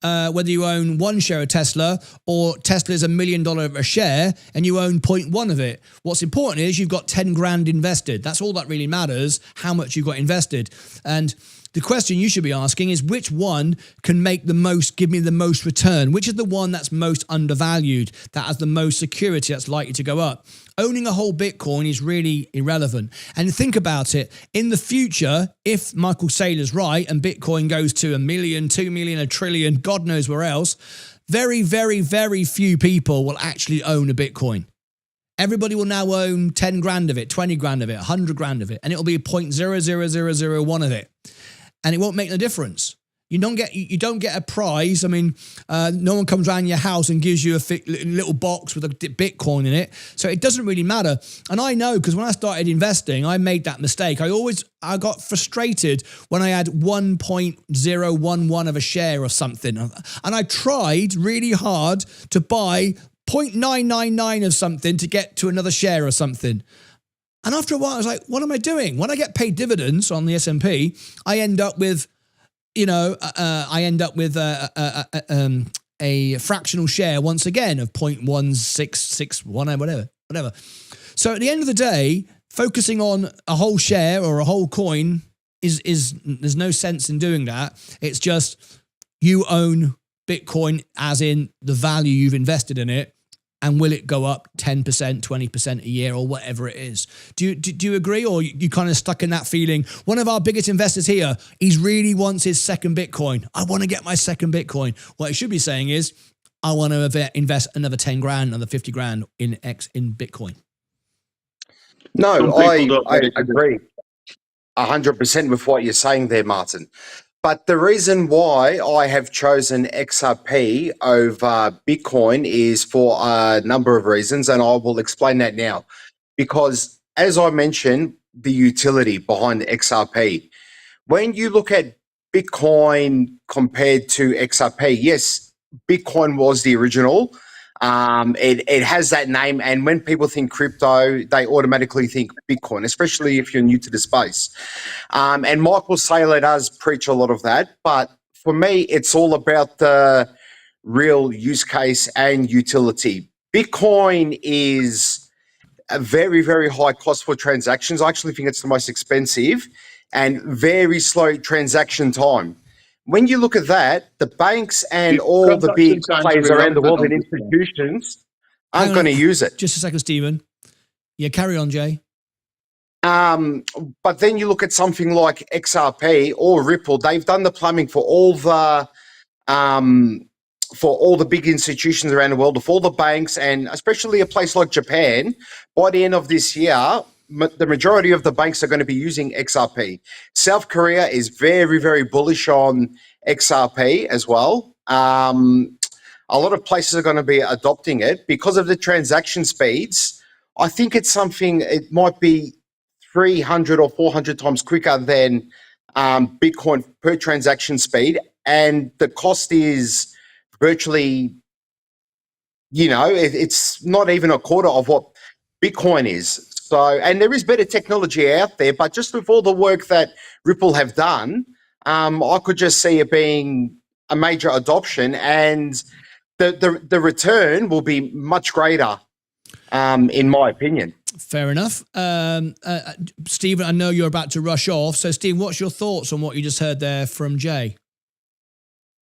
Whether you own one share of Tesla or Tesla is $1 million a share and you own 0.1 of it. What's important is you've got 10 grand invested. That's all that really matters, how much you've got invested. And the question you should be asking is, which one can make the most, give me the most return? Which is the one that's most undervalued, that has the most security, that's likely to go up? Owning a whole Bitcoin is really irrelevant. And think about it, in the future, if Michael Saylor's right and Bitcoin goes to 1 million, 2 million, 1 trillion, God knows where else, very, very, very few people will actually own a Bitcoin. Everybody will now own 10 grand of it, 20 grand of it, 100 grand of it, and it'll be 0.00001 of it. And it won't make a difference. You don't get a prize. I mean, no one comes around your house and gives you a little box with a Bitcoin in it. So it doesn't really matter. And I know, because when I started investing, I made that mistake. I got frustrated when I had 1.011 of a share or something. And I tried really hard to buy 0.999 of something to get to another share or something. And after a while, I was like, what am I doing? When I get paid dividends on the S&P, I end up with, a fractional share once again of 0.1661, whatever. So at the end of the day, focusing on a whole share or a whole coin is there's no sense in doing that. It's just you own Bitcoin as in the value you've invested in it. And will it go up 10%, 20% a year or whatever it is? Do you agree, or you kind of stuck in that feeling? One of our biggest investors here, he really wants his second Bitcoin. I want to get my second Bitcoin. What he should be saying is, I want to invest another 10 grand, another 50 grand in Bitcoin. No, I agree 100% with what you're saying there, Martyn. But the reason why I have chosen XRP over Bitcoin is for a number of reasons, and I will explain that now. Because as I mentioned, the utility behind XRP, when you look at Bitcoin compared to XRP, yes, Bitcoin was the original. It has that name, and when people think crypto, they automatically think Bitcoin, especially if you're new to the space. And Michael Saylor does preach a lot of that, but for me, it's all about the real use case and utility. Bitcoin is a very, very high cost for transactions. I actually think it's the most expensive and very slow transaction time. When you look at that, the banks and all the big players around the world and institutions aren't going to use it. Just a second, Stephen. Yeah, carry on, Jay. But then you look at something like XRP or Ripple. They've done the plumbing for all the big institutions around the world, for all the banks, and especially a place like Japan. By the end of this year, the majority of the banks are going to be using XRP. South Korea is very, very bullish on XRP as well. A lot of places are going to be adopting it because of the transaction speeds. I think it's something, it might be 300 or 400 times quicker than Bitcoin per transaction speed. And the cost is virtually, it's not even a quarter of what Bitcoin is. So, and there is better technology out there, but just with all the work that Ripple have done, I could just see it being a major adoption, and the return will be much greater, in my opinion. Fair enough. Stephen, I know you're about to rush off. So, Stephen, what's your thoughts on what you just heard there from Jay?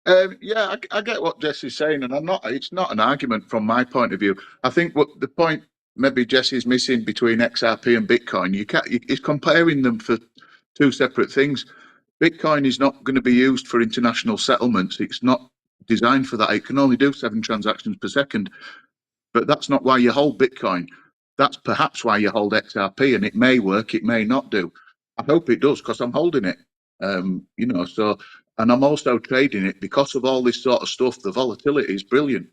Yeah, I get what Jesse's saying, and it's not an argument from my point of view. I think what the point maybe Jesse's missing between XRP and Bitcoin, is comparing them for two separate things. Bitcoin is not going to be used for international settlements. It's not designed for that. It can only do 7 transactions per second. But that's not why you hold Bitcoin. That's perhaps why you hold XRP, and it may work, it may not do. I hope it does, because I'm holding it. So, and I'm also trading it because of all this sort of stuff. The volatility is brilliant.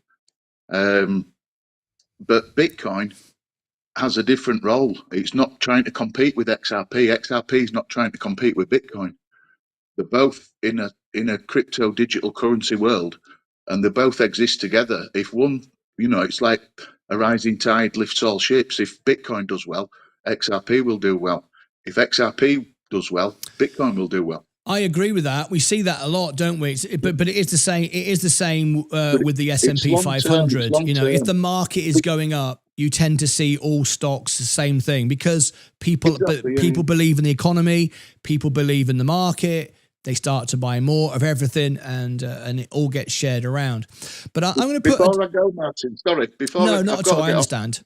But Bitcoin has a different role. It's not trying to compete with XRP. XRP is not trying to compete with Bitcoin. They're both in a crypto digital currency world, and they both exist together. If one, it's like a rising tide lifts all ships. If Bitcoin does well, XRP will do well. If XRP does well, Bitcoin will do well. I agree with that. We see that a lot, don't we? But it is the same. It is the same with the S&P 500. If the market is going up, you tend to see all stocks the same thing, because people believe in the economy, people believe in the market. They start to buy more of everything, and it all gets shared around. But I'm going to put before I go, Martin. Sorry, before not at all. I understand.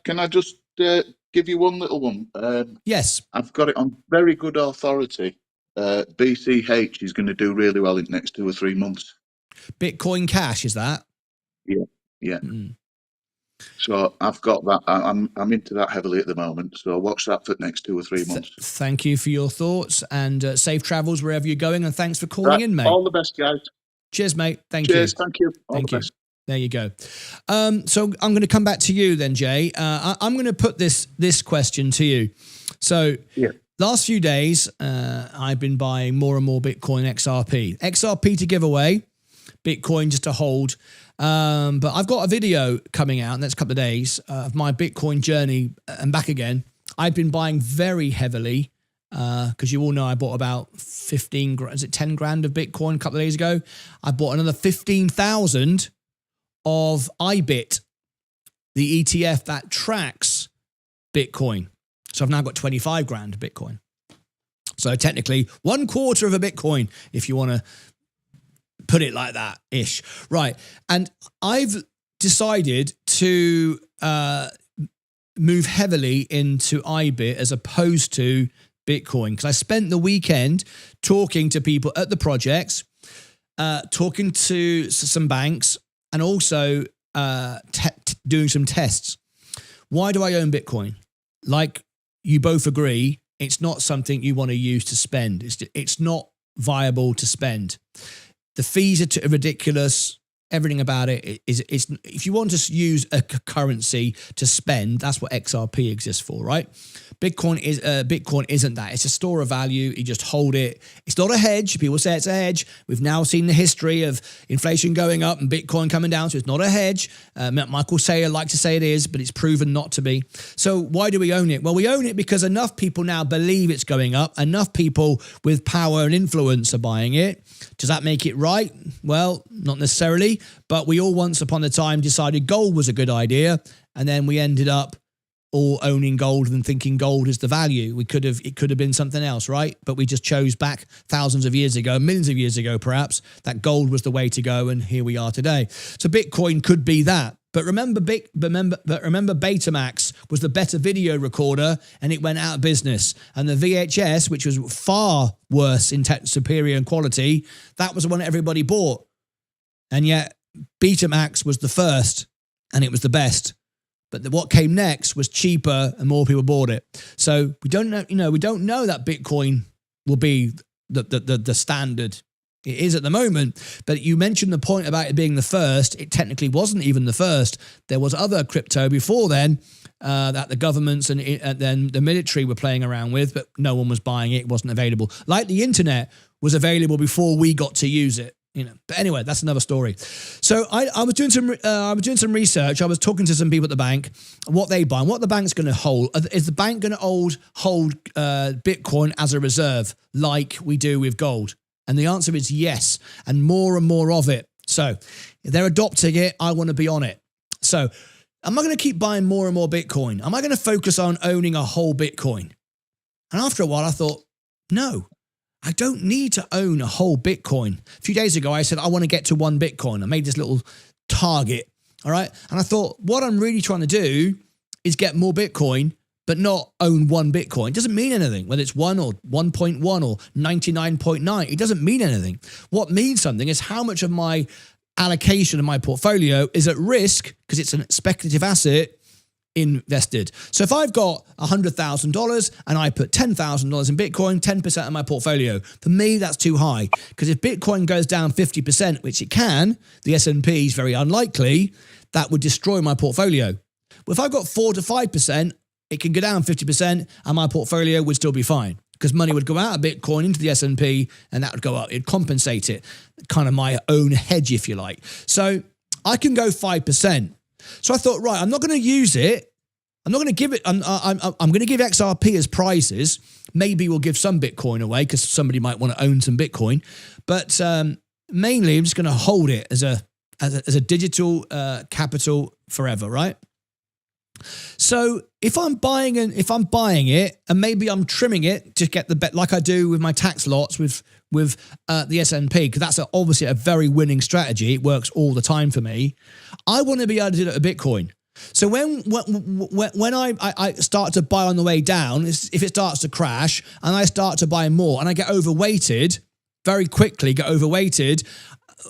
Can I just give you one little one? Yes, I've got it on very good authority. BCH is going to do really well in the next 2 or 3 months. Bitcoin Cash, is that? Yeah. So I've got that. I'm into that heavily at the moment. So watch that for the next 2 or 3 months. Thank you for your thoughts, and safe travels wherever you're going. And thanks for calling in, mate. All the best, guys. Cheers, mate. Thank you. Cheers. Thank you. All Thank the you. best. There you go. So I'm going to come back to you then, Jay. I'm going to put this question to you. So last few days, I've been buying more and more Bitcoin XRP. XRP to give away, Bitcoin just to hold. But I've got a video coming out in the next couple of days of my Bitcoin journey and back again. I've been buying very heavily because you all know I bought about 15 grand, is it 10 grand of Bitcoin a couple of days ago. I bought another 15,000 of IBIT, the ETF that tracks Bitcoin. So I've now got 25 grand of Bitcoin. So technically 1/4 of a Bitcoin, if you want to put it like that ish. Right. And I've decided to move heavily into IBIT as opposed to Bitcoin, because I spent the weekend talking to people at the projects, talking to some banks, and also doing some tests. Why do I own Bitcoin? Like you both agree, it's not something you want to use to spend. It's not viable to spend. The fees are ridiculous. Everything about it is if you want to use a currency to spend, that's what XRP exists for, right? Bitcoin isn't that. It's a store of value. You just hold it. It's not a hedge. People say it's a hedge. We've now seen the history of inflation going up and Bitcoin coming down, so it's not a hedge. Michael Saylor likes to say it is, but it's proven not to be. So why do we own it? Well, we own it because enough people now believe it's going up. Enough people with power and influence are buying it. Does that make it right? Well, not necessarily, but we all once upon a time decided gold was a good idea, and then we ended up all owning gold and thinking gold is the value. It could have been something else, right? But we just chose back thousands of years ago, millions of years ago perhaps, that gold was the way to go, and here we are today. So Bitcoin could be that. But remember Betamax was the better video recorder, and it went out of business. And the VHS, which was far worse in superior in quality, that was the one that everybody bought. And yet Betamax was the first, and it was the best. But what came next was cheaper, and more people bought it. So we don't know. We don't know that Bitcoin will be the standard. It is at the moment, but you mentioned the point about it being the first. It technically wasn't even the first. There was other crypto before then that the governments and then the military were playing around with, but no one was buying it. It wasn't available. Like the internet was available before we got to use it. But anyway, that's another story. So I was doing some research. I was talking to some people at the bank, what they buy, and what the bank's going to hold. Is the bank going to hold Bitcoin as a reserve like we do with gold? And the answer is yes, and more of it. So if they're adopting it, I want to be on it. So am I going to keep buying more and more Bitcoin? Am I going to focus on owning a whole Bitcoin? And after a while, I thought, no, I don't need to own a whole Bitcoin. A few days ago, I said, I want to get to 1 Bitcoin. I made this little target, all right? And I thought, what I'm really trying to do is get more Bitcoin, but not own 1 Bitcoin. It doesn't mean anything, whether it's 1 or 1.1 or 99.9. It doesn't mean anything. What means something is how much of my allocation of my portfolio is at risk, because it's a speculative asset, invested. So if I've got $100,000 and I put $10,000 in Bitcoin, 10% of my portfolio, for me, that's too high. Because if Bitcoin goes down 50%, which it can, the S&P is very unlikely, that would destroy my portfolio. Well, if I've got 4 to 5%, it can go down 50% and my portfolio would still be fine. because money would go out of Bitcoin into the S&P and that would go up. It'd compensate it, kind of my own hedge, if you like. So I can go 5%. So I thought, right, I'm not going to use it. I'm not going to give it. I'm going to give XRP as prizes. Maybe we'll give some Bitcoin away because somebody might want to own some Bitcoin. But mainly, I'm just going to hold it as a digital capital forever, right? So if I'm buying it, and maybe I'm trimming it to get the bet, like I do with my tax lots with the S&P, because that's obviously a very winning strategy. It works all the time for me. I want to be able to do that with Bitcoin. So when I start to buy on the way down, if it starts to crash and I start to buy more and I get overweighted, very quickly get overweighted,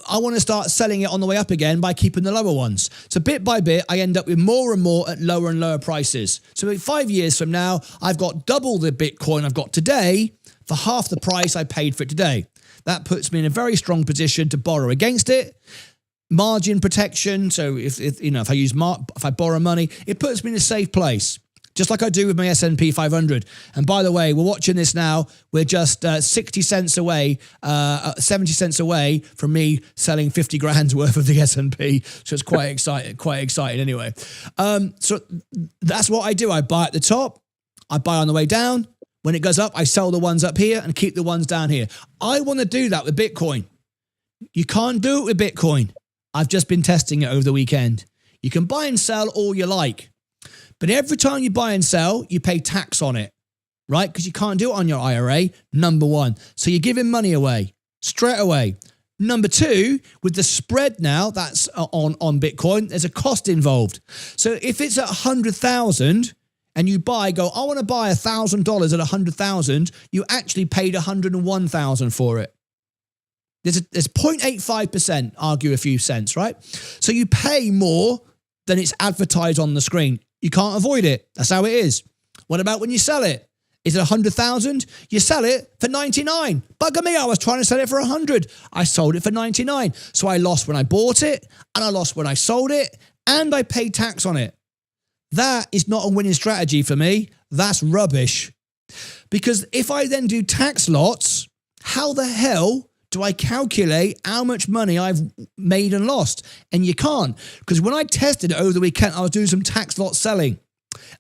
I want to start selling it on the way up again by keeping the lower ones. So bit by bit, I end up with more and more at lower and lower prices. So 5 years from now, I've got double the Bitcoin I've got today for half the price I paid for it today. That puts me in a very strong position to borrow against it. Margin protection. So if I borrow money, it puts me in a safe place, just like I do with my S&P 500. And by the way, we're watching this now. We're just 60 cents away, 70 cents away from me selling 50 grand's worth of the S&P. So it's quite exciting anyway. So that's what I do. I buy at the top. I buy on the way down. When it goes up, I sell the ones up here and keep the ones down here. I want to do that with Bitcoin. You can't do it with Bitcoin. I've just been testing it over the weekend. You can buy and sell all you like, but every time you buy and sell, you pay tax on it, right? Because you can't do it on your IRA, number one. So you're giving money away straight away. Number two, with the spread now that's on Bitcoin, there's a cost involved. So if it's at 100,000 and you I want to buy $1,000 at 100,000, you actually paid 101,000 for it. There's 0.85%, argue a few cents, right? So you pay more than it's advertised on the screen. You can't avoid it. That's how it is. What about when you sell it? Is it 100,000? You sell it for 99. Bugger me, I was trying to sell it for 100. I sold it for 99. So I lost when I bought it, and I lost when I sold it, and I paid tax on it. That is not a winning strategy for me. That's rubbish. Because if I then do tax lots, how the hell do I calculate how much money I've made and lost? And you can't. Because when I tested it over the weekend, I was doing some tax lot selling.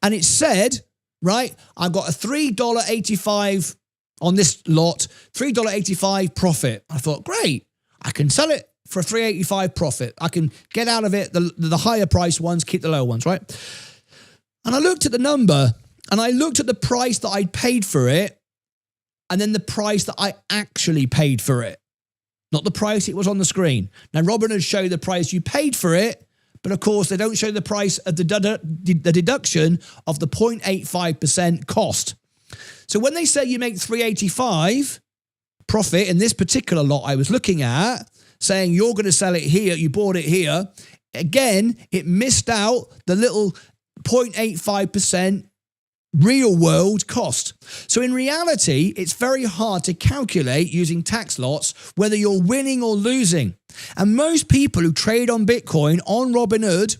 And it said, right, I've got a $3.85 on this lot, $3.85 profit. I thought, great, I can sell it for a $3.85 profit. I can get out of it the higher price ones, keep the lower ones, right? And I looked at the number and I looked at the price that I'd paid for it, and then the price that I actually paid for it, not the price it was on the screen. Now, Robinhood show the price you paid for it, but of course, they don't show the price of the deduction of the 0.85% cost. So when they say you make $3.85 profit in this particular lot I was looking at, saying you're going to sell it here, you bought it here, again, it missed out the little 0.85% real world cost. So in reality, it's very hard to calculate using tax lots whether you're winning or losing. And most people who trade on Bitcoin on Robinhood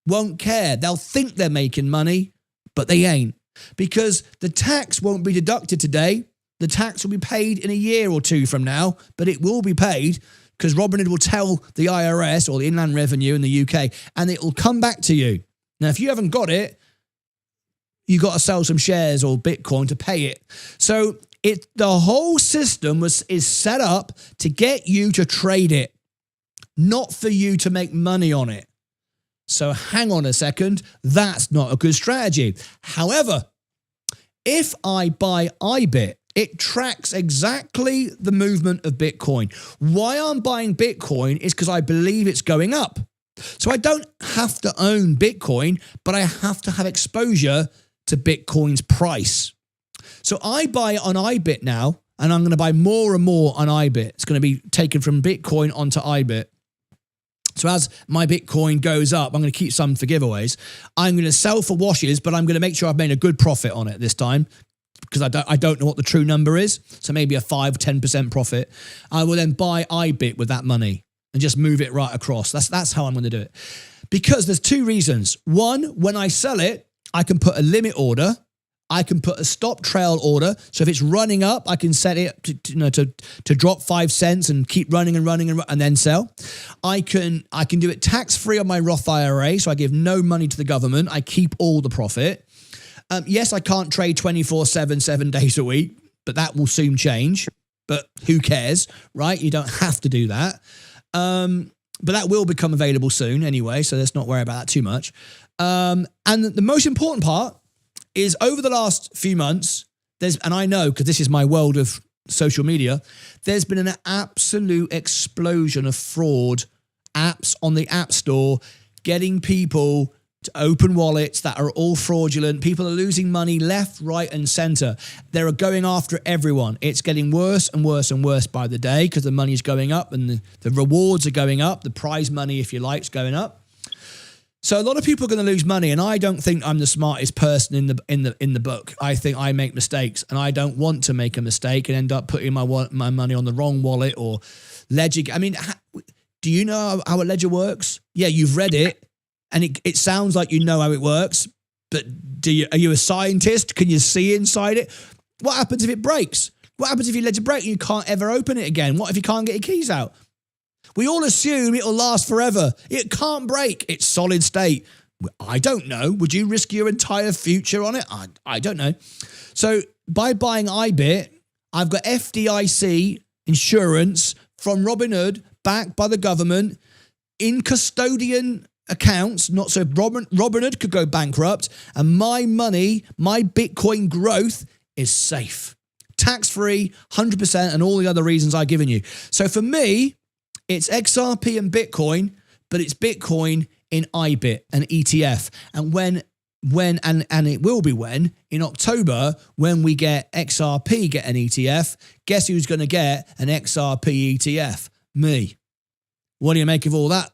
won't care. They'll think they're making money, but they ain't. Because the tax won't be deducted today. The tax will be paid in a year or two from now, but it will be paid because Robinhood will tell the IRS or the Inland Revenue in the UK, and it will come back to you. Now, if you haven't got it, you got to sell some shares or Bitcoin to pay it. So the whole system is set up to get you to trade it, not for you to make money on it. So hang on a second, that's not a good strategy. However, if I buy IBIT, it tracks exactly the movement of Bitcoin. Why I'm buying Bitcoin is because I believe it's going up. So I don't have to own Bitcoin, but I have to have exposure to Bitcoin's price. So I buy on IBIT now, and I'm going to buy more and more on IBIT. It's going to be taken from Bitcoin onto IBIT. So as my Bitcoin goes up, I'm going to keep some for giveaways. I'm going to sell for washes, but I'm going to make sure I've made a good profit on it this time, because I don't know what the true number is. So maybe a 5-10% profit. I will then buy IBIT with that money and just move it right across. That's how I'm going to do it. Because there's two reasons. One, when I sell it, I can put a limit order I can put a stop trail order. So if it's running up, I can set it to drop 5 cents and keep running and then sell. I can do it tax-free on my Roth IRA, so I give no money to the government. I keep all the profit. Yes, I can't trade 24/7, 7 days a week, but that will soon change. But who cares, right? You don't have to do that. But that will become available soon anyway, so let's not worry about that too much. And the most important part is over the last few months, and I know because this is my world of social media, there's been an absolute explosion of fraud apps on the App Store, getting people to open wallets that are all fraudulent. People are losing money left, right, and center. They're going after everyone. It's getting worse and worse and worse by the day because the money is going up and the rewards are going up. The prize money, if you like, is going up. So a lot of people are going to lose money, and I don't think I'm the smartest person in the book. I think I make mistakes, and I don't want to make a mistake and end up putting my money on the wrong wallet or ledger. I mean, do you know how a ledger works? Yeah, you've read it, and it sounds like you know how it works, but are you a scientist? Can you see inside it? What happens if it breaks? What happens if your ledger breaks and you can't ever open it again? What if you can't get your keys out? We all assume it'll last forever. It can't break. It's solid state. I don't know. Would you risk your entire future on it? I don't know. So by buying IBIT, I've got FDIC insurance from Robinhood, backed by the government, in custodian accounts, not so Robinhood could go bankrupt, and my money, my Bitcoin growth is safe. Tax-free, 100%, and all the other reasons I've given you. So for me, it's XRP and Bitcoin, but it's Bitcoin in IBIT, an ETF. And when it will be in October, when we get XRP get an ETF, guess who's going to get an XRP ETF? Me. What do you make of all that?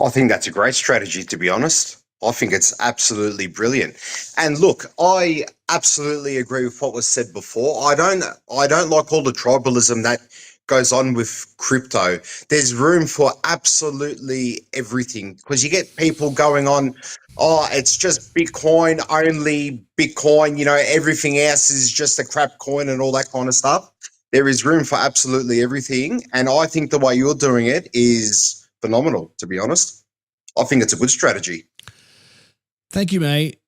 I think that's a great strategy, to be honest. I think it's absolutely brilliant. And look, I absolutely agree with what was said before. I don't like all the tribalism that goes on with crypto. There's room for absolutely everything, because you get people going on, oh, it's just Bitcoin, only Bitcoin, everything else is just a crap coin and all that kind of stuff. There is room for absolutely everything. And I think the way you're doing it is phenomenal, to be honest. I think it's a good strategy. Thank you, mate.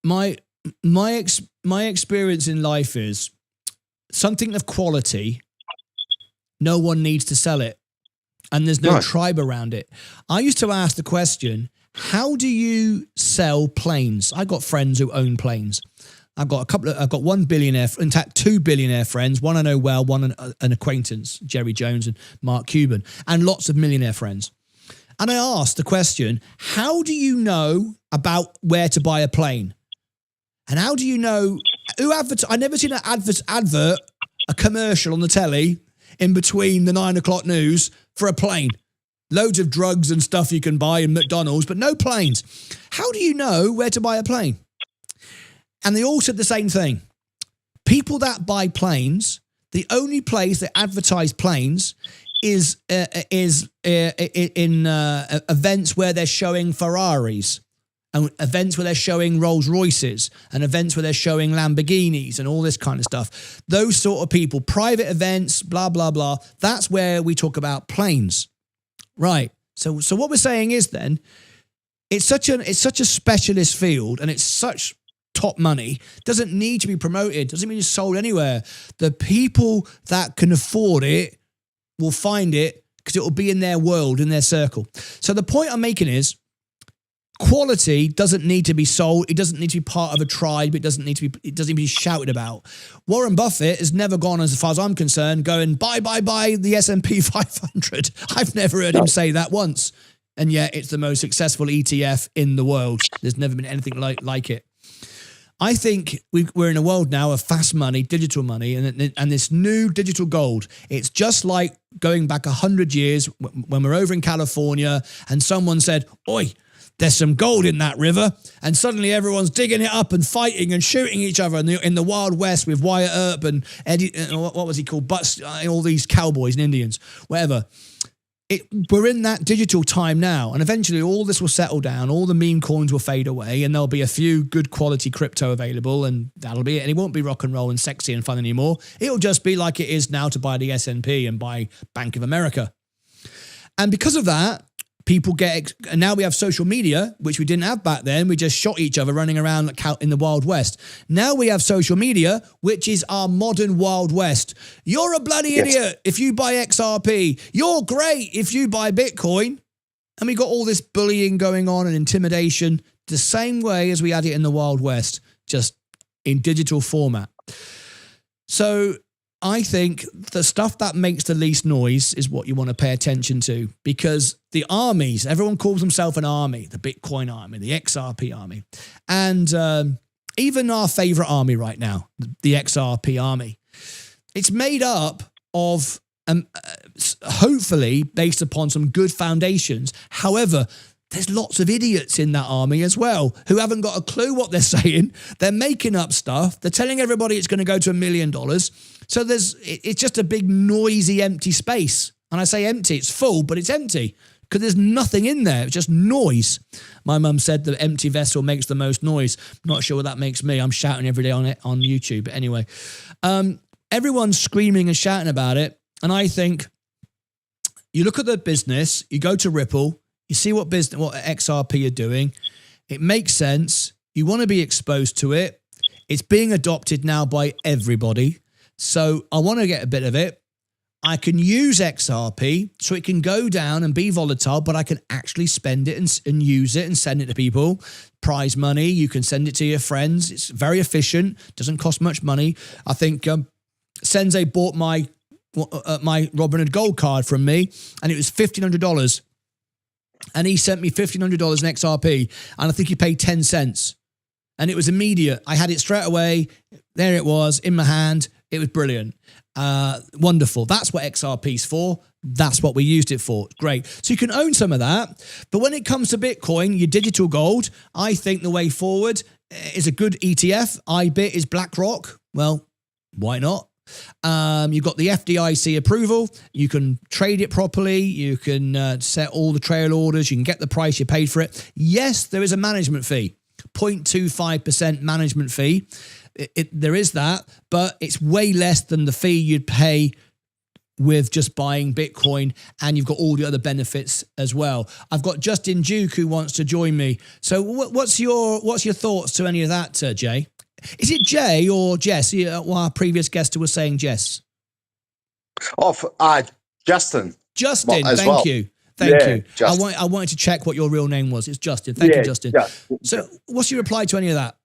My experience in life is something of quality. No one needs to sell it, and there's no tribe around it. I used to ask the question, how do you sell planes? I got friends who own planes. I've got one billionaire, in fact, 2 billionaire friends. One I know well, one an acquaintance, Jerry Jones and Mark Cuban, and lots of millionaire friends. And I asked the question, how do you know about where to buy a plane? And how do you know I never seen an advert, a commercial on the telly in between the 9 o'clock news for a plane. Loads of drugs and stuff you can buy in McDonald's, but no planes. How do you know where to buy a plane? And they all said the same thing. People that buy planes, the only place they advertise planes is in events where they're showing Ferraris, and events where they're showing Rolls Royces, and events where they're showing Lamborghinis and all this kind of stuff. Those sort of people, private events, blah, blah, blah. That's where we talk about planes. Right. So what we're saying is then, it's such a specialist field, and it's such top money, doesn't need to be promoted, doesn't mean it's sold anywhere. The people that can afford it will find it because it will be in their world, in their circle. So the point I'm making is, quality doesn't need to be sold. It doesn't need to be part of a tribe. It doesn't need to be shouted about. Warren Buffett has never gone, as far as I'm concerned, going, buy the S&P 500. I've never heard him say that once. And yet it's the most successful ETF in the world. There's never been anything like it. I think we're in a world now of fast money, digital money, and this new digital gold. It's just like going back 100 years when we're over in California and someone said, oi, there's some gold in that river, and suddenly everyone's digging it up and fighting and shooting each other in the Wild West with Wyatt Earp and Eddie, what was he called? All these cowboys and Indians, whatever. we're in that digital time now, and eventually all this will settle down. All the meme coins will fade away, and there'll be a few good quality crypto available, and that'll be it. And it won't be rock and roll and sexy and fun anymore. It'll just be like it is now to buy the S&P and buy Bank of America. And because of that, people and now we have social media, which we didn't have back then. We just shot each other running around in the Wild West. Now we have social media, which is our modern Wild West. You're a bloody idiot if you buy XRP. You're great if you buy Bitcoin. And we got all this bullying going on and intimidation the same way as we had it in the Wild West, just in digital format. So I think the stuff that makes the least noise is what you want to pay attention to, because the armies, everyone calls themselves an army, the Bitcoin army, the XRP army, and even our favorite army right now, the XRP army, it's made up of, hopefully based upon some good foundations. However, there's lots of idiots in that army as well who haven't got a clue what they're saying. They're making up stuff. They're telling everybody it's going to go to $1 million. So it's just a big noisy empty space. And I say empty, it's full, but it's empty because there's nothing in there. It's just noise. My mum said the empty vessel makes the most noise. Not sure what that makes me. I'm shouting every day on it on YouTube. But anyway, everyone's screaming and shouting about it. And I think you look at the business, you go to Ripple, you see what XRP are doing. It makes sense. You want to be exposed to it. It's being adopted now by everybody. So I want to get a bit of it. I can use XRP so it can go down and be volatile, but I can actually spend it and use it and send it to people. Prize money. You can send it to your friends. It's very efficient. Doesn't cost much money. I think Sensei bought my Robinhood Gold card from me, and it was $1,500. And he sent me $1,500 in XRP, and I think he paid 10 cents. And it was immediate. I had it straight away. There it was in my hand. It was brilliant. Wonderful. That's what XRP's for. That's what we used it for. Great. So you can own some of that. But when it comes to Bitcoin, your digital gold, I think the way forward is a good ETF. IBIT is BlackRock. Well, why not? You've got the FDIC approval. You can trade it properly. You can set all the trail orders. You can get the price you paid for it. Yes, there is a management fee, 0.25% management fee. There is that, but it's way less than the fee you'd pay with just buying Bitcoin, and you've got all the other benefits as well. I've got Justin Duke who wants to join me. So what's your thoughts to any of that, Jay? Is it Jay or Jess? Our previous guest was saying Jess. Justin. Justin, thank you. Thank you. Justin. I wanted to check what your real name was. It's Justin. Thank you, Justin. So what's your reply to any of that?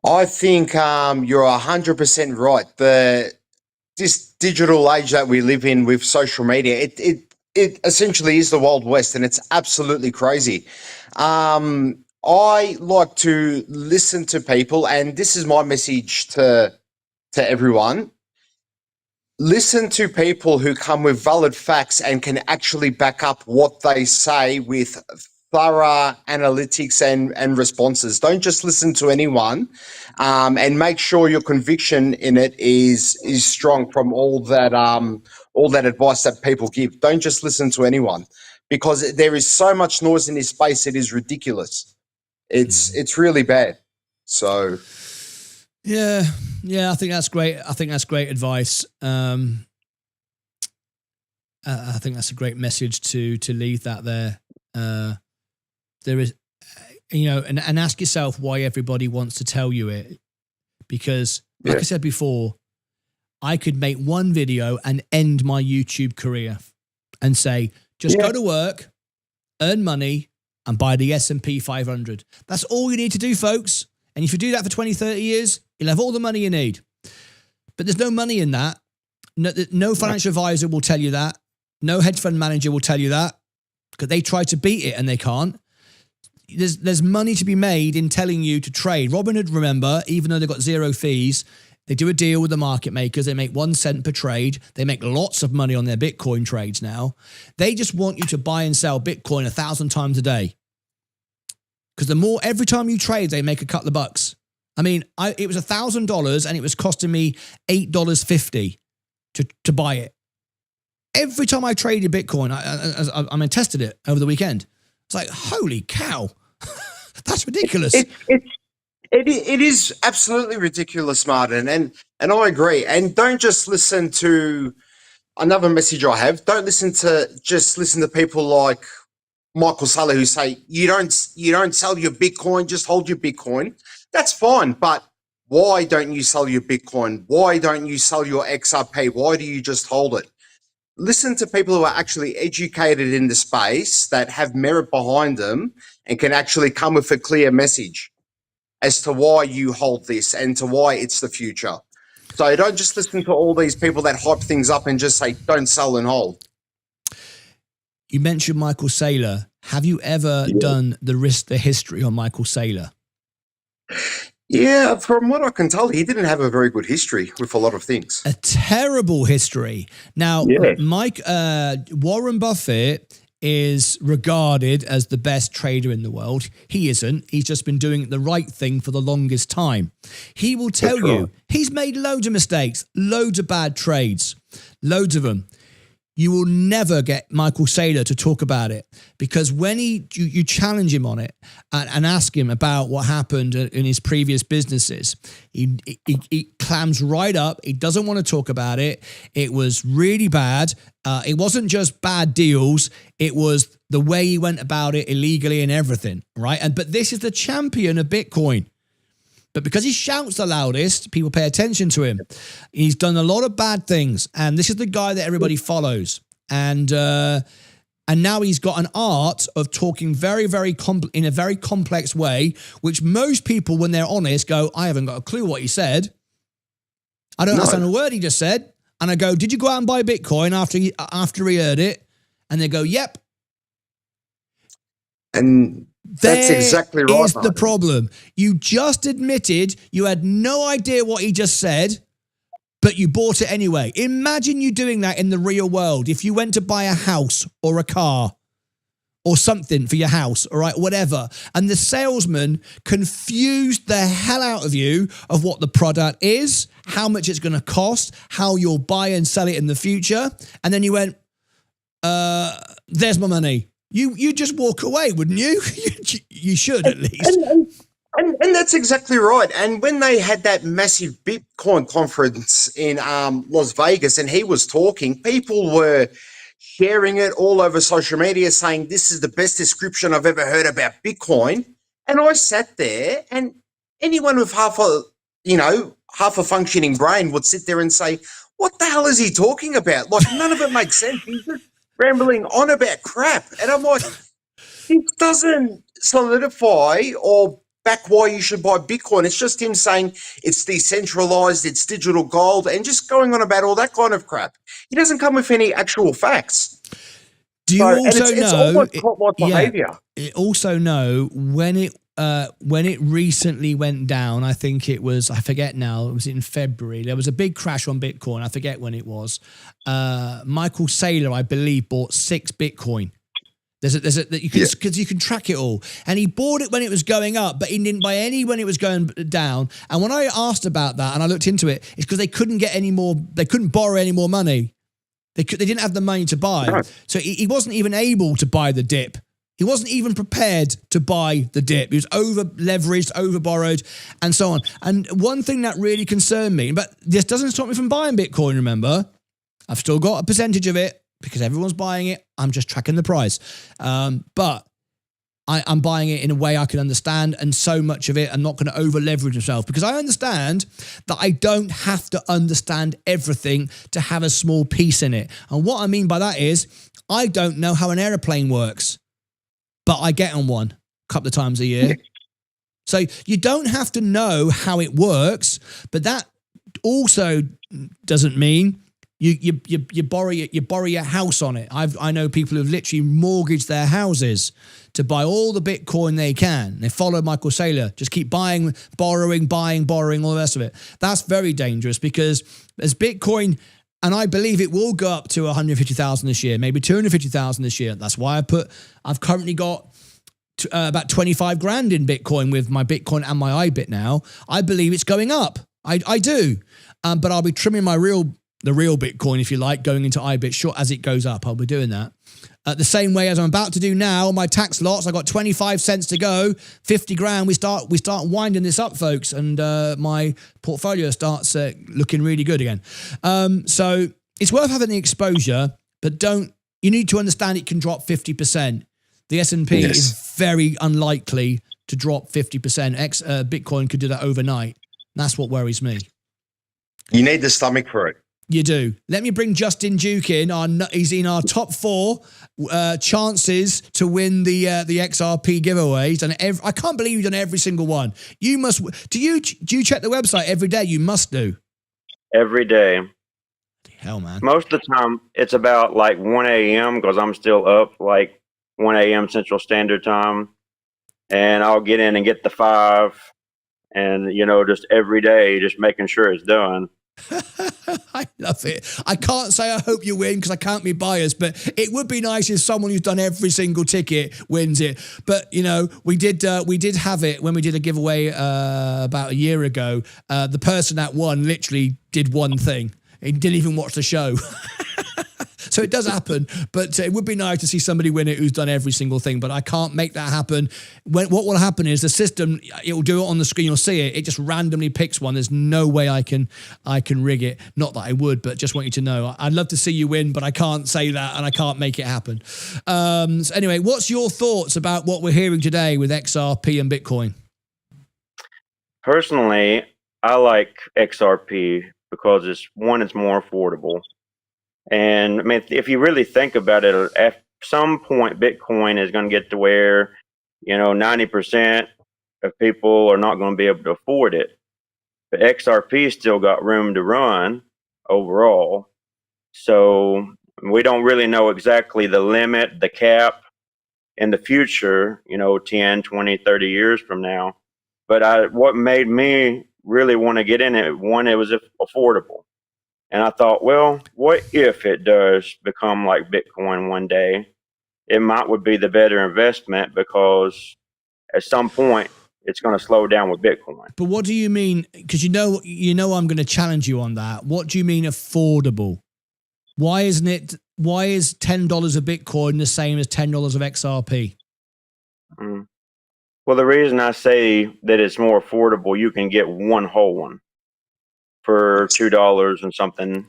I think you're 100% right. This digital age that we live in with social media, it essentially is the Wild West, and it's absolutely crazy. I like to listen to people, and this is my message to everyone. Listen to people who come with valid facts and can actually back up what they say with thorough analytics and responses. Don't just listen to anyone, and make sure your conviction in it is strong from all that advice that people give. Don't just listen to anyone, because there is so much noise in this space. It is ridiculous. It's really bad. So yeah, I think that's great. I think that's great advice. I think that's a great message to leave that there. There is, and ask yourself why everybody wants to tell you it, because like I said before, I could make one video and end my YouTube career and say, just go to work, earn money, and buy the S&P 500. That's all you need to do, folks. And if you do that for 20, 30 years, you'll have all the money you need. But there's no money in that. No financial advisor will tell you that. No hedge fund manager will tell you that, because they try to beat it and they can't. There's money to be made in telling you to trade. Robinhood, remember, even though they've got zero fees, they do a deal with the market makers. They make 1 cent per trade. They make lots of money on their Bitcoin trades now. They just want you to buy and sell Bitcoin 1,000 times a day. Because every time you trade, they make a couple of bucks. I mean, it was $1,000 and it was costing me $8.50 to buy it. every time I traded Bitcoin, I tested it over the weekend. It's like, holy cow, that's ridiculous. It is absolutely ridiculous, Martin, and I agree. And don't just listen to another message I have. Don't listen to people like Michael Saylor who say you don't sell your Bitcoin, just hold your Bitcoin. That's fine, but why don't you sell your Bitcoin? Why don't you sell your XRP? Why do you just hold it? Listen to people who are actually educated in the space that have merit behind them and can actually come with a clear message as to why you hold this and to why it's the future. So don't just listen to all these people that hype things up and just say, don't sell and hold. You mentioned Michael Saylor. Have you ever done the history on Michael Saylor? Yeah, from what I can tell, he didn't have a very good history with a lot of things. A terrible history. Now, Warren Buffett is regarded as the best trader in the world. He isn't. He's just been doing the right thing for the longest time. He will tell you he's made loads of mistakes, loads of bad trades, loads of them. You will never get Michael Saylor to talk about it, because when you challenge him on it and ask him about what happened in his previous businesses, he clams right up. He doesn't want to talk about it. It was really bad. It wasn't just bad deals. It was the way he went about it illegally and everything, right? But this is the champion of Bitcoin. But because he shouts the loudest, people pay attention to him. He's done a lot of bad things, and this is the guy that everybody follows. And now he's got an art of talking in a very complex way, which most people, when they're honest, go, I haven't got a clue what he said. I don't understand a word he just said. And I go, did you go out and buy Bitcoin after he heard it? And they go, yep. And that's exactly right. Is the problem. You just admitted you had no idea what he just said, but you bought it anyway. Imagine you doing that in the real world. If you went to buy a house or a car or something for your house, all right, whatever, and the salesman confused the hell out of you of what the product is, how much it's going to cost, how you'll buy and sell it in the future, and then you went, there's my money. You just walk away, wouldn't you? You should, at least. And that's exactly right. And when they had that massive Bitcoin conference in Las Vegas and he was talking, people were sharing it all over social media saying, this is the best description I've ever heard about Bitcoin. And I sat there, and anyone with half a functioning brain would sit there and say, what the hell is he talking about? Like, none of it makes sense. He's just rambling on about crap. And I'm like, it doesn't solidify or back why you should buy Bitcoin. It's just him saying it's decentralized, it's digital gold, and just going on about all that kind of crap. He doesn't come with any actual facts. Do you also it's almost cult-like behavior. Also know when it recently went down, I think it was, I forget now, it was in February. There was a big crash on Bitcoin. I forget when it was. Michael Saylor, I believe, bought 6 Bitcoin. Because you can track it all. And he bought it when it was going up, but he didn't buy any when it was going down. And when I asked about that and I looked into it, it's because they couldn't get any more, they couldn't borrow any more money. They didn't have the money to buy. Right. So he wasn't even able to buy the dip. He wasn't even prepared to buy the dip. He was over-leveraged, over-borrowed, and so on. And one thing that really concerned me, but this doesn't stop me from buying Bitcoin, remember? I've still got a percentage of it because everyone's buying it. I'm just tracking the price. But I'm buying it in a way I can understand, and so much of it I'm not going to over-leverage myself, because I understand that I don't have to understand everything to have a small piece in it. And what I mean by that is I don't know how an airplane works, but I get on one a couple of times a year. So you don't have to know how it works, but that also doesn't mean you borrow your house on it. I know people who've literally mortgaged their houses to buy all the Bitcoin they can. They follow Michael Saylor, just keep buying, borrowing, all the rest of it. That's very dangerous, because as Bitcoin, and I believe it will go up to 150,000 this year, maybe 250,000 this year. That's why I've currently got about 25 grand in Bitcoin with my Bitcoin and my iBit now. I believe it's going up. I do. But I'll be trimming my real the real Bitcoin, if you like, going into iBit short as it goes up. I'll be doing that. The same way as I'm about to do now, my tax lots, I got 25 cents to go, 50 grand. We start winding this up, folks, and my portfolio starts looking really good again. So it's worth having the exposure, but you need to understand it can drop 50%. The S&P is very unlikely to drop 50%. Bitcoin could do that overnight. That's what worries me. You need the stomach for it. You do. Let me bring Justin Duke in. He's in our top 4 chances to win the XRP giveaways, and I can't believe you've done every single one. You must. Do you check the website every day? You must do. Every day. Hell, man. Most of the time, it's about like 1 a.m. because I'm still up, like 1 a.m. Central Standard Time, and I'll get in and get the 5, and just every day, just making sure it's done. I love it. I can't say I hope you win because I can't be biased, but it would be nice if someone who's done every single ticket wins it. But we did have it when we did a giveaway about a year ago. The person that won literally did one thing. He didn't even watch the show. So it does happen, but it would be nice to see somebody win it who's done every single thing, but I can't make that happen. What will happen is the system, it will do it on the screen, you'll see it, it just randomly picks one. There's no way I can rig it. Not that I would, but just want you to know. I'd love to see you win, but I can't say that and I can't make it happen. So anyway, what's your thoughts about what we're hearing today with XRP and Bitcoin? Personally, I like XRP because it's more affordable. And I mean, if you really think about it, at some point, Bitcoin is going to get to where, 90% of people are not going to be able to afford it. But XRP still got room to run overall. So we don't really know exactly the limit, the cap in the future, 10, 20, 30 years from now. But what made me really want to get in it, one, it was affordable. And I thought, well, what if it does become like Bitcoin one day? It would be the better investment because at some point it's going to slow down with Bitcoin. But what do you mean? Because I'm going to challenge you on that. What do you mean affordable? Why is $10 of Bitcoin the same as $10 of XRP? Well, the reason I say that it's more affordable, you can get one whole one for $2 and something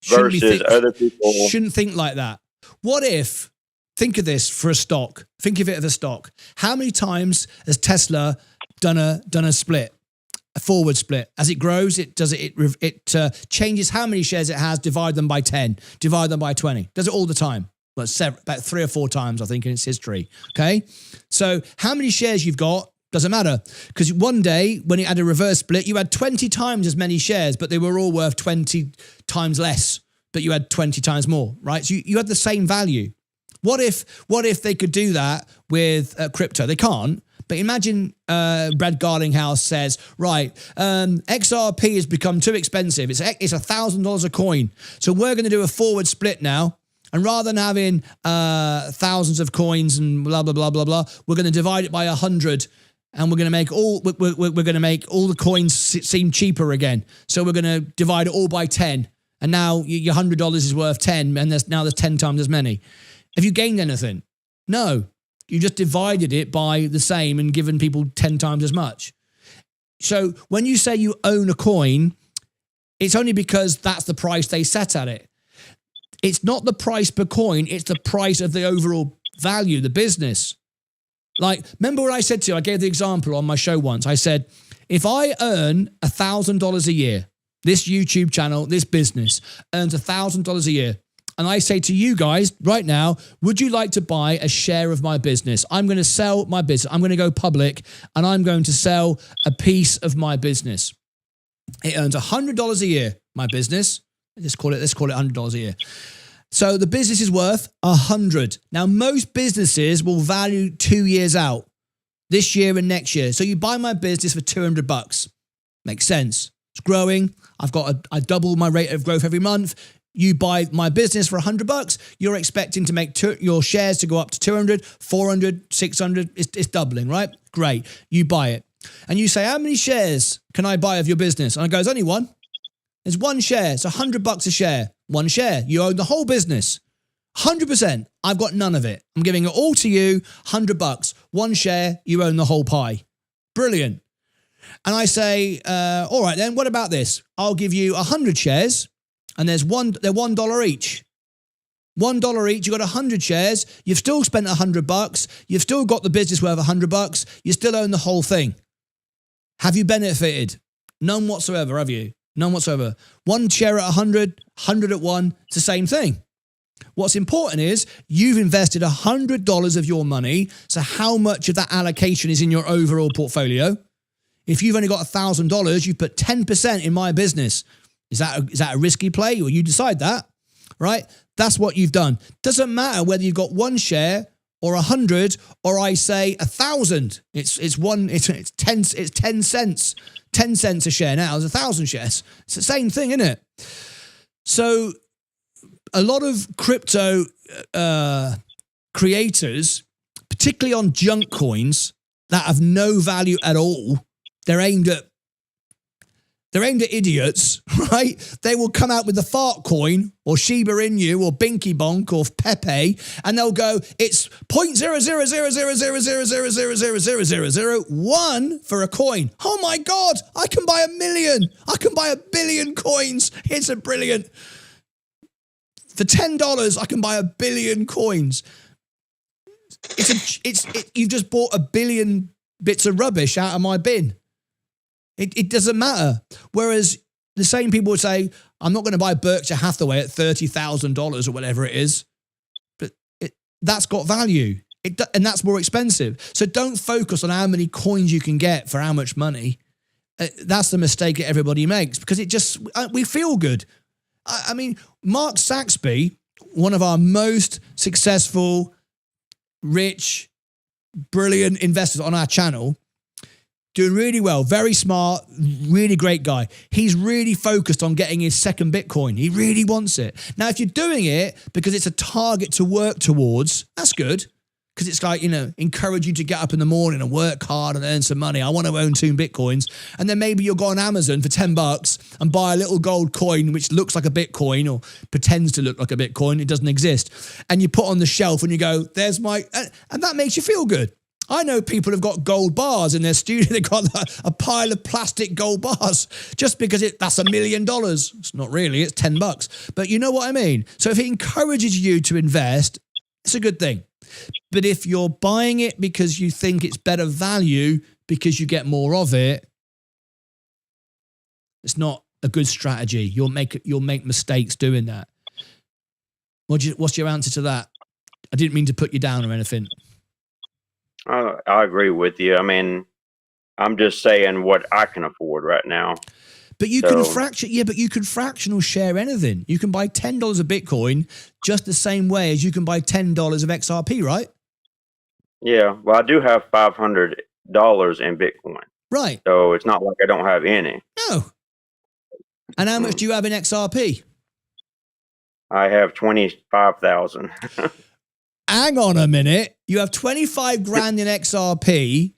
versus other people. Shouldn't think like that. What if, think of this for a stock, think of it as a stock. How many times has Tesla done a split, a forward split? As it grows, it changes how many shares it has, divide them by 10, divide them by 20. Does it all the time. Well, about 3 or 4 times, I think, in its history. Okay. So how many shares you've got, doesn't matter, because one day when it had a reverse split, you had 20 times as many shares, but they were all worth 20 times less, but you had 20 times more, right? So you had the same value. What if they could do that with crypto? They can't. But imagine Brad Garlinghouse says, right, XRP has become too expensive. It's $1,000 a coin. So we're going to do a forward split now. And rather than having thousands of coins and blah, blah, blah, blah, blah, we're going to divide it by 100. And we're going to make all the coins seem cheaper again. So we're going to divide it all by 10. And now your $100 is worth 10, and there's 10 times as many. Have you gained anything? No. You just divided it by the same and given people 10 times as much. So when you say you own a coin, it's only because that's the price they set at it. It's not the price per coin, it's the price of the overall value, the business. Like, remember what I said to you? I gave the example on my show once. I said, if I earn $1,000 a year, this YouTube channel, this business earns $1,000 a year, and I say to you guys right now, would you like to buy a share of my business? I'm going to sell my business. I'm going to go public, and I'm going to sell a piece of my business. It earns $100 a year, my business. Let's call it $100 a year. So the business is worth 100. Now, most businesses will value 2 years out, this year and next year. So you buy my business for $200. Makes sense. It's growing. I double my rate of growth every month. You buy my business for $100. You're expecting to make your shares to go up to 200, 400, 600. It's doubling, right? Great. You buy it. And you say, how many shares can I buy of your business? And I go, there's only one. There's one share. It's $100 a share. One share. You own the whole business. 100%. I've got none of it. I'm giving it all to you. $100. One share. You own the whole pie. Brilliant. And I say, all right then, what about this? I'll give you 100 shares and they're $1 each. $1 each, you've got 100 shares, you've still spent $100, you've still got the business worth $100, you still own the whole thing. Have you benefited? None whatsoever, have you? None whatsoever. One share at 100, 100 at one, it's the same thing. What's important is you've invested $100 of your money, so how much of that allocation is in your overall portfolio? If you've only got $1,000, you've put 10% in my business. Is that a risky play? Well, you decide that, right? That's what you've done. Doesn't matter whether you've got one share or 100 or I say 1,000. It's 10 cents. 10 cents a share now. There's 1,000 shares. It's the same thing, isn't it? So a lot of crypto creators, particularly on junk coins that have no value at all, they're aimed at idiots, right? They will come out with the fart coin or Shiba Inu or Binky Bonk or Pepe, and they'll go, it's 0.0000000000001 for a coin. Oh my God, I can buy 1 million. I can buy 1 billion coins. It's a brilliant. For $10, I can buy 1 billion coins. You've just bought 1 billion bits of rubbish out of my bin. It doesn't matter. Whereas the same people would say, I'm not going to buy Berkshire Hathaway at $30,000 or whatever it is, but that's got value. And that's more expensive. So don't focus on how many coins you can get for how much money. That's the mistake that everybody makes because we feel good. I mean, Mark Saxby, one of our most successful, rich, brilliant investors on our channel, doing really well, very smart, really great guy. He's really focused on getting his second Bitcoin. He really wants it. Now, if you're doing it because it's a target to work towards, that's good. Because it's like, encourage you to get up in the morning and work hard and earn some money. I want to own 2 Bitcoins. And then maybe you'll go on Amazon for $10 and buy a little gold coin which looks like a Bitcoin or pretends to look like a Bitcoin. It doesn't exist. And you put on the shelf and you go, there's my... And that makes you feel good. I know people have got gold bars in their studio. They've got a pile of plastic gold bars just because that's $1 million. It's not really, it's $10. But you know what I mean? So if it encourages you to invest, it's a good thing. But if you're buying it because you think it's better value because you get more of it, it's not a good strategy. You'll make mistakes doing that. What's your answer to that? I didn't mean to put you down or anything. I agree with you. I mean, I'm just saying what I can afford right now. But you can fractional share anything. You can buy $10 of Bitcoin just the same way as you can buy $10 of XRP, right? Yeah. Well, I do have $500 in Bitcoin. Right. So it's not like I don't have any. No. And how much do you have in XRP? I have 25,000. Hang on a minute. You have 25 grand in XRP.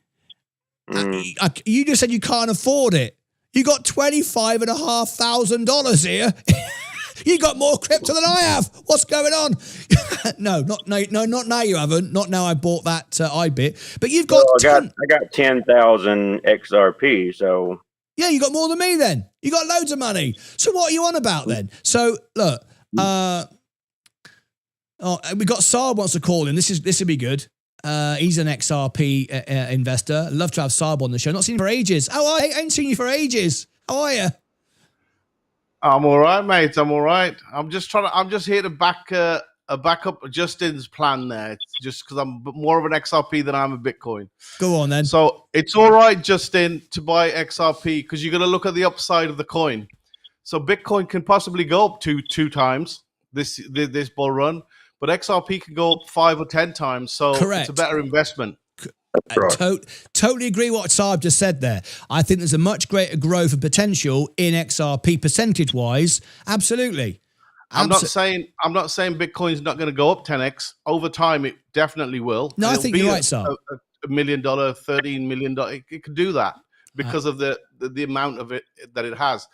You just said you can't afford it. You got $25,500 here. You got more crypto than I have. What's going on? No, not now. You haven't. Not now. I bought that iBit. But you've got. Well, I got 10,000 XRP. So yeah, you got more than me. Then you got loads of money. So what are you on about then? So look. We got Saab wants to call in. This would be good. He's an XRP investor. I'd love to have Saab on the show. Not seen him for ages. Oh, I ain't seen you for ages. How are you? I'm all right, mate. I'm all right. I'm just here to back up Justin's plan there. It's just because I'm more of an XRP than I'm a Bitcoin. Go on then. So it's all right, Justin, to buy XRP because you're going to look at the upside of the coin. So Bitcoin can possibly go up to 2 times this bull run. But XRP can go up 5 or 10 times, so correct. It's a better investment. Totally agree what Saab just said there. I think there's a much greater growth and potential in XRP percentage-wise. Absolutely. I'm not saying Bitcoin's not going to go up 10x. Over time, it definitely will. No, I think you're right, Saab. $1 million, $13 million, it could do that because of the amount of it that it has.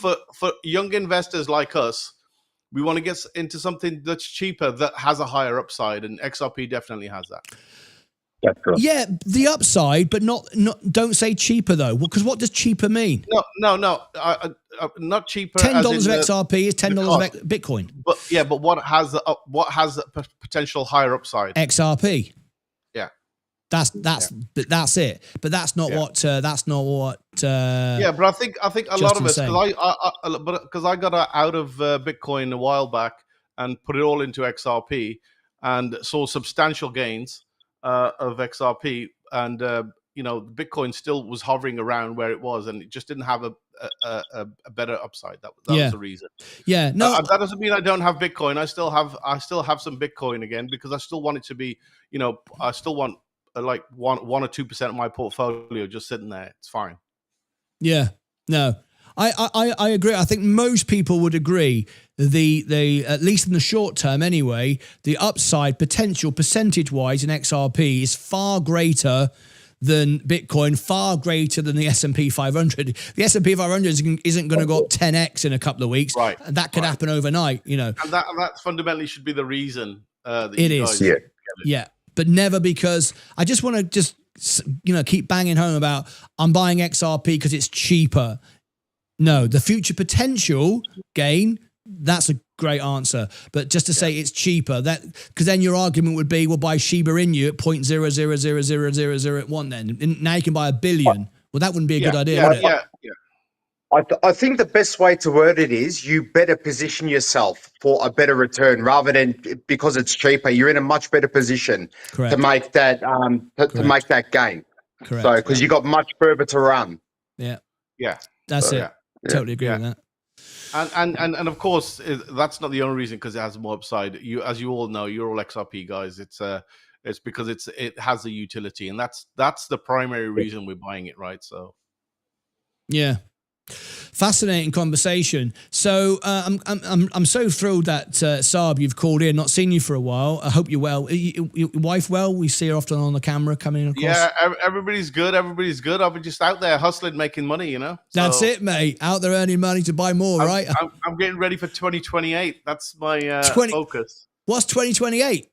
But for young investors like us, we want to get into something that's cheaper, that has a higher upside, and XRP definitely has that. Yeah, the upside, but not. Don't say cheaper though, because what does cheaper mean? No, not cheaper. $10 of XRP is $10 of Bitcoin. But what has the potential higher upside? XRP. Yeah, that's it. But that's not what. That's not what. Yeah, but I think a lot of us, because I got out of Bitcoin a while back and put it all into XRP and saw substantial gains of XRP, and Bitcoin still was hovering around where it was, and it just didn't have a better upside. That was the reason. Yeah, no, that doesn't mean I don't have Bitcoin. I still have some Bitcoin again, because I still want it to be, I still want like 1 or 2% of my portfolio just sitting there. It's fine. Yeah, no, I agree. I think most people would agree. The at least in the short term anyway, the upside potential percentage-wise in XRP is far greater than Bitcoin, far greater than the S&P 500. The S&P 500 isn't going to go up 10x in a couple of weeks. Right. That could happen overnight, And that fundamentally should be the reason that it you is. guys Yeah, but never because I just want to keep banging home about I'm buying XRP because it's cheaper. No, the future potential gain, that's a great answer. But just to say it's cheaper, because then your argument would be, well, buy Shiba Inu at 0.000001 then. And now you can buy $1 billion. Well, that wouldn't be a good idea, would it? Yeah. I think the best way to word it is you better position yourself for a better return rather than because it's cheaper. You're in a much better position to make that to make that gain. Correct. So because you got much further to run. Yeah. That's it. Totally agree with that. And of course, that's not the only reason, because it has more upside. As you all know, you're all XRP guys. It's because it has a utility, and that's the primary reason we're buying it, right? So, yeah. Fascinating conversation. So I'm so thrilled that Saab, you've called in. Not seen you for a while. I hope you're well. Your wife well? We see her often on the camera coming in. Yeah, everybody's good. Everybody's good. I've been just out there hustling, making money. So, that's it, mate. Out there earning money to buy more, right? I'm getting ready for 2028. That's my focus. What's 2028?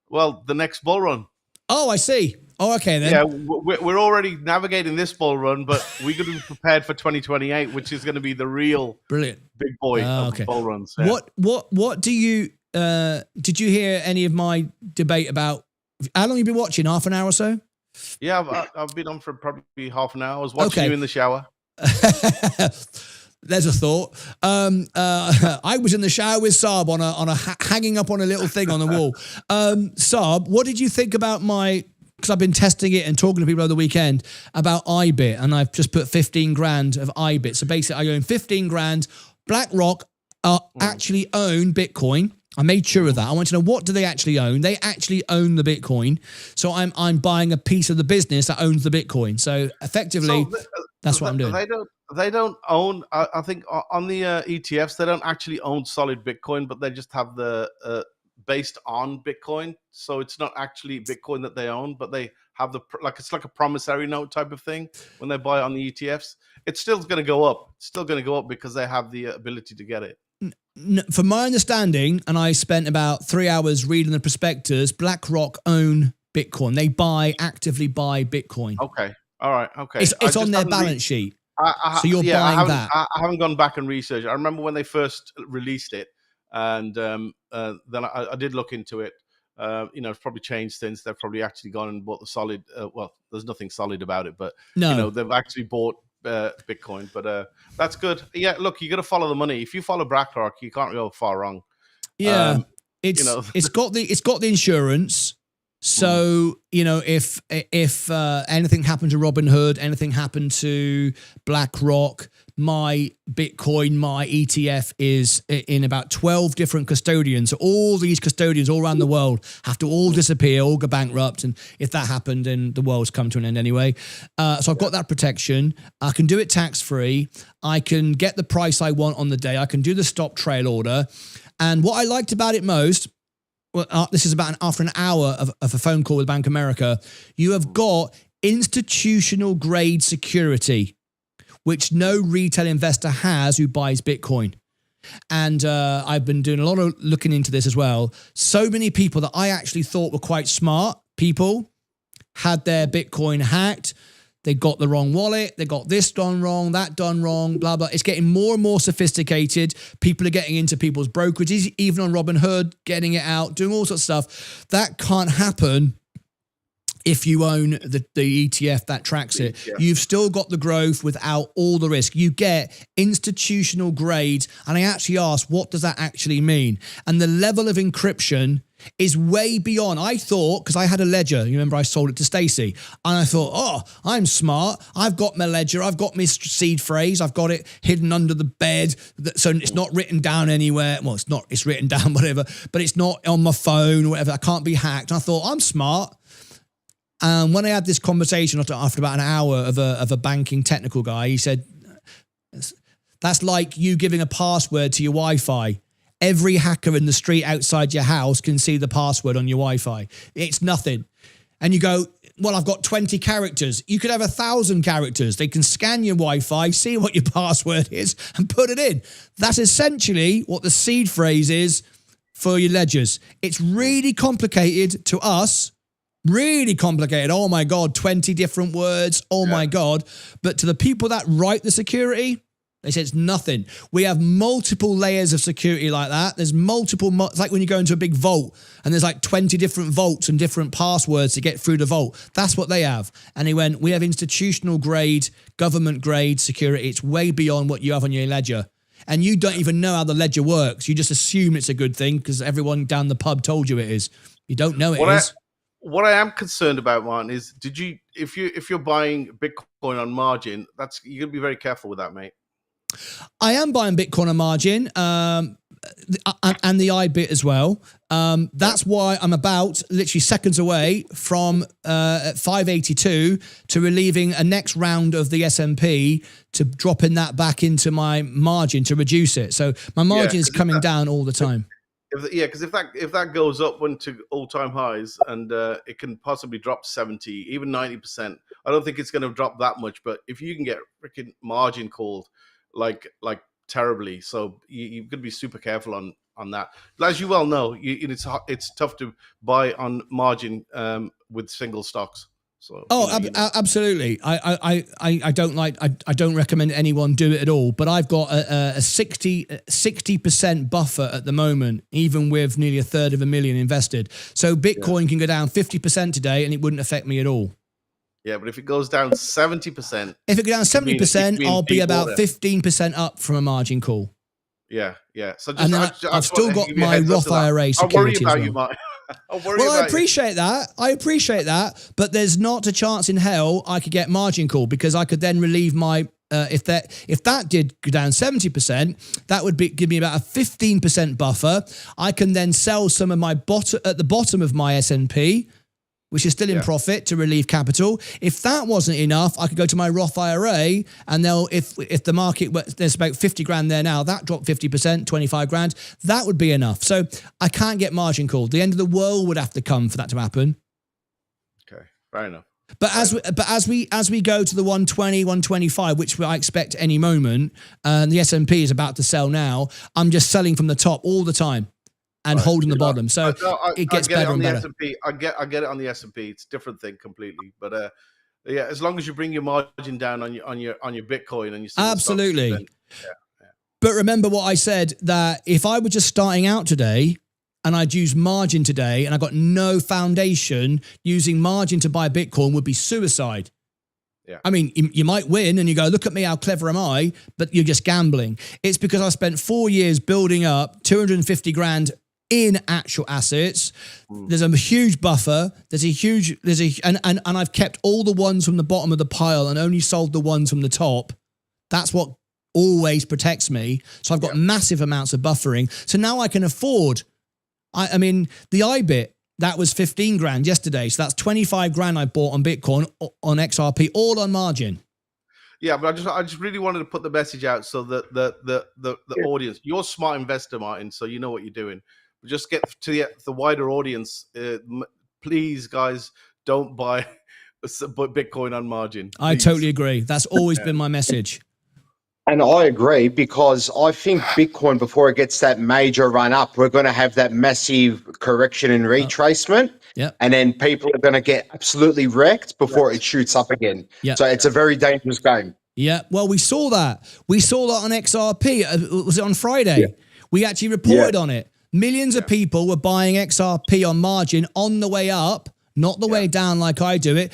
Well, the next bull run. Oh, I see. Oh, okay then. Yeah, we're already navigating this bull run, but we're going to be prepared for 2028, which is going to be the real brilliant big boy of bull runs. Yeah. What do you did you hear any of my debate about how long you been watching? Half an hour or so? Yeah, I've been on for probably half an hour. I was watching you in the shower. There's a thought. I was in the shower with Saab on a hanging up on a little thing on the wall. Saab, what did you think about because I've been testing it and talking to people over the weekend about IBIT, and I've just put 15 grand of IBIT. So basically I own 15 grand. BlackRock actually own Bitcoin. I made sure of that. I want to know, what do they actually own? They actually own the Bitcoin. So I'm buying a piece of the business that owns the Bitcoin. So effectively, that's what I'm doing. They don't own, I think on the ETFs, they don't actually own solid Bitcoin, but they just have the based on Bitcoin. So it's not actually Bitcoin that they own, but they have it's like a promissory note type of thing when they buy on the ETFs. It's still going to go up. It's still going to go up because they have the ability to get it. From my understanding, and I spent about 3 hours reading the prospectus, BlackRock own Bitcoin. They actively buy Bitcoin. Okay. All right. Okay. It's on their balance sheet. So you're buying that. I haven't gone back and researched. I remember when they first released it, and then I did look into it. It's probably changed since. They've probably actually gone and bought the solid. Well, there's nothing solid about it, but they've actually bought Bitcoin. But that's good. Yeah, look, you got to follow the money. If you follow BlackRock, you can't go far wrong. Yeah, it's got the insurance. So, if anything happened to Robinhood, anything happened to BlackRock, my Bitcoin, my ETF is in about 12 different custodians. So all these custodians all around the world have to all disappear, all go bankrupt. And if that happened, then the world's come to an end anyway. So I've got that protection. I can do it tax-free. I can get the price I want on the day. I can do the stop trail order. And what I liked about it most, well, this is after an hour of a phone call with Bank of America, you have got institutional grade security, which no retail investor has who buys Bitcoin. And I've been doing a lot of looking into this as well. So many people that I actually thought were quite smart people had their Bitcoin hacked. They got the wrong wallet. They got this done wrong, that done wrong, blah, blah. It's getting more and more sophisticated. People are getting into people's brokerages, even on Robinhood, getting it out, doing all sorts of stuff. That can't happen if you own the ETF that tracks it. Yeah. You've still got the growth without all the risk. You get institutional grade. And I actually asked, what does that actually mean? And the level of encryption is way beyond. I thought, because I had a ledger, you remember I sold it to Stacy, and I thought, oh, I'm smart. I've got my ledger. I've got my seed phrase. I've got it hidden under the bed, so it's not written down anywhere. Well, it's written down, whatever, but it's not on my phone or whatever. I can't be hacked. And I thought, I'm smart. And when I had this conversation after about an hour of a banking technical guy, he said, that's like you giving a password to your Wi-Fi. Every hacker in the street outside your house can see the password on your Wi-Fi. It's nothing. And you go, well, I've got 20 characters. You could have 1,000 characters. They can scan your Wi-Fi, see what your password is, and put it in. That's essentially what the seed phrase is for your ledgers. It's really complicated to us. Really complicated. Oh my God, 20 different words. Oh my God. But to the people that write the security, they say it's nothing. We have multiple layers of security like that. There's multiple, it's like when you go into a big vault and there's like 20 different vaults and different passwords to get through the vault. That's what they have. And he went, we have institutional grade, government grade security. It's way beyond what you have on your ledger. And you don't even know how the ledger works. You just assume it's a good thing because everyone down the pub told you it is. You don't know it is. What I am concerned about, Martin, is if you're buying Bitcoin on margin, you're gonna be very careful with that, mate. I am buying Bitcoin on margin, and the IBIT as well. That's why I'm about literally seconds away from at 582 to relieving a next round of the S&P to dropping that back into my margin to reduce it. So my margin is coming down all the time. Because if that goes up to all-time highs and it can possibly drop 70, even 90%, I don't think it's going to drop that much. But if you can get freaking margin called like terribly, so you've got to be super careful on that. But as you well know, it's tough to buy on margin with single stocks. So, absolutely. I don't recommend anyone do it at all, but I've got a 60% buffer at the moment, even with nearly $250,000 invested. So Bitcoin can go down 50% today and it wouldn't affect me at all. Yeah, but if it goes down 70%. If it goes down 70%, I'll be about 15% up from a margin call. Yeah. So just, and then I've still got my Roth IRA security. I'll worry about you, Martin. I appreciate that. But there's not a chance in hell I could get margin call because I could then relieve my if that did go down 70%, that would give me about a 15% buffer. I can then sell some of my at the bottom of my S&P, which is still in profit, to relieve capital. If that wasn't enough, I could go to my Roth IRA and if the market, there's about 50 grand there now, that dropped 50%, 25 grand, that would be enough. So I can't get margin called. The end of the world would have to come for that to happen. Okay, fair enough. But as we go to the 120, 125, which I expect any moment, the S&P is about to sell now, I'm just selling from the top all the time. And holding the bottom, so it gets better and better. I get it on the S&P. It's a different thing completely, but as long as you bring your margin down on your Bitcoin and you absolutely. Stocks, then, But remember what I said, that if I were just starting out today and I'd use margin today and I got no foundation, using margin to buy Bitcoin would be suicide. Yeah. I mean, you might win and you go, look at me, how clever am I? But you're just gambling. It's because I spent 4 years building up 250 grand in actual assets. There's a huge buffer. And I've kept all the ones from the bottom of the pile and only sold the ones from the top. That's what always protects me. So I've got massive amounts of buffering. So now I can afford, I mean, the IBIT, that was 15 grand yesterday. So that's 25 grand I bought on Bitcoin, on XRP, all on margin. Yeah, but I just really wanted to put the message out so that the audience, you're a smart investor, Martin, so you know what you're doing. Just get to the wider audience. Please, guys, don't buy Bitcoin on margin. Please. I totally agree. That's always been my message. And I agree, because I think Bitcoin, before it gets that major run up, we're going to have that massive correction and retracement. And then people are going to get absolutely wrecked before it shoots up again. So it's a very dangerous game. Yeah. Well, we saw that. We saw that on XRP. Was it on Friday? We actually reported on it. Millions of people were buying XRP on margin on the way up, not the way down like I do it,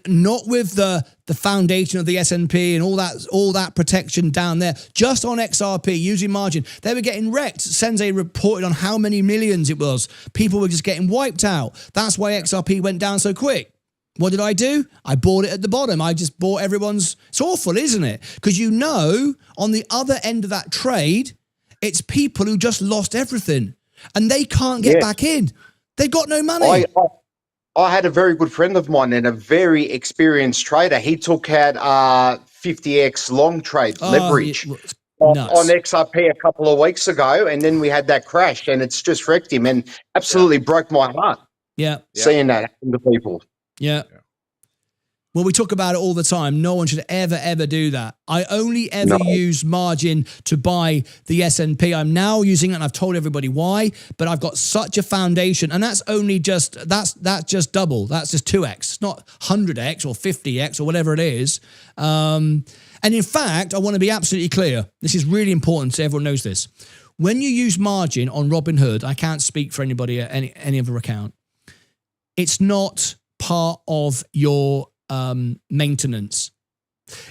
not with the foundation of the S&P and all that protection down there, just on XRP using margin. They were getting wrecked. Sensei reported on how many millions it was. People were just getting wiped out. That's why XRP went down so quick. What did I do? I bought it at the bottom. I just bought everyone's. It's awful, isn't it? Because on the other end of that trade, it's people who just lost everything and they can't get back in. They've got no money. I had a very good friend of mine and a very experienced trader. He took out 50x long trade leverage on XRP a couple of weeks ago, and then we had that crash, and it's just wrecked him and absolutely broke my heart. Seeing that happen to people. Well, we talk about it all the time. No one should ever do that. I only ever use margin to buy the S&P. I'm now using it, and I've told everybody why, but I've got such a foundation, and that's only just, that's just double. That's just 2x. It's not 100x or 50x or whatever it is. And in fact, I want to be absolutely clear. This is really important so everyone knows this. When you use margin on Robinhood, I can't speak for anybody at any other account. It's not part of your maintenance.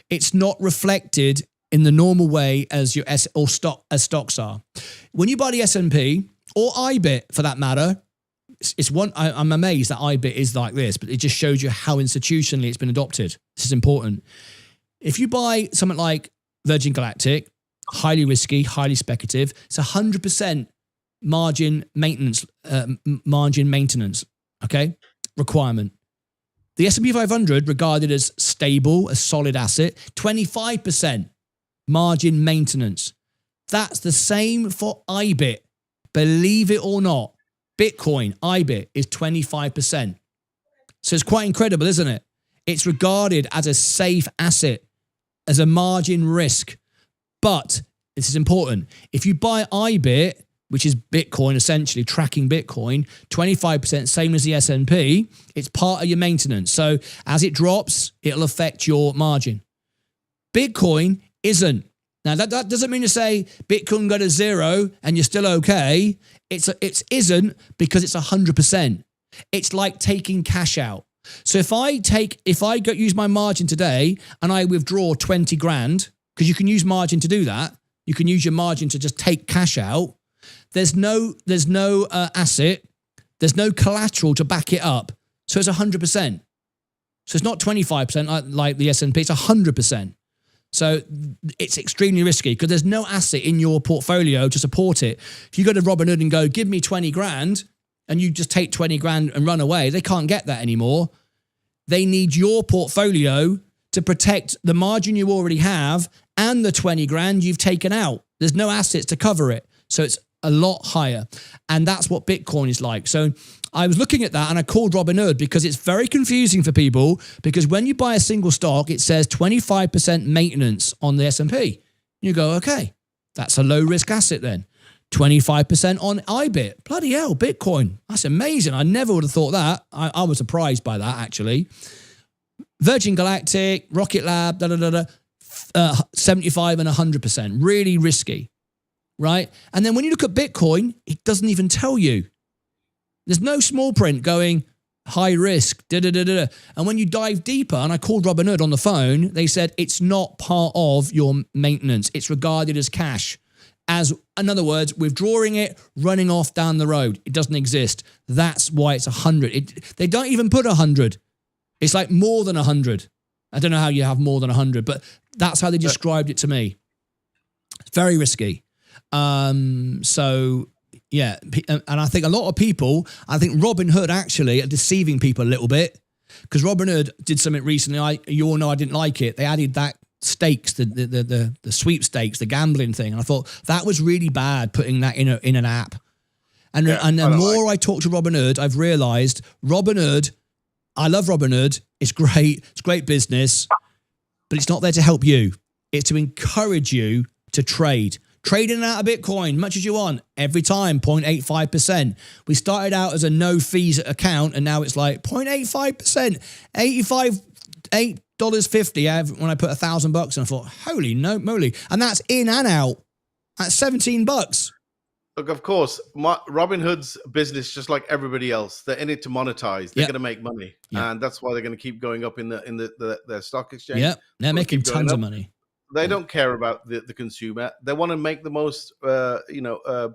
It's not reflected in the normal way as your stocks are. When you buy the S&P or IBIT for that matter, it's one. I'm amazed that IBIT is like this, but it just shows you how institutionally it's been adopted. This is important. If you buy something like Virgin Galactic, highly risky, highly speculative, it's 100% margin maintenance. Okay, requirement. The S&P 500 regarded as stable, a solid asset, 25% margin maintenance. That's the same for IBIT. Believe it or not, Bitcoin, IBIT is 25%. So it's quite incredible, isn't it? It's regarded as a safe asset, as a margin risk. But this is important. If you buy IBIT, which is Bitcoin, essentially tracking Bitcoin, 25%, same as the S&P, it's part of your maintenance. So as it drops, it'll affect your margin. Bitcoin isn't. Now, that doesn't mean to say Bitcoin go to zero and you're still okay. It isn't, because it's 100%. It's like taking cash out. So if I use my margin today and I withdraw 20 grand, because you can use margin to do that. You can use your margin to just take cash out. There's no asset, there's no collateral to back it up. So it's 100%. So it's not 25% like the S&P, it's 100%. So it's extremely risky because there's no asset in your portfolio to support it. If you go to Robinhood and go, give me 20 grand, and you just take 20 grand and run away, they can't get that anymore. They need your portfolio to protect the margin you already have and the 20 grand you've taken out. There's no assets to cover it. So it's a lot higher. And that's what Bitcoin is like. So I was looking at that and I called Robinhood because it's very confusing for people, because when you buy a single stock, it says 25% maintenance on the S&P. You go, okay, that's a low risk asset then. 25% on IBIT. Bloody hell, Bitcoin. That's amazing. I never would have thought that. I was surprised by that, actually. Virgin Galactic, Rocket Lab, 75 and 100%. Really risky. Right? And then when you look at Bitcoin, it doesn't even tell you. There's no small print going high risk, And when you dive deeper, and I called Robinhood on the phone, they said it's not part of your maintenance. It's regarded as cash. As, in other words, withdrawing it, running off down the road. It doesn't exist. That's why it's 100. They don't even put 100. It's like more than 100. I don't know how you have more than 100, but that's how they described it to me. It's very risky. So yeah, and I think a lot of people, I think Robinhood actually are deceiving people a little bit, because Robinhood did something recently. You all know I didn't like it. They added that stakes, the sweepstakes, the gambling thing, and I thought that was really bad, putting that in an app. And the more I talk to Robinhood, I've realized Robinhood. I love Robinhood. It's great. It's great business, but it's not there to help you. It's to encourage you to trade. Trade in and out of Bitcoin, much as you want, every time, 0.85%. We started out as a no fees account, and now it's like 0.85%, $8.50 when I put $1,000 and I thought, holy no moly. And that's in and out at $17. Look, of course, Robinhood's business, just like everybody else, they're in it to monetize. They're going to make money, and that's why they're going to keep going up in the stock exchange. Yeah, they're making tons of money. They don't care about the consumer. They want to make the most, the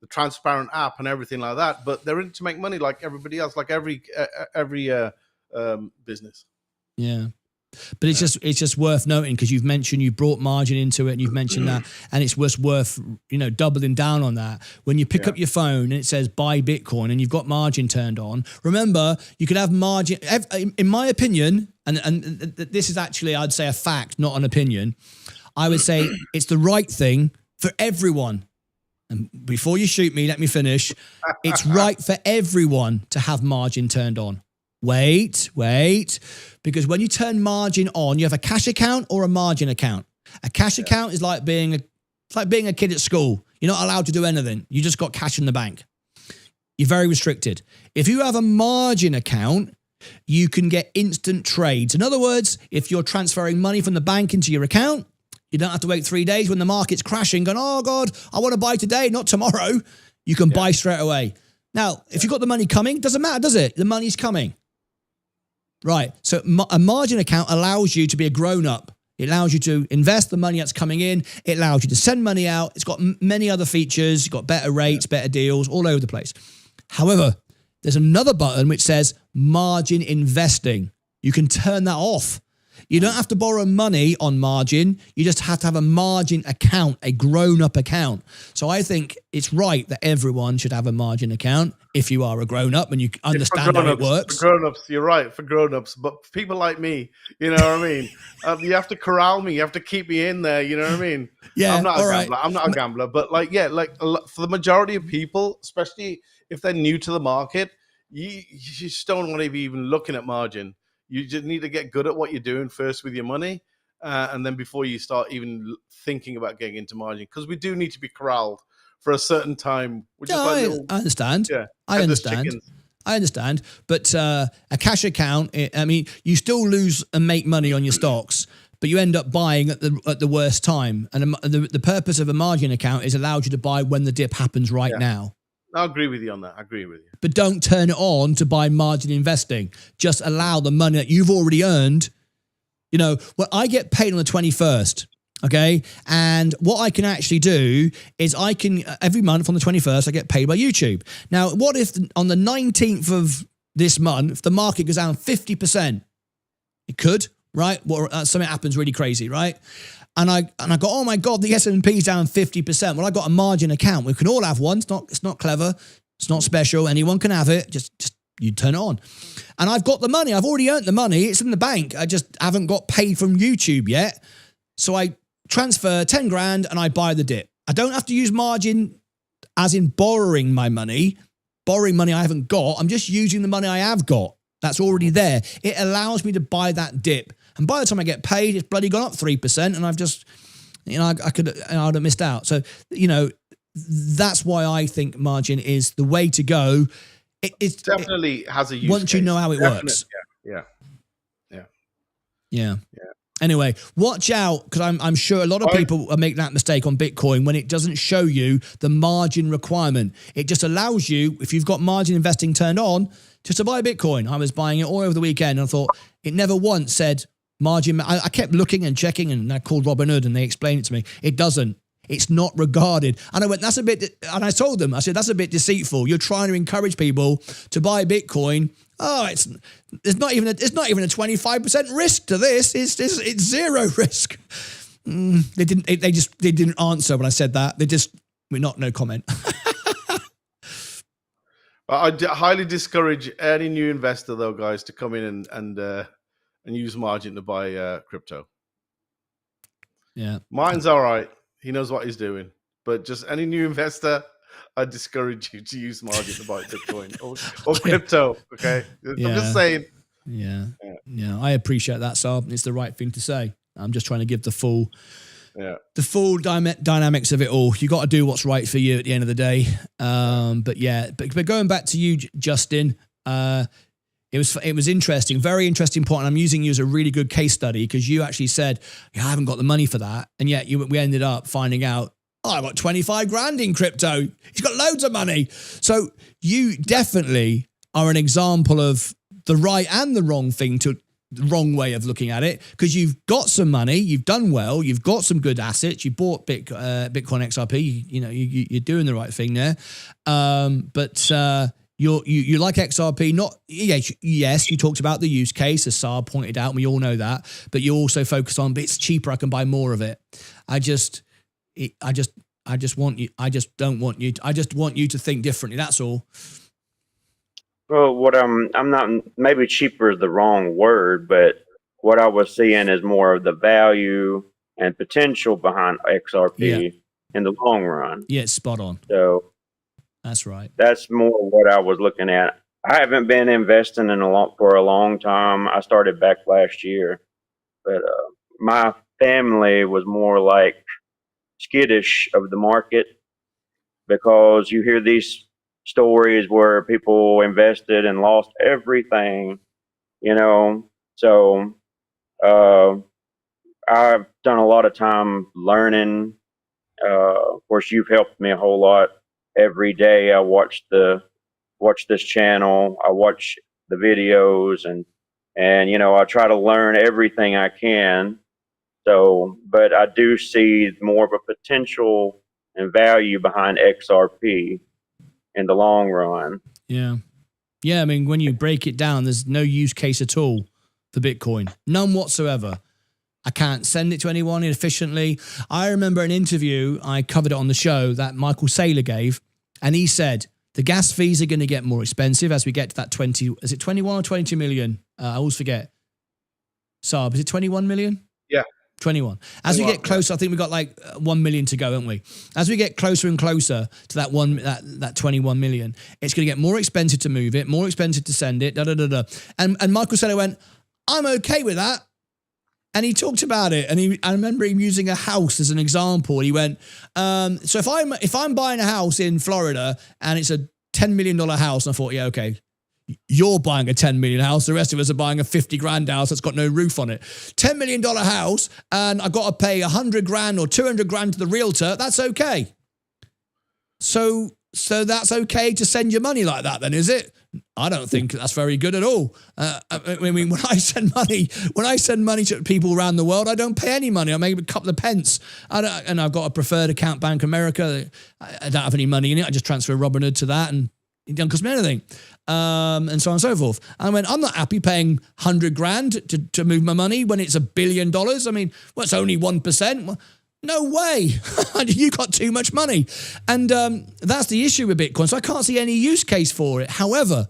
transparent app and everything like that. But they're in it to make money, like everybody else, like every business. Yeah. But it's just worth noting, because you've mentioned you brought margin into it, and you've mentioned that, and it's worth doubling down on that. When you pick up your phone and it says buy Bitcoin and you've got margin turned on, remember you can have margin. In my opinion, and this is actually, I'd say, a fact, not an opinion. I would say it's the right thing for everyone. And before you shoot me, let me finish. It's right for everyone to have margin turned on. Wait, because when you turn margin on, you have a cash account or a margin account. A cash account is like being a kid at school. You're not allowed to do anything. You just got cash in the bank. You're very restricted. If you have a margin account, you can get instant trades. In other words, if you're transferring money from the bank into your account, you don't have to wait 3 days when the market's crashing, going, oh God, I want to buy today, not tomorrow. You can buy straight away. Now, if you've got the money coming, doesn't matter, does it? The money's coming. Right. So a margin account allows you to be a grown-up. It allows you to invest the money that's coming in. It allows you to send money out. It's got many other features. You've got better rates, better deals, all over the place. However, there's another button which says margin investing. You can turn that off. You don't have to borrow money on margin. You just have to have a margin account, a grown-up account. So I think it's right that everyone should have a margin account if you are a grown-up and you understand how it works. For grown-ups, you're right, for grown-ups. But for people like me, you know what I mean? You have to corral me. You have to keep me in there, you know what I mean? Yeah, I'm not a gambler. I'm not a gambler. But for the majority of people, especially if they're new to the market, you just don't want to be even looking at margin. You just need to get good at what you're doing first with your money, and then before you start even thinking about getting into margin, because we do need to be corralled for a certain time. I understand. Yeah, I understand. But a cash account, you still lose and make money on your stocks, but you end up buying at the worst time. And the purpose of a margin account is allows you to buy when the dip happens now. I agree with you on that. I agree with you. But don't turn it on to buy margin investing. Just allow the money that you've already earned. I get paid on the 21st, okay? And what I can actually do is every month on the 21st, I get paid by YouTube. Now, what if on the 19th of this month, the market goes down 50%? It could, right? Something happens really crazy, right? And I go, oh my God, the S&P's down 50%. Well, I got a margin account. We can all have one. It's not clever. It's not special. Anyone can have it. Just you turn it on. And I've got the money. I've already earned the money. It's in the bank. I just haven't got paid from YouTube yet. So I transfer 10 grand and I buy the dip. I don't have to use margin as in borrowing my money. Borrowing money I haven't got. I'm just using the money I have got. That's already there. It allows me to buy that dip. And by the time I get paid, it's bloody gone up 3%, and I've just, I'd have missed out. So, that's why I think margin is the way to go. It definitely has a use once case. You know how it works. Yeah. Anyway, watch out, because I'm sure a lot of people make that mistake on Bitcoin when it doesn't show you the margin requirement. It just allows you, if you've got margin investing turned on, just to buy Bitcoin. I was buying it all over the weekend, and I thought it never once said margin. I kept looking and checking, and I called Robinhood and they explained it to me. It doesn't. It's not regarded. And I went, that's a bit, and I told them, I said, that's a bit deceitful. You're trying to encourage people to buy Bitcoin. Oh, it's not even a 25% risk to this. It's zero risk. They didn't answer when I said that. No comment. I highly discourage any new investor, though, guys, to come in and use margin to buy crypto. Yeah, mine's all right. He knows what he's doing. But just any new investor, I discourage you to use margin to buy Bitcoin or crypto. Okay, I'm just saying. Yeah. I appreciate that, Saab. It's the right thing to say. I'm just trying to give the full the full dynamics of it all. You got to do what's right for you at the end of the day. But going back to you, Justin, it was interesting, very interesting point. And I'm using you as a really good case study because you actually said, I haven't got the money for that. And yet we ended up finding out, I got 25 grand in crypto. He's got loads of money. So you definitely are an example of the right and the wrong the wrong way of looking at it, because you've got some money, you've done well, you've got some good assets, you bought Bitcoin XRP, you're doing the right thing there. But you like XRP, yes, you talked about the use case, as Saab pointed out, and we all know that, but you also focus on, but it's cheaper, I can buy more of it. I just want you to think differently. That's all. Well, what I'm not, maybe cheaper is the wrong word, but what I was seeing is more of the value and potential behind XRP in the long run. Yeah, it's spot on. So that's right. That's more what I was looking at. I haven't been investing for a long time. I started back last year, but my family was more like skittish of the market, because you hear these stories where people invested and lost everything, so I've done a lot of time learning. Of course, you've helped me a whole lot. Every day I watch this channel, I watch the videos, and I try to learn everything I can. So, but I do see more of a potential and value behind XRP in the long run. Yeah. I mean, when you break it down, there's no use case at all for Bitcoin. None whatsoever. I can't send it to anyone efficiently. I remember an interview, I covered it on the show, that Michael Saylor gave, and he said the gas fees are going to get more expensive as we get to that 21 or 22 million? I always forget. Saab, is it 21 million? Yeah. 21. As we get closer, I think we've got like 1 million to go, haven't we? As we get closer and closer to that 21 million, it's going to get more expensive to move it, more expensive to send it, And Michael Saylor went, I'm okay with that. And he talked about it, and I remember him using a house as an example. He went, so if I'm buying a house in Florida and it's a $10 million house, and I thought, yeah, okay, you're buying a 10 million house. The rest of us are buying a 50 grand house that's got no roof on it. $10 million house, and I've got to pay 100 grand or 200 grand to the realtor. That's okay. So that's okay to send your money like that then, is it? I don't think that's very good at all. I mean, when I send money to people around the world, I don't pay any money. I make a couple of pence. And I've got a preferred account, Bank of America. I don't have any money in it. I just transfer Robinhood to that, and it doesn't cost me anything. And so on and so forth. I went, I'm not happy paying 100 grand to move my money when it's $1 billion. I mean, it's only 1%. Well, no way. You got too much money. And that's the issue with Bitcoin. So I can't see any use case for it. However,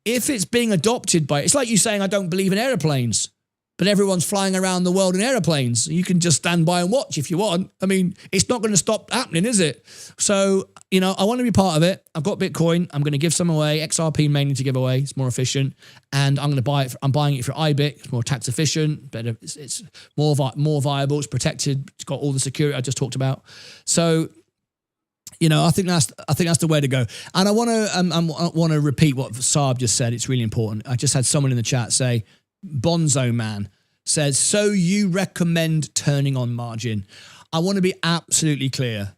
if it's being adopted it's like you saying, I don't believe in airplanes, but everyone's flying around the world in airplanes. You can just stand by and watch if you want. I mean, it's not going to stop happening, is it? So, I want to be part of it. I've got Bitcoin. I'm going to give some away. XRP mainly to give away. It's more efficient. And I'm going to buy it. I'm buying it for IBIT. It's more tax efficient. Better. It's more viable. It's protected. It's got all the security I just talked about. So, I think that's the way to go. And I want to repeat what Saab just said. It's really important. I just had someone in the chat say, Bonzo Man says, so you recommend turning on margin? I want to be absolutely clear.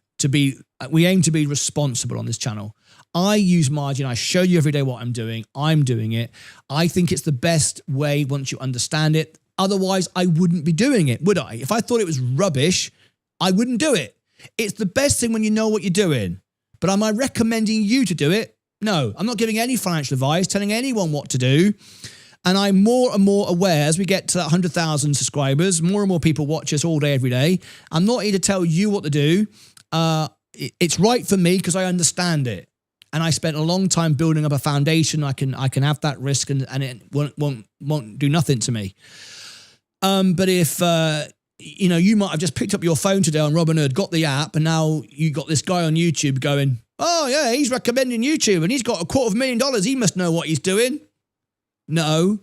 We aim to be responsible on this channel. I use margin. I show you every day what I'm doing. I'm doing it. I think it's the best way once you understand it. Otherwise, I wouldn't be doing it, would I? If I thought it was rubbish, I wouldn't do it. It's the best thing when you know what you're doing. But am I recommending you to do it? No, I'm not giving any financial advice, telling anyone what to do. And I'm more and more aware as we get to that 100,000 subscribers, more and more people watch us all day, every day. I'm not here to tell you what to do. It's right for me because I understand it. And I spent a long time building up a foundation. I can have that risk and it won't do nothing to me. But if, you might have just picked up your phone today on Robinhood, got the app, and now you got this guy on YouTube going, oh yeah, he's recommending YouTube and he's got $250,000. He must know what he's doing. No,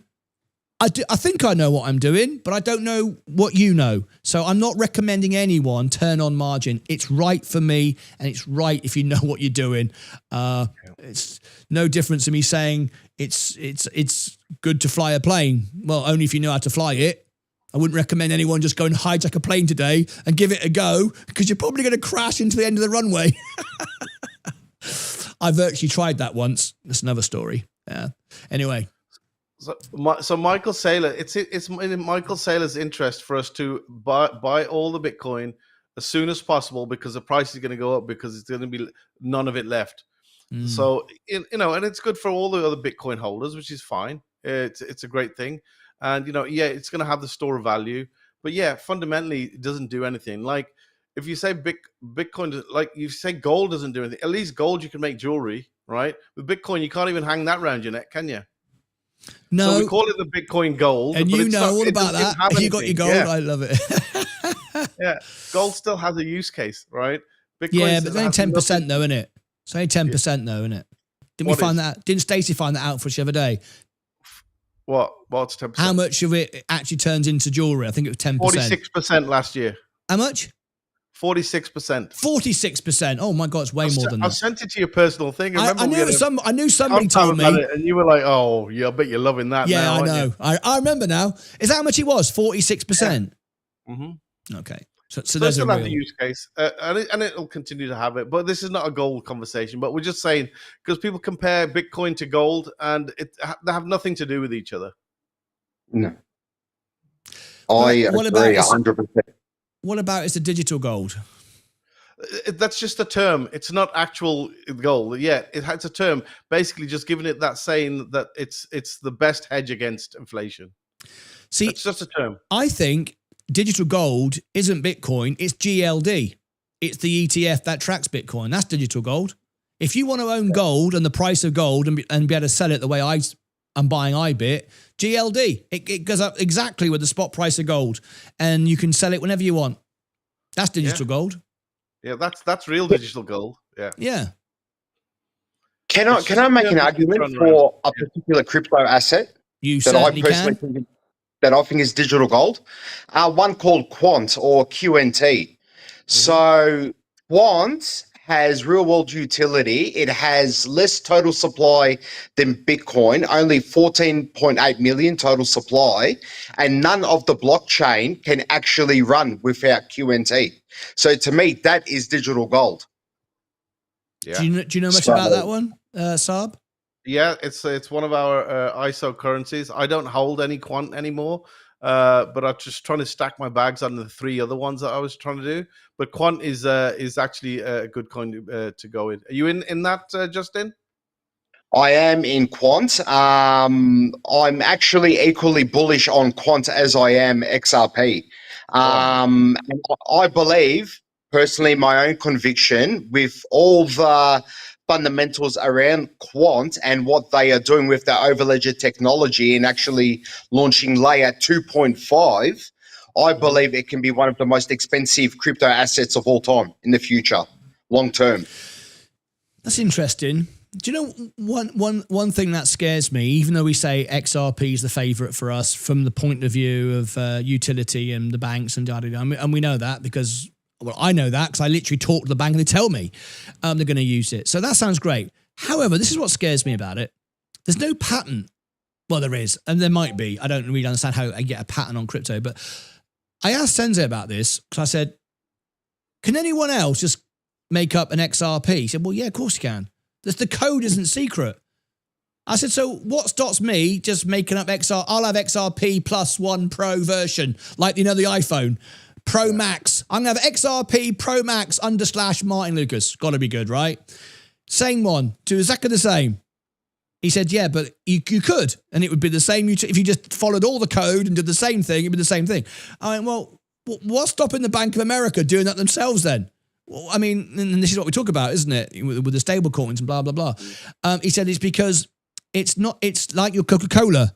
I think I know what I'm doing, but I don't know what you know. So I'm not recommending anyone turn on margin. It's right for me, and it's right if you know what you're doing. It's no difference to me saying it's good to fly a plane. Well, only if you know how to fly it. I wouldn't recommend anyone just go and hijack a plane today and give it a go, because you're probably going to crash into the end of the runway. I virtually tried that once. That's another story. Yeah. Anyway. So Michael Saylor, it's in Michael Saylor's interest for us to buy all the Bitcoin as soon as possible, because the price is going to go up, because it's going to be none of it left. So, and it's good for all the other Bitcoin holders, which is fine. It's a great thing. And, it's going to have the store of value. But yeah, fundamentally, it doesn't do anything. Like, if you say Bitcoin, like you say gold doesn't do anything, at least gold you can make jewelry, right? With Bitcoin, you can't even hang that around your neck, can you? No. So we call it the Bitcoin gold. And you know all about that. You got your gold. Yeah. I love it. Yeah. Gold still has a use case, right? Bitcoin, yeah, but it's only 10% though, isn't it? It's only 10% though, isn't it? Didn't we find that? Didn't Stacey find that out for us the other day? What's 10%? How much of it actually turns into jewelry? I think it was 10%. 46% last year. How much? 46%. 46%. Oh my God, it's way more than that. I sent it to your personal thing. I knew somebody told me. And you were like, oh, yeah, I bet you're loving that yeah, now. I know. I remember now. Is that how much it was? 46%? Yeah. Mm-hmm. Okay. So there's a real... the use case. And it'll continue to have it. But this is not a gold conversation. But we're just saying, because people compare Bitcoin to gold, and they have nothing to do with each other. No. I agree 100%. What about it's a digital gold? That's just a term. It's not actual gold. Yeah, it's a term. Basically, just giving it that saying that it's the best hedge against inflation. See, it's just a term. I think digital gold isn't Bitcoin. It's GLD. It's the ETF that tracks Bitcoin. That's digital gold. If you want to own gold and the price of gold and be able to sell it the way I'm buying iBit, GLD. It goes up exactly with the spot price of gold, and you can sell it whenever you want. That's digital gold. Yeah, that's real digital gold. Yeah. Yeah. Can I make an argument for a particular crypto asset that I think is digital gold? One called Quant, or QNT. So Quant has real world utility. It has less total supply than Bitcoin, only 14.8 million total supply, and none of the blockchain can actually run without QNT. So to me, that is digital gold. Yeah. Do you know much about that one, Saab? Yeah, it's one of our ISO currencies. I don't hold any Quant anymore, but I'm just trying to stack my bags on the three other ones that I was trying to do. But Quant is actually a good coin to go in. Are you in that, Justin? I am in Quant. I'm actually equally bullish on Quant as I am XRP. And I believe, personally, my own conviction, with all the fundamentals around Quant and what they are doing with their overledger technology and actually launching layer 2.5, I believe it can be one of the most expensive crypto assets of all time in the future, long term. That's interesting. Do you know one thing that scares me, even though we say XRP is the favorite for us from the point of view of utility and the banks and and we know that because, well, I know that because I literally talk to the bank and they tell me they're going to use it. So that sounds great. However, this is what scares me about it. There's no patent. Well, there is, and there might be. I don't really understand how I get a patent on crypto, but I asked Sensei about this because I said, can anyone else just make up an XRP? He said, well, yeah, of course you can. The code isn't secret. I said, so what stops me just making up XR? I'll have XRP plus 1 Pro version, like, the iPhone. Pro Max. I'm going to have XRP Pro Max / Martyn Lucas. Got to be good, right? Same one. Do exactly the same. He said, yeah, but you could. And it would be the same. If you just followed all the code and did the same thing, it'd be the same thing. I went, well, what's stopping the Bank of America doing that themselves then? Well, I mean, and this is what we talk about, isn't it? With the stable coins and blah, blah, blah. He said it's because it's like your Coca-Cola.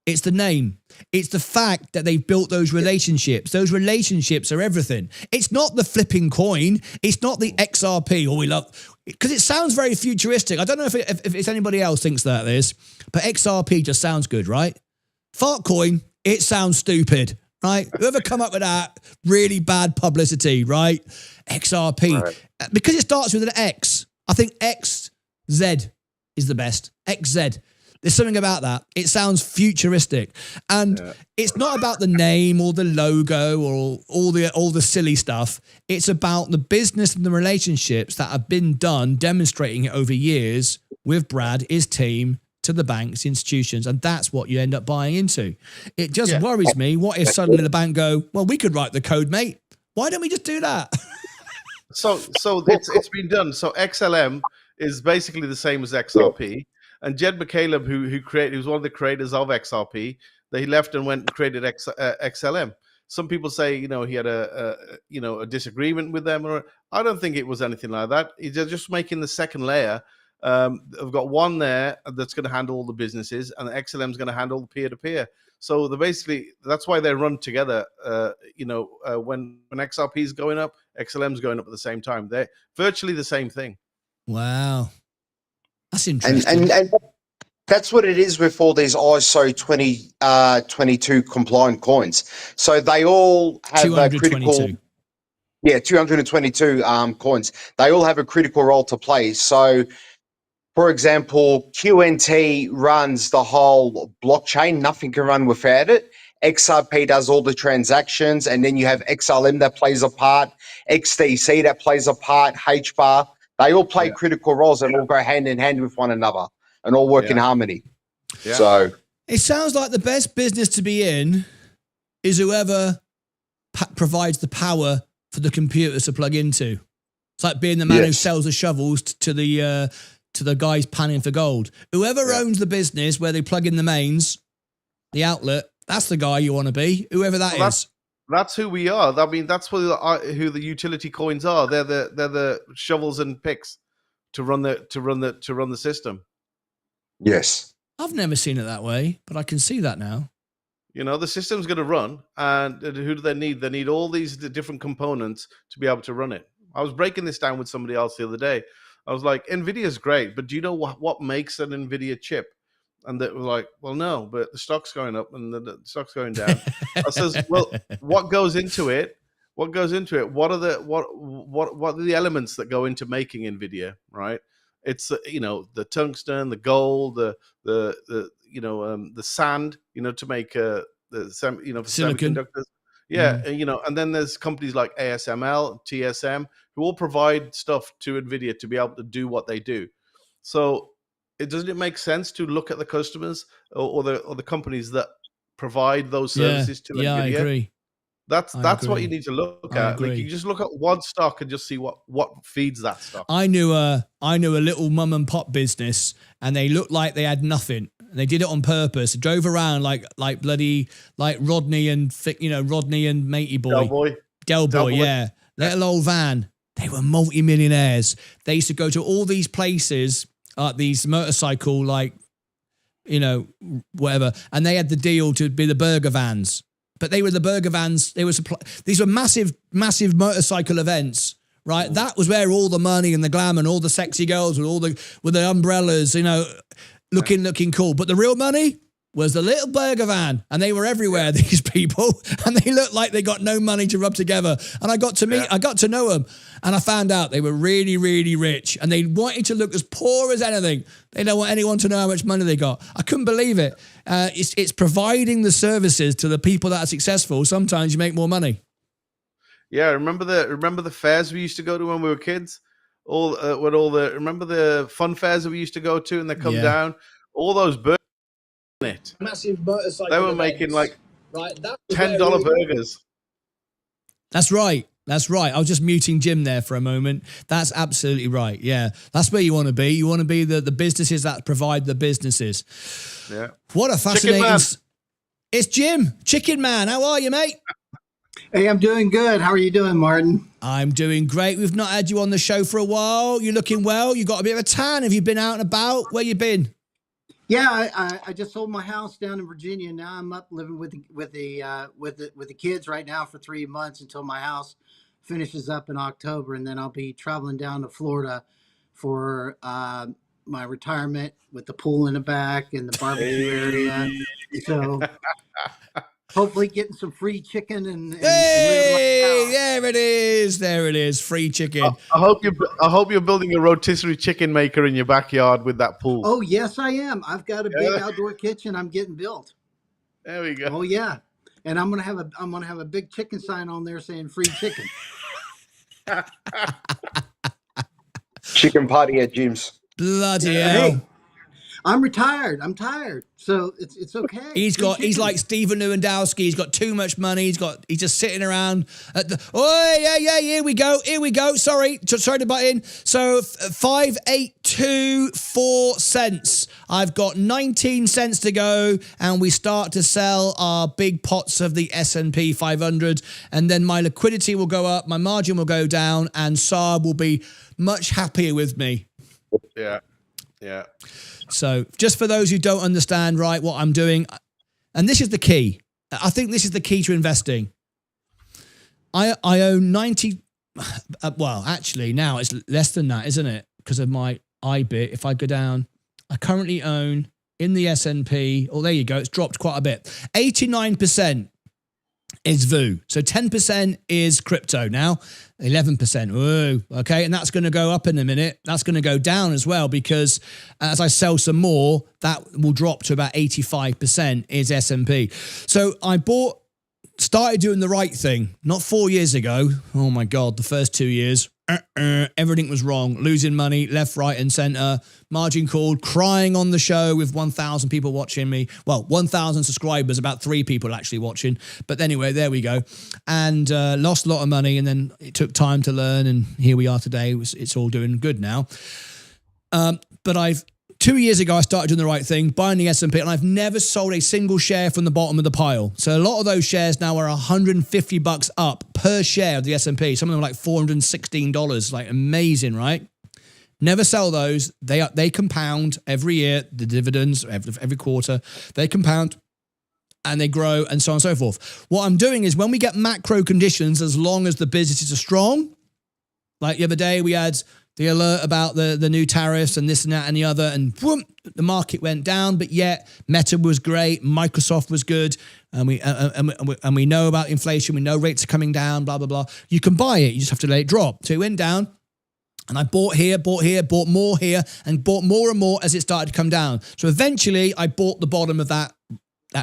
It's the name. It's the fact that they've built those relationships. Those relationships are everything. It's not the flipping coin. It's not the XRP, we love, because it sounds very futuristic. I don't know if it's anybody else thinks that this, but XRP just sounds good, right? Fartcoin, it sounds stupid, right? Whoever come up with that, really bad publicity, right? XRP. Right. Because it starts with an X. I think XZ is the best. XZ. There's something about that. It sounds futuristic. And it's not about the name or the logo or all the silly stuff. It's about the business and the relationships that have been done, demonstrating it over years with Brad, his team, to the banks, institutions, and that's what you end up buying into. It just worries me. What if suddenly the bank go, well, we could write the code, mate. Why don't we just do that? So it's been done. So XLM is basically the same as XRP. And Jed McCaleb, who was one of the creators of XRP, they left and went and created XLM. Some people say, he had a disagreement with them, or I don't think it was anything like that. They're just making the second layer. I've got one there that's going to handle all the businesses, and XLM is going to handle the peer-to-peer. So that's why they run together. When XRP is going up, XLM is going up at the same time. They're virtually the same thing. Wow. That's interesting. And that's what it is with all these ISO 22 compliant coins. So they all have a critical... 222 coins. They all have a critical role to play. So, for example, QNT runs the whole blockchain. Nothing can run without it. XRP does all the transactions. And then you have XLM that plays a part, XDC that plays a part, HBAR. They all play critical roles and all go hand in hand with one another and all work in harmony. Yeah. So it sounds like the best business to be in is whoever provides the power for the computers to plug into. It's like being the man who sells the shovels to the guys panning for gold. Whoever owns the business where they plug in the mains, the outlet, that's the guy you want to be, whoever that is. That's who we are. I mean, that's who the utility coins are. They're the shovels and picks to run the system. Yes. I've never seen it that way, but I can see that now. The system's going to run, and who do they need? They need all these different components to be able to run it. I was breaking this down with somebody else the other day. I was like, NVIDIA's great, but do you know what makes an NVIDIA chip? And they were like, well, no, but the stock's going up and the stock's going down. I says, well, what goes into it? What goes into it? What are the elements that go into making NVIDIA? Right? It's the tungsten, the gold, the sand, to make for semiconductors. Yeah, and then there's companies like ASML, TSM, who all provide stuff to NVIDIA to be able to do what they do. So doesn't it make sense to look at the customers or the companies that provide those services to NVIDIA? Yeah, I agree. That's what you need to look at. Like, you just look at one stock and just see what feeds that stock. I knew a little mum and pop business, and they looked like they had nothing. They did it on purpose. They drove around like bloody Rodney and Matey Boy. Del Boy, yeah. Little old van. They were multi-millionaires. They used to go to all these places, these motorcycle, whatever, and they had the deal to be the burger vans. But they were the burger vans. These were massive, massive motorcycle events, right? That was where all the money and the glam and all the sexy girls with the umbrellas, looking cool. But the real money was the little burger van, and they were everywhere, these people, and they looked like they got no money to rub together. And I got to know them, and I found out they were really, really rich, and they wanted to look as poor as anything. They don't want anyone to know how much money they got. I couldn't believe it. It's providing the services to the people that are successful. Sometimes you make more money. Yeah, remember the fairs we used to go to when we were kids? Remember the fun fairs that we used to go to, and they come down, all those burgers. It. Massive motorcycle. They were making like $10 burgers. That's right. I was just muting Jim there for a moment. That's absolutely right. Yeah, that's where you want to be. You want to be the businesses that provide the businesses. Yeah. What a fascinating. It's Jim, Chicken Man. How are you, mate? Hey, I'm doing good. How are you doing, Martin? I'm doing great. We've not had you on the show for a while. You're looking well. You got a bit of a tan. Have you been out and about? Where you been? Yeah, I just sold my house down in Virginia. Now I'm up living with the kids right now for 3 months until my house finishes up in October, and then I'll be traveling down to Florida for my retirement with the pool in the back and the barbecue area. So hopefully getting some free chicken and hey, there it is. There it is. Free chicken. I hope you're building a rotisserie chicken maker in your backyard with that pool. Oh yes, I am. I've got a big outdoor kitchen I'm getting built. There we go. Oh yeah. And I'm gonna have a big chicken sign on there saying free chicken. Chicken party at Jim's. Bloody hell. Hey, I'm retired. I'm tired. So it's okay. He's like Stephen Lewandowski. He's got too much money. He's just sitting around at the, here we go. Sorry to butt in. So 5.824 cents. I've got 19 cents to go, and we start to sell our big pots of the S&P 500, and then my liquidity will go up, my margin will go down, and Saab will be much happier with me. Yeah. So just for those who don't understand, right, what I'm doing, and this is the key. I think this is the key to investing. I own 90, well, actually now it's less than that, isn't it? Because of my IBIT. If I go down, I currently own in the S&P, oh, there you go. It's dropped quite a bit. 89% is VU. So 10% is crypto now, 11%. Whoa, okay, and that's going to go up in a minute. That's going to go down as well because as I sell some more, that will drop to about 85% is S&P. So I started doing the right thing, not 4 years ago. Oh my God, the first 2 years. Everything was wrong. Losing money left, right, and center. Margin called, crying on the show with 1,000 people watching me. Well, 1,000 subscribers, about 3 people actually watching. But anyway, there we go. And lost a lot of money, and then it took time to learn, and here we are today. It's all doing good now. But 2 years ago, I started doing the right thing, buying the S&P, and I've never sold a single share from the bottom of the pile. So a lot of those shares now are $150 up per share of the S&P. Some of them are like $416, like amazing, right? Never sell those. They compound every year, the dividends every quarter. They compound and they grow and so on and so forth. What I'm doing is when we get macro conditions, as long as the businesses are strong, like the other day we had the alert about the new tariffs and this and that and the other, and boom, the market went down. But yet, Meta was great, Microsoft was good, and we know about inflation. We know rates are coming down. Blah blah blah. You can buy it. You just have to let it drop. So it went down, and I bought here, bought more here, and bought more and more as it started to come down. So eventually, I bought the bottom of that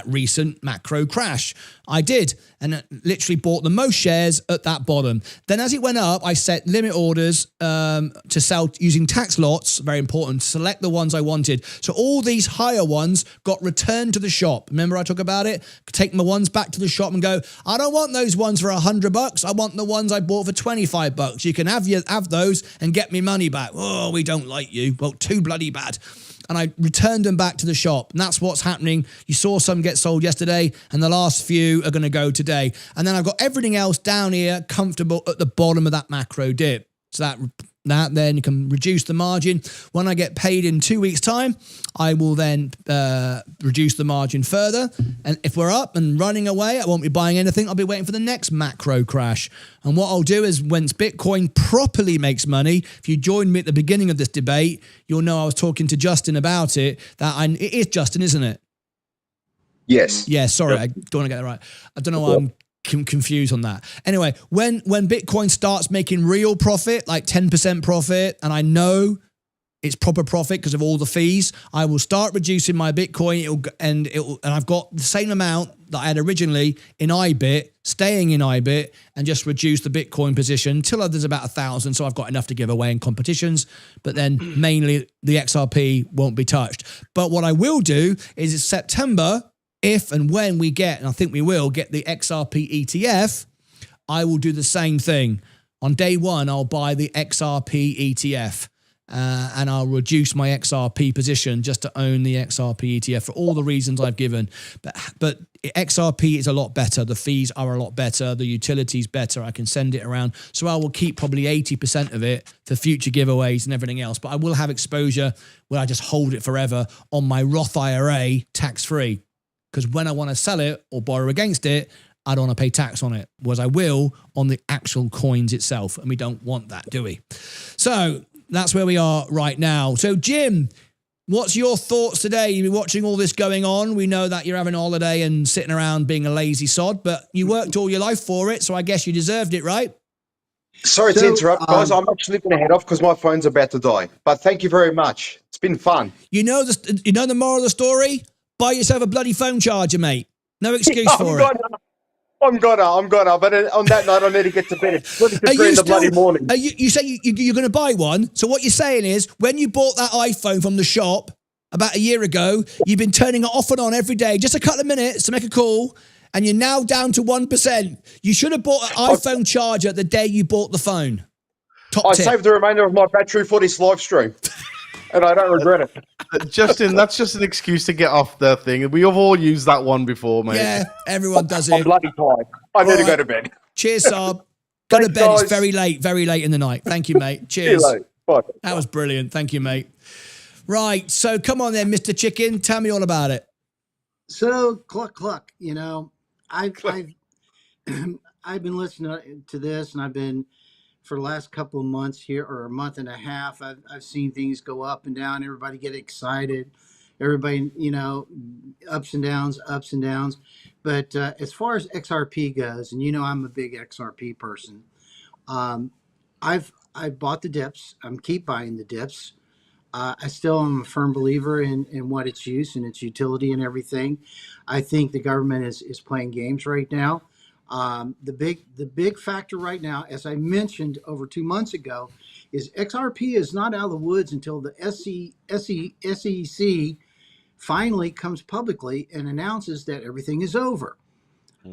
recent macro crash. I did, and literally bought the most shares at that bottom. Then as it went up, I set limit orders to sell using tax lots, very important, select the ones I wanted. So all these higher ones got returned to the shop. Remember I talk about it? Take my ones back to the shop and go, I don't want those ones for $100. I want the ones I bought for $25. You can have those and get me money back. Oh, we don't like you. Well, too bloody bad. And I returned them back to the shop. And that's what's happening. You saw some get sold yesterday, and the last few are going to go today. And then I've got everything else down here comfortable at the bottom of that macro dip. So that then you can reduce the margin. When I get paid in 2 weeks' time, I will then reduce the margin further. And if we're up and running away, I won't be buying anything. I'll be waiting for the next macro crash. And what I'll do is once Bitcoin properly makes money, if you joined me at the beginning of this debate, you'll know I was talking to Justin about it. It is Justin, isn't it? Yes. Yeah, sorry, I don't want to get that right. I don't know why I'm confused on that. Anyway, when Bitcoin starts making real profit, like 10% profit, and I know it's proper profit because of all the fees, I will start reducing my Bitcoin, and I've got the same amount that I had originally in IBIT, staying in IBIT, and just reduce the Bitcoin position till there's about 1,000. So I've got enough to give away in competitions, but then mainly the XRP won't be touched. But what I will do is in September, if and when we get, and I think we will, get the XRP ETF, I will do the same thing. On day one, I'll buy the XRP ETF and I'll reduce my XRP position just to own the XRP ETF for all the reasons I've given. But XRP is a lot better. The fees are a lot better. The utility's better. I can send it around. So I will keep probably 80% of it for future giveaways and everything else. But I will have exposure where I just hold it forever on my Roth IRA tax-free. Because when I want to sell it or borrow against it, I don't want to pay tax on it, whereas I will on the actual coins itself. And we don't want that, do we? So that's where we are right now. So, Jim, what's your thoughts today? You've been watching all this going on. We know that you're having a holiday and sitting around being a lazy sod, but you worked all your life for it, so I guess you deserved it, right? Sorry to interrupt, guys. I'm actually going to head off because my phone's about to die. But thank you very much. It's been fun. You know the moral of the story? Buy yourself a bloody phone charger, mate. No excuse for it. I'm gonna. But on that note, I need to get to bed. It's 23 in the bloody morning. You say you're going to buy one. So what you're saying is, when you bought that iPhone from the shop about a year ago, you've been turning it off and on every day, just a couple of minutes to make a call, and you're now down to 1%. You should have bought an iPhone charger the day you bought the phone. I saved the remainder of my battery for this live stream, and I don't regret it. Justin, that's just an excuse to get off the thing. We have all used that one before, mate. Yeah, everyone does it. I'm bloody tired. I need to go to bed. Cheers, Saab. Go to bed. Guys. It's very late in the night. Thank you, mate. Cheers. See you later. Bye. That was brilliant. Thank you, mate. Right. So come on then, Mr. Chicken. Tell me all about it. So cluck. You know, I've been listening to this, and I've been for the last couple of months here, or a month and a half. I've seen things go up and down. Everybody get excited. Everybody, you know, ups and downs. But as far as XRP goes, and you know, I'm a big XRP person. I've bought the dips. I'm keep buying the dips. I still am a firm believer in what its use and its utility and everything. I think the government is playing games right now. The big factor right now, as I mentioned over 2 months ago, is XRP is not out of the woods until the SEC finally comes publicly and announces that everything is over.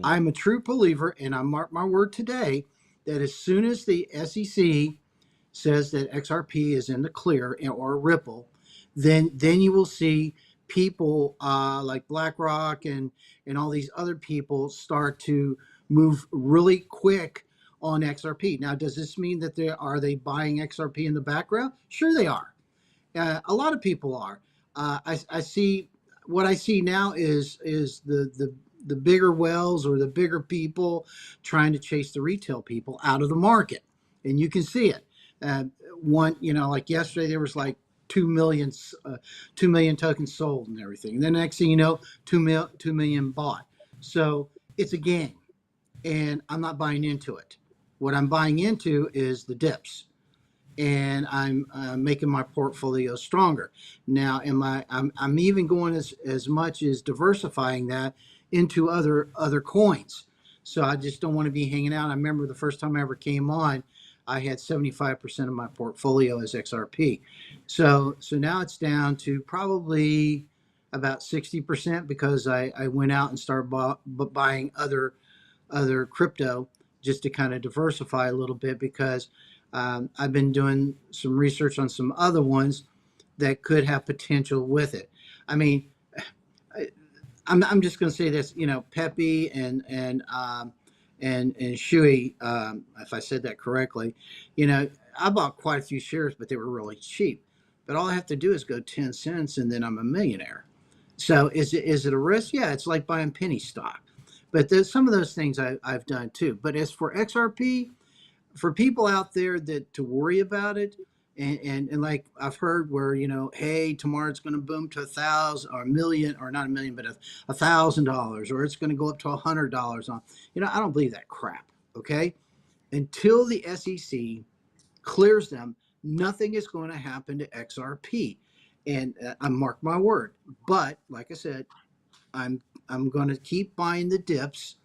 I'm a true believer, and I mark my word today, that as soon as the SEC says that XRP is in the clear or Ripple, then you will see people like BlackRock and all these other people start to move really quick on XRP. Now, does this mean that are they buying XRP in the background? Sure, they are. A lot of people are. I see what I see now is the bigger whales or the bigger people trying to chase the retail people out of the market, and you can see it. One, you know, like yesterday there was like 2 million tokens sold and everything. And the next thing you know, 2 million bought. So it's a game, and I'm not buying into it. What I'm buying into is the dips, and I'm making my portfolio stronger. Now, I'm even going as much as diversifying that into other coins. So I just don't want to be hanging out. I remember the first time I ever came on, I had 75% of my portfolio as XRP. So now it's down to probably about 60% because I went out and started buying other crypto just to kind of diversify a little bit, because I've been doing some research on some other ones that could have potential with it. I mean, I'm just going to say this, you know, Pepe and Shui, if I said that correctly, you know, I bought quite a few shares, but they were really cheap. But all I have to do is go 10 cents, and then I'm a millionaire. So is it a risk? Yeah, it's like buying penny stock. But there's some of those things I've done too. But as for XRP, for people out there that to worry about it, and like I've heard where, you know, hey, tomorrow it's going to boom to 1,000 or a million, or not a million, but $1,000, or it's going to go up to $100 on. You know, I don't believe that crap. Okay, until the SEC clears them, nothing is going to happen to XRP, and I mark my word. But like I said, I'm going to keep buying the dips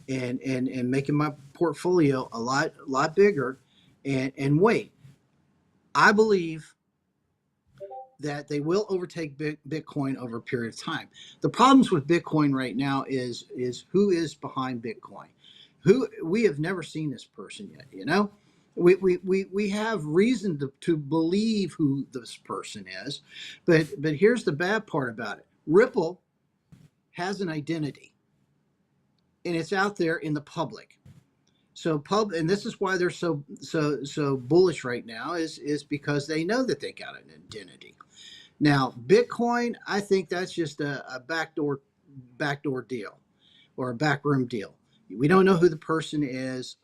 and making my portfolio a lot bigger, and wait. I believe that they will overtake Bitcoin over a period of time. The problems with Bitcoin right now is who is behind Bitcoin. Who we have never seen this person yet. You know, we have reason to believe who this person is, but here's the bad part about it. Ripple has an identity, and it's out there in the public. So and this is why they're so bullish right now is because they know that they got an identity. Now, Bitcoin, I think that's just a backdoor deal or a backroom deal. We don't know who the person is.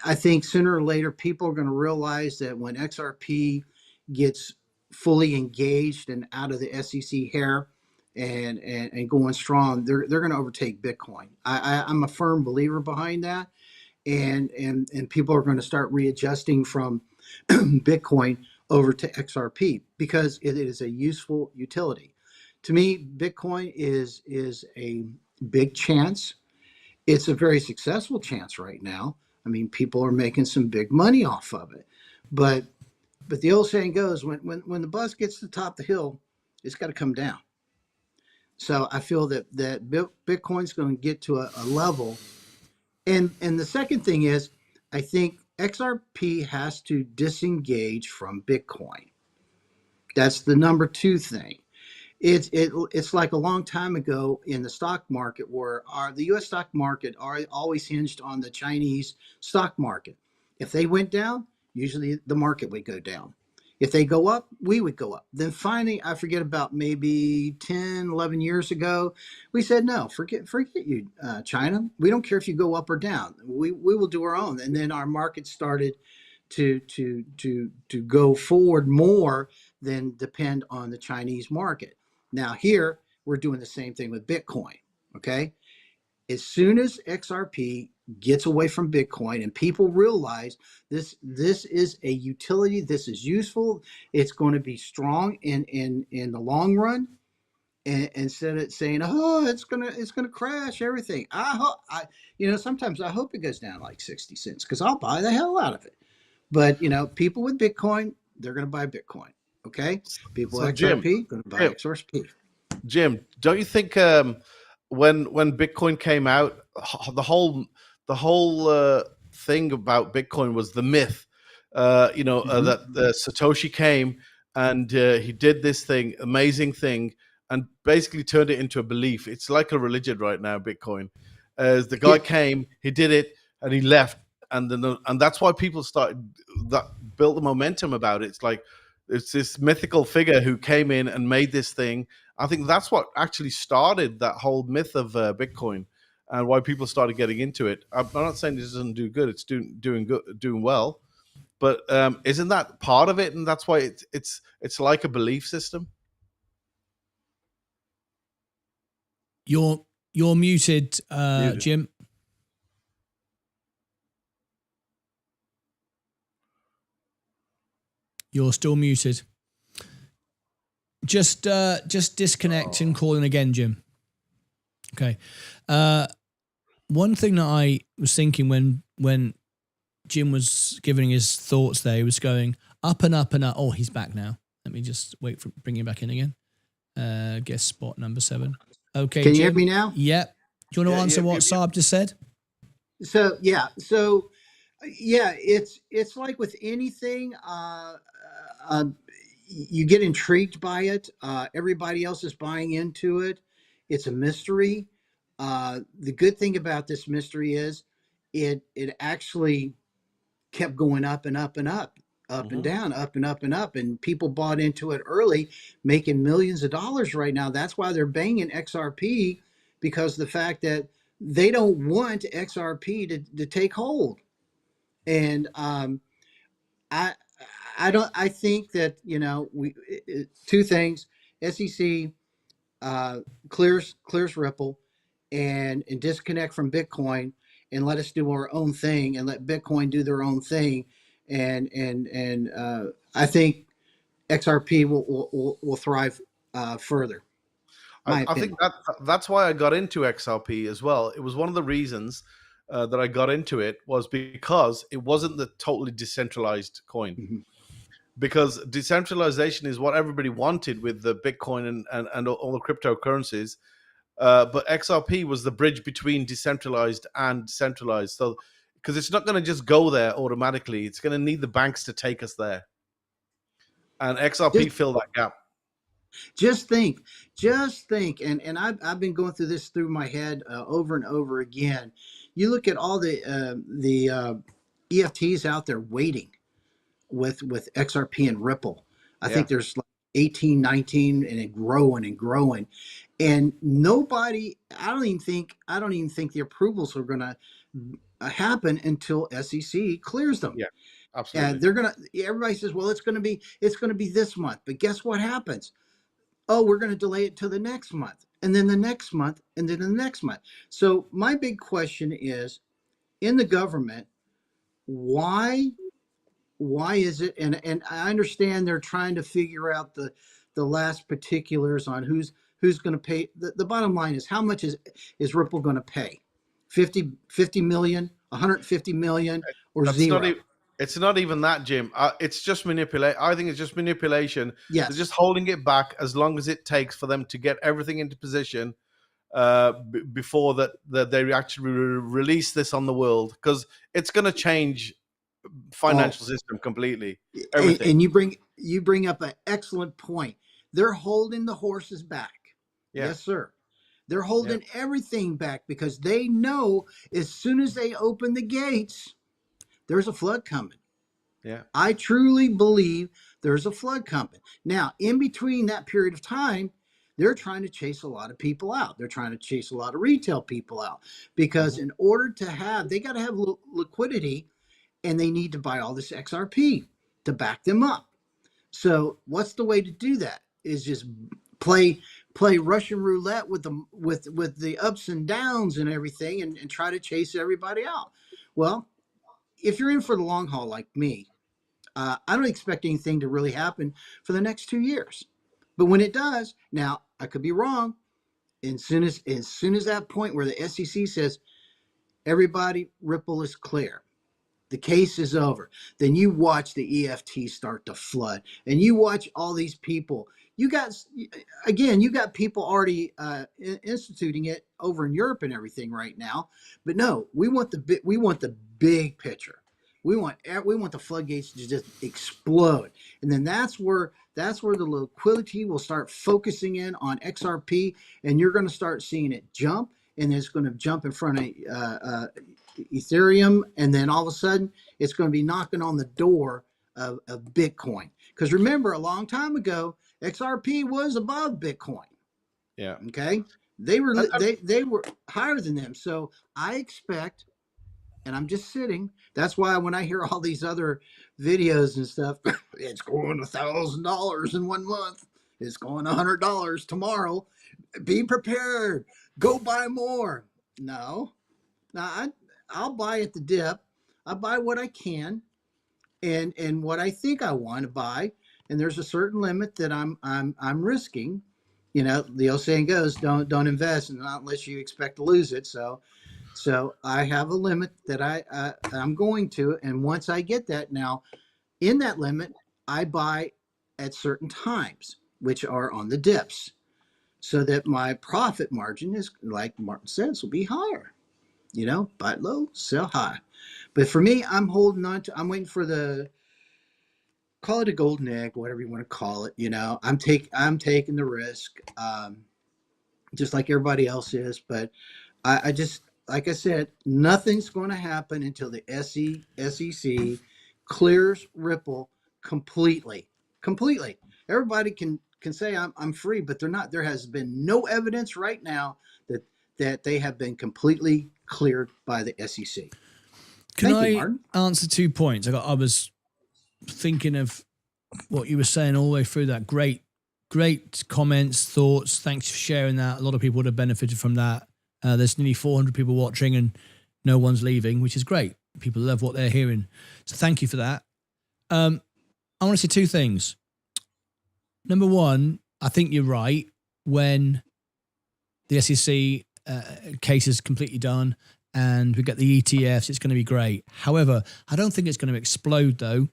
I think sooner or later people are going to realize that when XRP gets fully engaged and out of the SEC hair and going strong, they're going to overtake Bitcoin. I'm a firm believer behind that, and people are going to start readjusting from Bitcoin over to XRP because it is a useful utility. To me, Bitcoin is a big chance. It's a very successful chance right now. I mean, people are making some big money off of it, but the old saying goes, when the bus gets to the top of the hill, it's got to come down. So I feel that Bitcoin's going to get to a level, and the second thing is, I think XRP has to disengage from Bitcoin. That's the number two thing. It's like a long time ago in the stock market where the U.S. stock market always hinged on the Chinese stock market. If they went down, usually the market would go down. If they go up, we would go up. Then finally, I forget about maybe 10, 11 years ago, we said, no, forget you, China. We don't care if you go up or down. We will do our own. And then our market started to go forward more than depend on the Chinese market. Now here, we're doing the same thing with Bitcoin, okay? As soon as XRP gets away from Bitcoin and people realize this is a utility, this is useful, it's going to be strong in the long run, and instead of saying, oh, it's gonna crash everything. Sometimes I hope it goes down like 60 cents because I'll buy the hell out of it. But people with Bitcoin, they're going to buy Bitcoin. Okay, people So with Jim, XRP going to buy XRP. Jim, don't you think when Bitcoin came out, the whole thing about Bitcoin was the myth, that Satoshi came and he did this thing, amazing thing, and basically turned it into a belief. It's like a religion right now, Bitcoin. As the guy came, he did it, and he left, and that's why people built the momentum about it. It's like it's this mythical figure who came in and made this thing. I think that's what actually started that whole myth of Bitcoin, and why people started getting into it. I'm not saying this doesn't do good; it's doing good, doing well. But isn't that part of it? And that's why it's like a belief system. You're muted, Jim. You're still muted. Just disconnect and call in again, Jim. Okay. One thing that I was thinking when Jim was giving his thoughts there, he was going up and up and up. Oh, he's back now. Let me just wait for bring him back in again. Guest spot number 7. Okay. Can you Jim, hear me now? Yep. Do you want to answer what Saab just said? So it's like with anything. You get intrigued by it. Everybody else is buying into it. It's a mystery. The good thing about this mystery is it actually kept going up and up and up, and down, up and up and up, and people bought into it early, making millions of dollars right now. That's why they're banging XRP, because the fact that they don't want XRP to take hold. And I think that two things: SEC clears Ripple and disconnect from Bitcoin and let us do our own thing and let Bitcoin do their own thing, and I think XRP will thrive further. I think that's why I got into XRP as well. It was one of the reasons that I got into it was because it wasn't the totally decentralized coin. Because decentralization is what everybody wanted with the Bitcoin and all the cryptocurrencies. But XRP was the bridge between decentralized and centralized. So, because it's not going to just go there automatically, it's going to need the banks to take us there. And XRP filled that gap. Just think, and I've been going through this through my head over and over again. You look at all the EFTs out there waiting with XRP and Ripple. I think there's like 18, 19, and it growing and growing. And nobody, I don't even think the approvals are going to happen until SEC clears them. Yeah, absolutely. And they're gonna. Everybody says, "Well, it's gonna be this month." But guess what happens? Oh, we're gonna delay it till the next month, and then the next month, and then the next month. So my big question is, in the government, why is it? And I understand they're trying to figure out the last particulars on who's going to pay. The bottom line is, how much is Ripple going to pay? 50 million, 150 million, or That's zero? It's not even that, Jim. It's just manipulate. I think it's just manipulation. Yes. They're just holding it back as long as it takes for them to get everything into position before that they actually release this on the world, because it's going to change financial system completely. Everything. And you bring up an excellent point. They're holding the horses back. Yeah. Yes, sir. They're holding everything back because they know as soon as they open the gates, there's a flood coming. Yeah. I truly believe there's a flood coming. Now, in between that period of time, they're trying to chase a lot of people out. They're trying to chase a lot of retail people out because in order to have, they got to have liquidity, and they need to buy all this XRP to back them up. So what's the way to do that? Is just play Russian roulette with the ups and downs and everything, and try to chase everybody out. Well, if you're in for the long haul like me, I don't expect anything to really happen for the next 2 years. But when it does, now I could be wrong. As soon as that point where the SEC says, everybody, Ripple is clear, the case is over, then you watch the EFT start to flood, and you watch all these people. You got people already instituting it over in Europe and everything right now. But no, we want the big picture. We want the floodgates to just explode, and then that's where the liquidity will start focusing in on XRP, and you're going to start seeing it jump, and it's going to jump in front of Ethereum, and then all of a sudden it's going to be knocking on the door of Bitcoin. Because remember, a long time ago, XRP was above Bitcoin. Yeah. Okay. They were higher than them. So I expect, and I'm just sitting. That's why when I hear all these other videos and stuff, it's going $1,000 in 1 month. It's going $100 tomorrow. Be prepared. Go buy more. No. Now I'll buy at the dip. I buy what I can, and what I think I want to buy. And there's a certain limit that I'm risking. You know, the old saying goes, don't invest unless you expect to lose it. So I have a limit that I'm going to, and once I get that, now in that limit, I buy at certain times, which are on the dips, so that my profit margin is, like Martin says, will be higher. You know, buy low, sell high. But for me, I'm holding on to. I'm waiting for call it a golden egg, whatever you want to call it. You know, I'm taking the risk, just like everybody else is. But I just, like I said, nothing's going to happen until the SEC clears Ripple completely. Completely. Everybody can say I'm free, but they're not. There has been no evidence right now that they have been completely cleared by the SEC. Can I answer 2 points? I was thinking of what you were saying all the way through that. Great comments, thoughts. Thanks for sharing that. A lot of people would have benefited from that. There's nearly 400 people watching and no one's leaving, which is great. People love what they're hearing. So thank you for that. I want to say 2 things. Number one, I think you're right. When the SEC case is completely done and we get the ETFs, it's going to be great. However, I don't think it's going to explode though,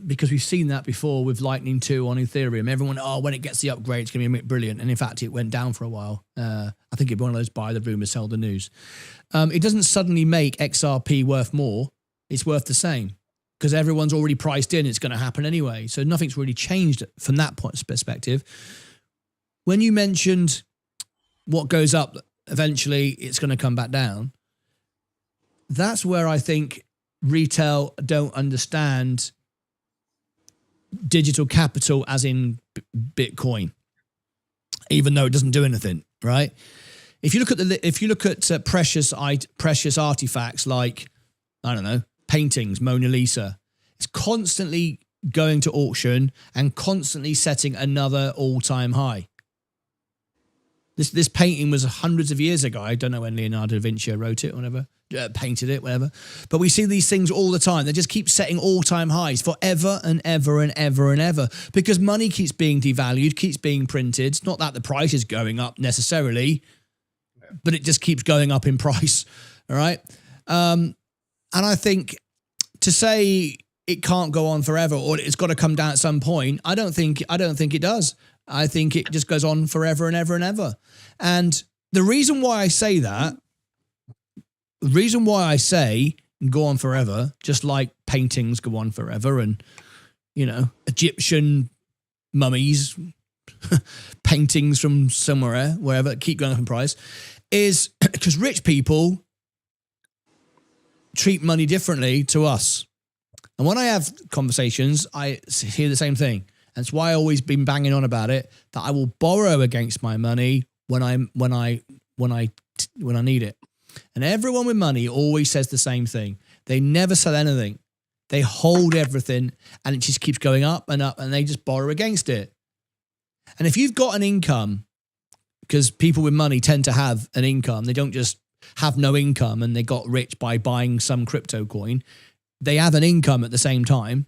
because we've seen that before with Lightning 2 on Ethereum. Everyone, when it gets the upgrade, it's going to be brilliant. And in fact, it went down for a while. I think it'd be one of those buy the rumor, sell the news. It doesn't suddenly make XRP worth more. It's worth the same because everyone's already priced in. It's going to happen anyway. So nothing's really changed from that point of perspective. When you mentioned what goes up, eventually it's going to come back down. That's where I think retail don't understand digital capital as in Bitcoin, even though it doesn't do anything, right? If you look at precious artifacts like, I don't know, paintings, Mona Lisa, it's constantly going to auction and constantly setting another all-time high. This painting was hundreds of years ago. I don't know when Leonardo da Vinci wrote it or whatever, painted it, whatever. But we see these things all the time. They just keep setting all-time highs forever and ever and ever and ever because money keeps being devalued, keeps being printed. It's not that the price is going up necessarily, but it just keeps going up in price. All right. And I think to say it can't go on forever or it's got to come down at some point, I don't think it does. I think it just goes on forever and ever and ever. And the reason why I say that, the reason why I say go on forever, just like paintings go on forever and, you know, Egyptian mummies, paintings from somewhere, wherever, keep going up in price, is because rich people treat money differently to us. And when I have conversations, I hear the same thing. That's why I always been banging on about it, that I will borrow against my money when I need it. And everyone with money always says the same thing. They never sell anything. They hold everything and it just keeps going up and up and they just borrow against it. And if you've got an income, because people with money tend to have an income, they don't just have no income and they got rich by buying some crypto coin. They have an income at the same time.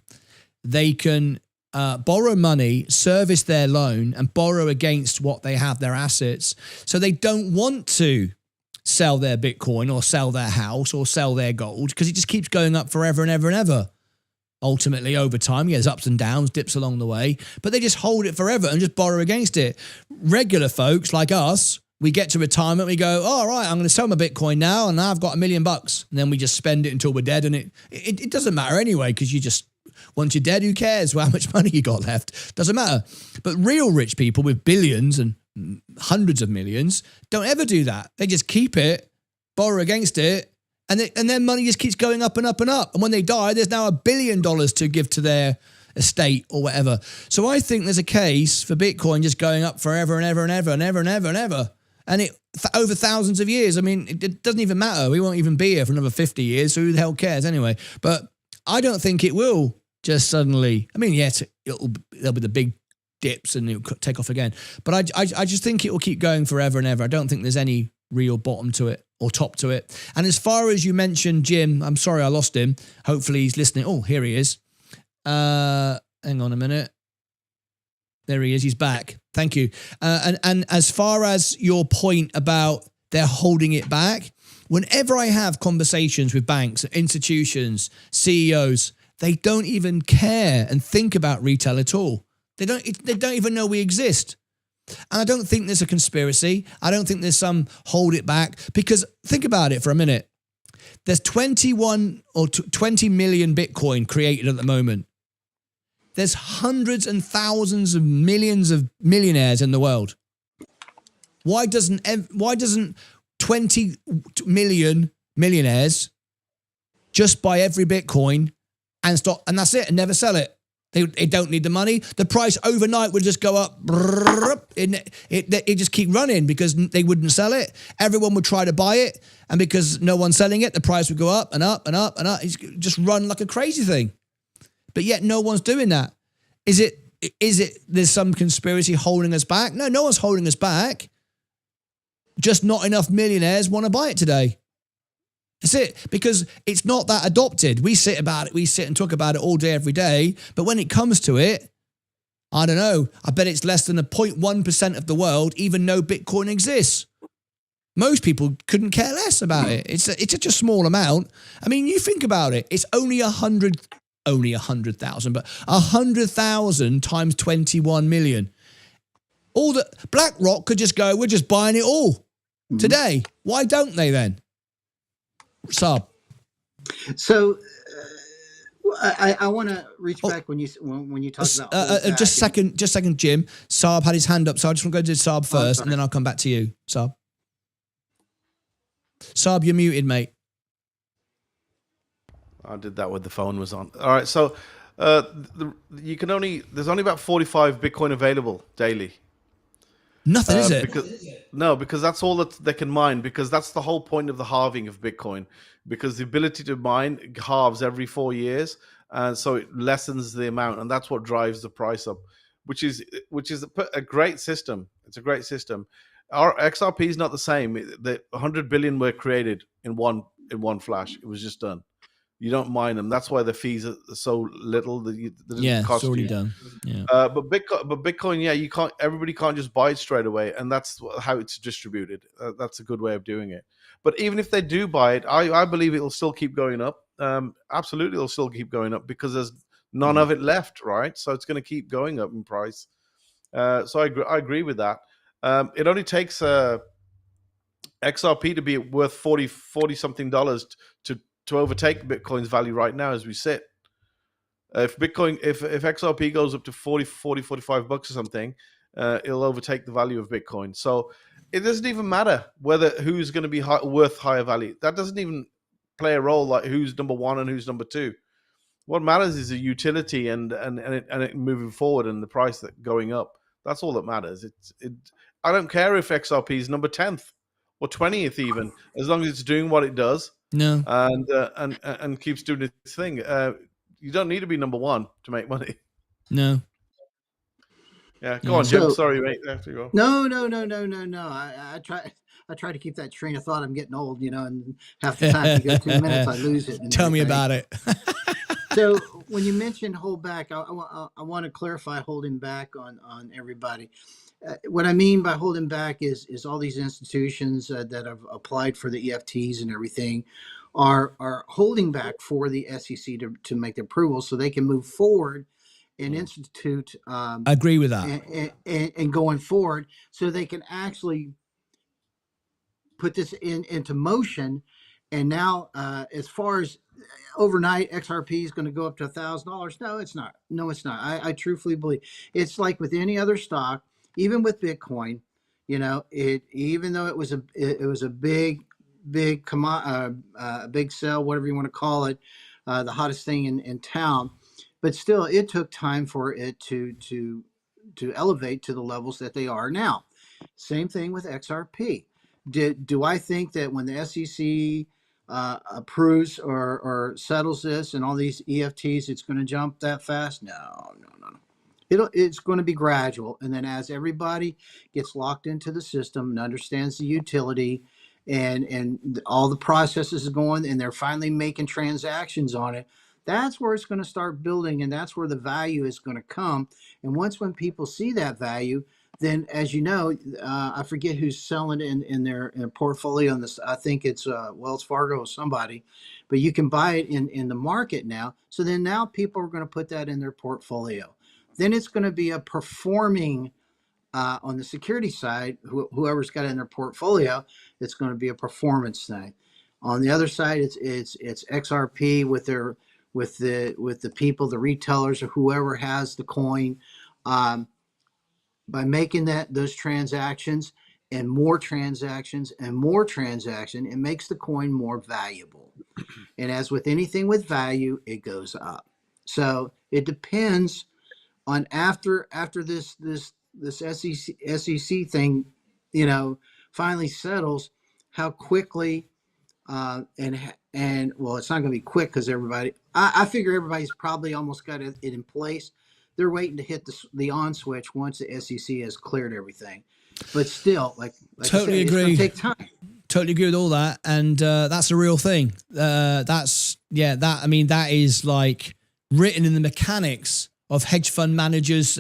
They can borrow money, service their loan, and borrow against what they have, their assets. So they don't want to sell their Bitcoin or sell their house or sell their gold because it just keeps going up forever and ever and ever. Ultimately, over time, there's ups and downs, dips along the way, but they just hold it forever and just borrow against it. Regular folks like us, we get to retirement, we go, oh, all right, I'm going to sell my Bitcoin now and now I've got $1 million. And then we just spend it until we're dead. And it doesn't matter anyway because you just, once you're dead, who cares how much money you got left? Doesn't matter. But real rich people with billions and hundreds of millions don't ever do that. They just keep it, borrow against it, and their money just keeps going up and up and up. And when they die, there's now $1 billion to give to their estate or whatever. So I think there's a case for Bitcoin just going up forever and ever and ever and ever and ever and ever. And it over thousands of years. I mean, it doesn't even matter. We won't even be here for another 50 years. So who the hell cares anyway? But I don't think it will just suddenly. I mean, yes, there'll be the big dips and it'll take off again. But I just think it will keep going forever and ever. I don't think there's any real bottom to it or top to it. And as far as you mentioned, Jim, I'm sorry I lost him. Hopefully he's listening. Oh, here he is. Hang on a minute. There he is. He's back. Thank you. And as far as your point about they're holding it back, whenever I have conversations with banks, institutions, CEOs, they don't even care and think about retail at all. They don't even know we exist. And I don't think there's a conspiracy. I don't think there's some hold it back because think about it for a minute. There's 21 or 20 million Bitcoin created at the moment. There's hundreds and thousands of millions of millionaires in the world. Why doesn't 20 million millionaires just buy every Bitcoin and stop, and that's it, and never sell it? They don't need the money. The price overnight would just go up. It just keep running because they wouldn't sell it. Everyone would try to buy it, and because no one's selling it, the price would go up and up and up and up. It's just run like a crazy thing. But yet no one's doing that. Is it there's some conspiracy holding us back? No, no one's holding us back. Just not enough millionaires want to buy it today. That's it, because it's not that adopted. We sit and talk about it all day, every day. But when it comes to it, I don't know. I bet it's less than 0.1% of the world even know Bitcoin exists. Most people couldn't care less about it. It's such a small amount. I mean, you think about it. It's only 100,000, but 100,000 times 21 million. All the BlackRock could just go, we're just buying it all today. Why don't they then? Saab. So I want to reach back when you talk about just a second, Jim. Saab had his hand up, so I just want to go to Saab first, and then I'll come back to you, Saab. Saab, you're muted, mate. I did that when the phone was on. All right, so there's only about 45 Bitcoin available daily. Nothing, is it? No, because that's all that they can mine, because that's the whole point of the halving of Bitcoin, because the ability to mine halves every 4 years, and so it lessens the amount, and that's what drives the price up, which is a great system. It's a great system. Our XRP is not the same. The 100 billion were created in one flash. It was just done. You don't mine them. That's why the fees are so little. That it's already done. Yeah. But Bitcoin, yeah, you can't. Everybody can't just buy it straight away, and that's how it's distributed. That's a good way of doing it. But even if they do buy it, I believe it'll still keep going up. Absolutely, it'll still keep going up because there's none of it left, right? So it's going to keep going up in price. So I agree with that. It only takes XRP to be worth 40 something dollars to overtake Bitcoin's value right now as we sit. If XRP goes up to 40, 45 bucks or something, it'll overtake the value of Bitcoin. So it doesn't even matter who's going to be worth higher value. That doesn't even play a role, like who's number one and who's number two. What matters is the utility and it moving forward and the price that going up. That's all that matters. I don't care if XRP is number 10th or 20th even, as long as it's doing what it does. No. And keeps doing its thing. You don't need to be number one to make money. No. Yeah, go on, Jim. Sorry, mate. After you go. No. I try to keep that train of thought. I'm getting old, and half the time you go 2 minutes, I lose it. Tell me about it. So when you mentioned hold back, I want to clarify holding back on everybody. What I mean by holding back is all these institutions that have applied for the EFTs and everything are holding back for the SEC to make the approval so they can move forward and institute. I agree with that. And going forward, so they can actually put this into motion. And now, as far as overnight, XRP is going to go up to $1,000. No, it's not. I truthfully believe it's like with any other stock. Even with Bitcoin, even though it was a big sell, whatever you want to call it, the hottest thing in town, but still, it took time for it to elevate to the levels that they are now. Same thing with XRP. Do I think that when the SEC approves or settles this and all these EFTs, it's going to jump that fast? No. It's going to be gradual, and then as everybody gets locked into the system and understands the utility, and all the processes are going, and they're finally making transactions on it, that's where it's going to start building, and that's where the value is going to come. And when people see that value, then, as you know, I forget who's selling in their portfolio on this. I think it's Wells Fargo or somebody, but you can buy it in the market now. So then now people are going to put that in their portfolio. Then it's going to be a performing on the security side. Whoever's got it in their portfolio, it's going to be a performance thing. On the other side, it's XRP with the people, the retailers, or whoever has the coin. By making those transactions and more transactions and more transaction, it makes the coin more valuable. And as with anything with value, it goes up. So it depends on after this SEC thing, finally settles, how quickly and well, it's not going to be quick because I figure everybody's probably almost got it in place. They're waiting to hit the on switch once the SEC has cleared everything. But still, like totally I said, agree. It's going to take time. Totally agree with all that, and that's a real thing. That is like written in the mechanics of hedge fund managers,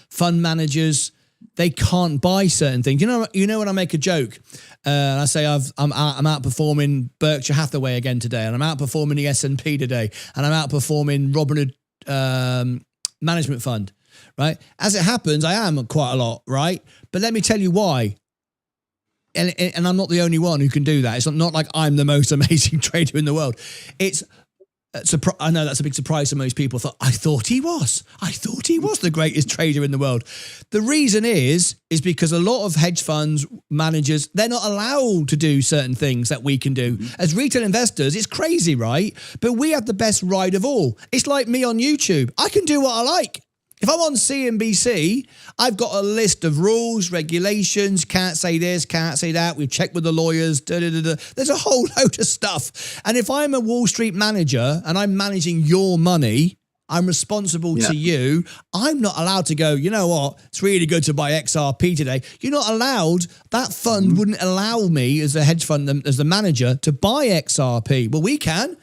fund managers. They can't buy certain things. You know when I make a joke, and I say I'm outperforming Berkshire Hathaway again today, and I'm outperforming the S&P today, and I'm outperforming Robinhood Management Fund, right? As it happens, I am quite a lot, right? But let me tell you why. And I'm not the only one who can do that. It's not like I'm the most amazing trader in the world. I know that's a big surprise to most people. I thought he was the greatest trader in the world. The reason is because a lot of hedge funds managers, they're not allowed to do certain things that we can do. As retail investors, it's crazy, right? But we have the best ride of all. It's like me on YouTube. I can do what I like. If I'm on CNBC, I've got a list of rules, regulations, can't say this, can't say that. We've checked with the lawyers. There's a whole load of stuff. And if I'm a Wall Street manager and I'm managing your money, I'm responsible to you. I'm not allowed to go, you know what, it's really good to buy XRP today. You're not allowed. That fund wouldn't allow me as a hedge fund, as the manager, to buy XRP. Well, we can.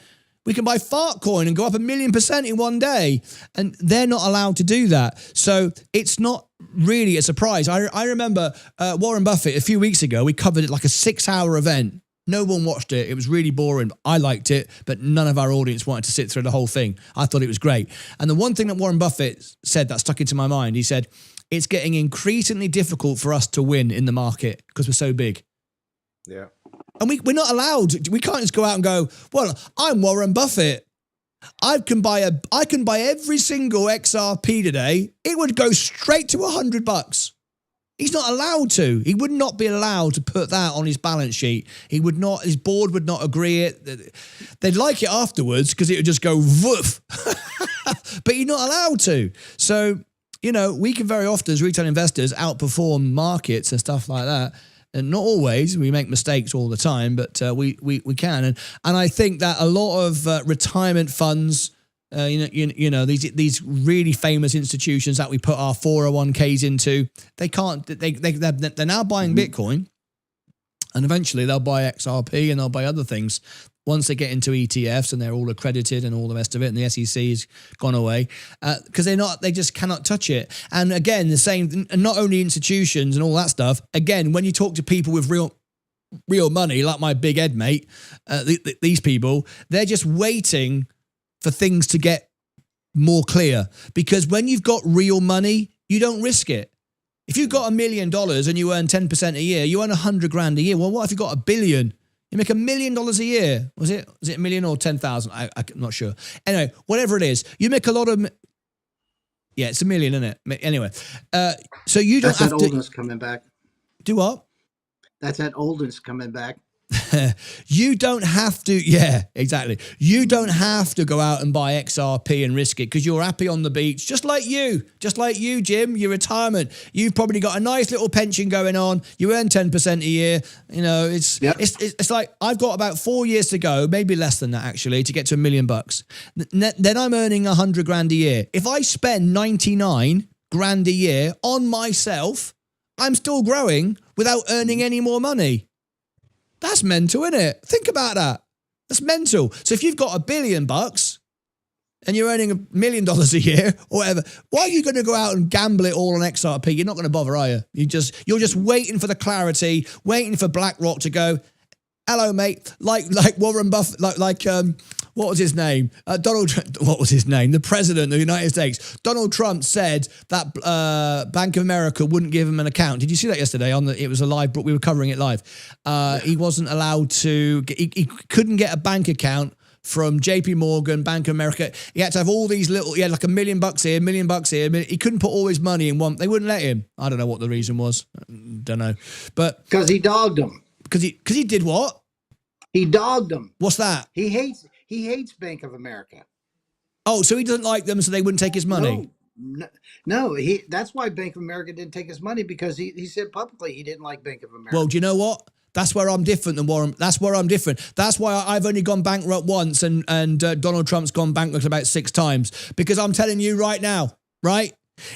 We can buy Fartcoin and go up 1,000,000% in one day. And they're not allowed to do that. So it's not really a surprise. I remember Warren Buffett a few weeks ago, we covered it like a 6-hour event. No one watched it. It was really boring. I liked it, but none of our audience wanted to sit through the whole thing. I thought it was great. And the one thing that Warren Buffett said that stuck into my mind, he said, it's getting increasingly difficult for us to win in the market because we're so big. Yeah. And we're not allowed. We can't just go out and go, well, I'm Warren Buffett. I can buy every single XRP today. It would go straight to $100. He's not allowed to. He would not be allowed to put that on his balance sheet. He would not. His board would not agree it. They'd like it afterwards because it would just go woof. But you're not allowed to. So, you know, we can very often as retail investors outperform markets and stuff like that. And not always. We make mistakes all the time, but we can. And I think that a lot of retirement funds, you know, these really famous institutions that we put our 401ks into, they can't. They're now buying Bitcoin, and eventually they'll buy XRP and they'll buy other things once they get into ETFs and they're all accredited and all the rest of it, and the SEC has gone away because they just cannot touch it. And again, the same, not only institutions and all that stuff. Again, when you talk to people with real money, like my big Ed mate, these people, they're just waiting for things to get more clear, because when you've got real money, you don't risk it. If you've got $1 million and you earn 10% a year, you earn 100 grand a year. Well, what if you've got $1 billion? You make $1 million a year. Was it a million or 10,000? I'm not sure. Anyway, whatever it is, you make a lot of. Yeah, it's $1 million, isn't it? Anyway, so you don't have to. That's that oldness coming back. Do what? That's that oldness coming back. You don't have to, yeah, exactly. You don't have to go out and buy XRP and risk it because you're happy on the beach, just like you, Jim, your retirement. You've probably got a nice little pension going on. You earn 10% a year. You know, it's like I've got about 4 years to go, maybe less than that actually, to get to $1 million. Then I'm earning 100 grand a year. If I spend 99 grand a year on myself, I'm still growing without earning any more money. That's mental, isn't it? Think about that. That's mental. So if you've got $1 billion and you're earning $1 million a year or whatever, why are you going to go out and gamble it all on XRP? You're not going to bother, are you? You're just waiting for the clarity, waiting for BlackRock to go, hello, mate. Like Warren Buffett, what was his name? What was his name? The president of the United States. Donald Trump said that Bank of America wouldn't give him an account. Did you see that yesterday? It was a live, we were covering it live. He wasn't allowed to, he couldn't get a bank account from JP Morgan, Bank of America. He had to have all these he had like $1 million here, $1 million here. He couldn't put all his money in one. They wouldn't let him. I don't know what the reason was. Don't know. But because he dogged them. Because he did what? He dogged them. What's that? He hates Bank of America. Oh, so he doesn't like them, so they wouldn't take his money? No. That's why Bank of America didn't take his money, because he said publicly he didn't like Bank of America. Well, do you know what? That's where I'm different than Warren. That's where I'm different. That's why I've only gone bankrupt once, and Donald Trump's gone bankrupt about 6 times. Because I'm telling you right now, right?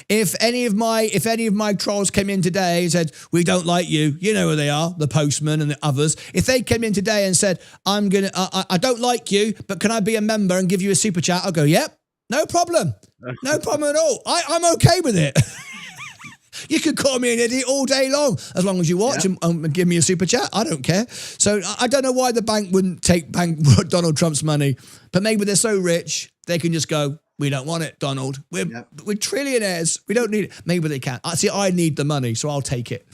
If any of my trolls came in today and said, we don't like you, you know who they are, the postman and the others. If they came in today and said, I don't like you, but can I be a member and give you a super chat? I'll go, yep, no problem. No problem at all. I'm okay with it. You could call me an idiot all day long, as long as you watch and give me a super chat. I don't care. So I don't know why the bank wouldn't take Donald Trump's money, but maybe they're so rich, they can just go, we don't want it, Donald. We're trillionaires. We don't need it. Maybe they can. I need the money, so I'll take it.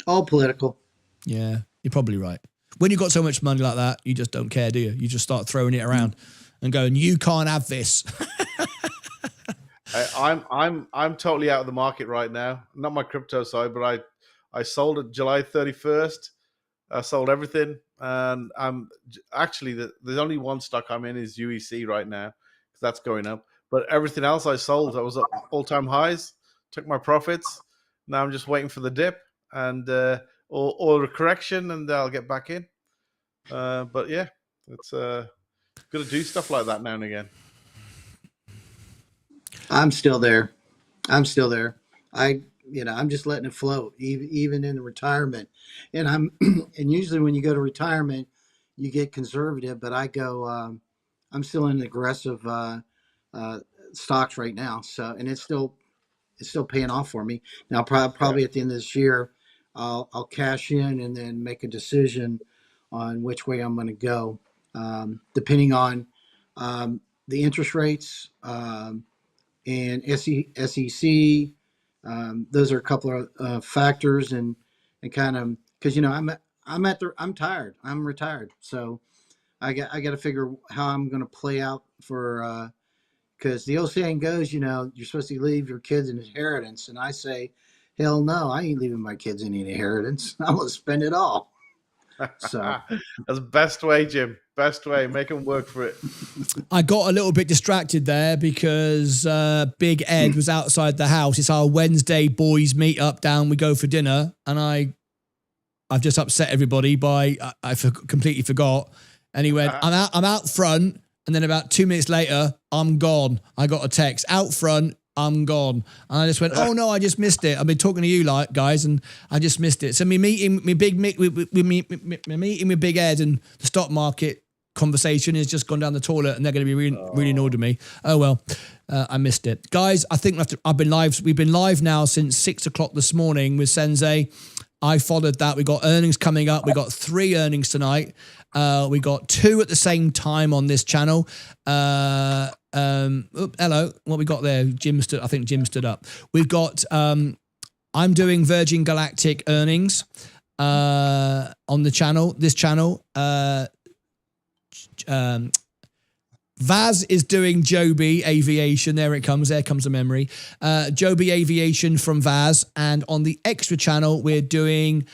All political. Yeah, you're probably right. When you've got so much money like that, you just don't care, do you? You just start throwing it around and going, you can't have this. I'm totally out of the market right now. Not my crypto side, but I sold it July 31st. I sold everything, and I'm actually the only one stock I'm in is UEC right now, because that's going up. But everything else I sold. I was at all-time highs, took my profits. Now I'm just waiting for the dip and or a correction, and I'll get back in. But yeah, it's got to do stuff like that now and again. I'm still there. I'm just letting it float, even in retirement. And and usually when you go to retirement, you get conservative, but I go, I'm still in aggressive stocks right now. So, and it's still paying off for me. Now, probably at the end of this year, I'll cash in and then make a decision on which way I'm going to go, depending on the interest rates and SEC. Those are a couple of factors, and kind of because I'm tired. I'm retired, so I got to figure how I'm going to play out for. Because the old saying goes, you're supposed to leave your kids an inheritance, and I say, hell no, I ain't leaving my kids any inheritance. I'm gonna spend it all. So that's the best way, Jim. Best way. Make them work for it. I got a little bit distracted there because Big Ed was outside the house. It's our Wednesday boys meet up down. We go for dinner, and I've just upset everybody by I completely forgot. And he went, I'm out front. And then about 2 minutes later, I'm gone. I got a text, out front, I'm gone. And I just went, oh no, I just missed it. I've been talking to you guys, and I just missed it. So me meeting with Big Ed and the stock market conversation has just gone down the toilet, and they're going to be really annoyed with me. Oh well, I missed it. Guys, I think we've been live now since 6 o'clock this morning with Sensei. I followed that. We got earnings coming up. We got 3 earnings tonight. We got 2 at the same time on this channel. Hello. What we got there? I think Jim stood up. We've got, I'm doing Virgin Galactic earnings on the channel, this channel. Vaz is doing Joby Aviation. There comes a memory. Joby Aviation from Vaz. And on the extra channel, we're doing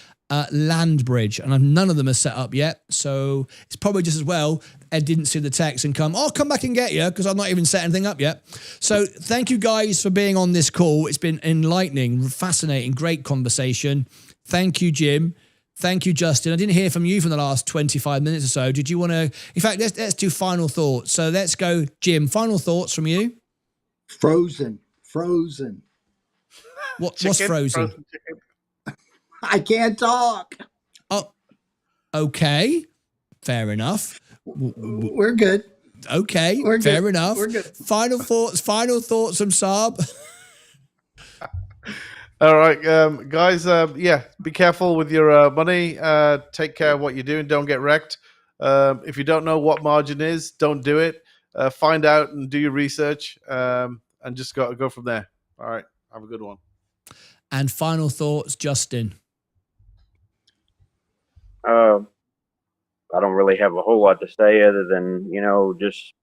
Land Bridge. And none of them are set up yet. So it's probably just as well Ed didn't see the text and come back and get you, because I've not even set anything up yet. So thank you guys for being on this call. It's been enlightening, fascinating, great conversation. Thank you, Jim. Thank you, Justin. I didn't hear from you for the last 25 minutes or so. Did you want to... In fact, let's do final thoughts. So let's go, Jim. Final thoughts from you? Frozen. What's frozen? I can't talk. Oh, okay. Fair enough. We're good. Okay, We're good. Fair enough. We're good. Final thoughts from Saab. All right, guys. Be careful with your money. Take care of what you're doing. Don't get wrecked. If you don't know what margin is, don't do it. Find out and do your research, and just go from there. All right. Have a good one. And final thoughts, Justin. I don't really have a whole lot to say other than, just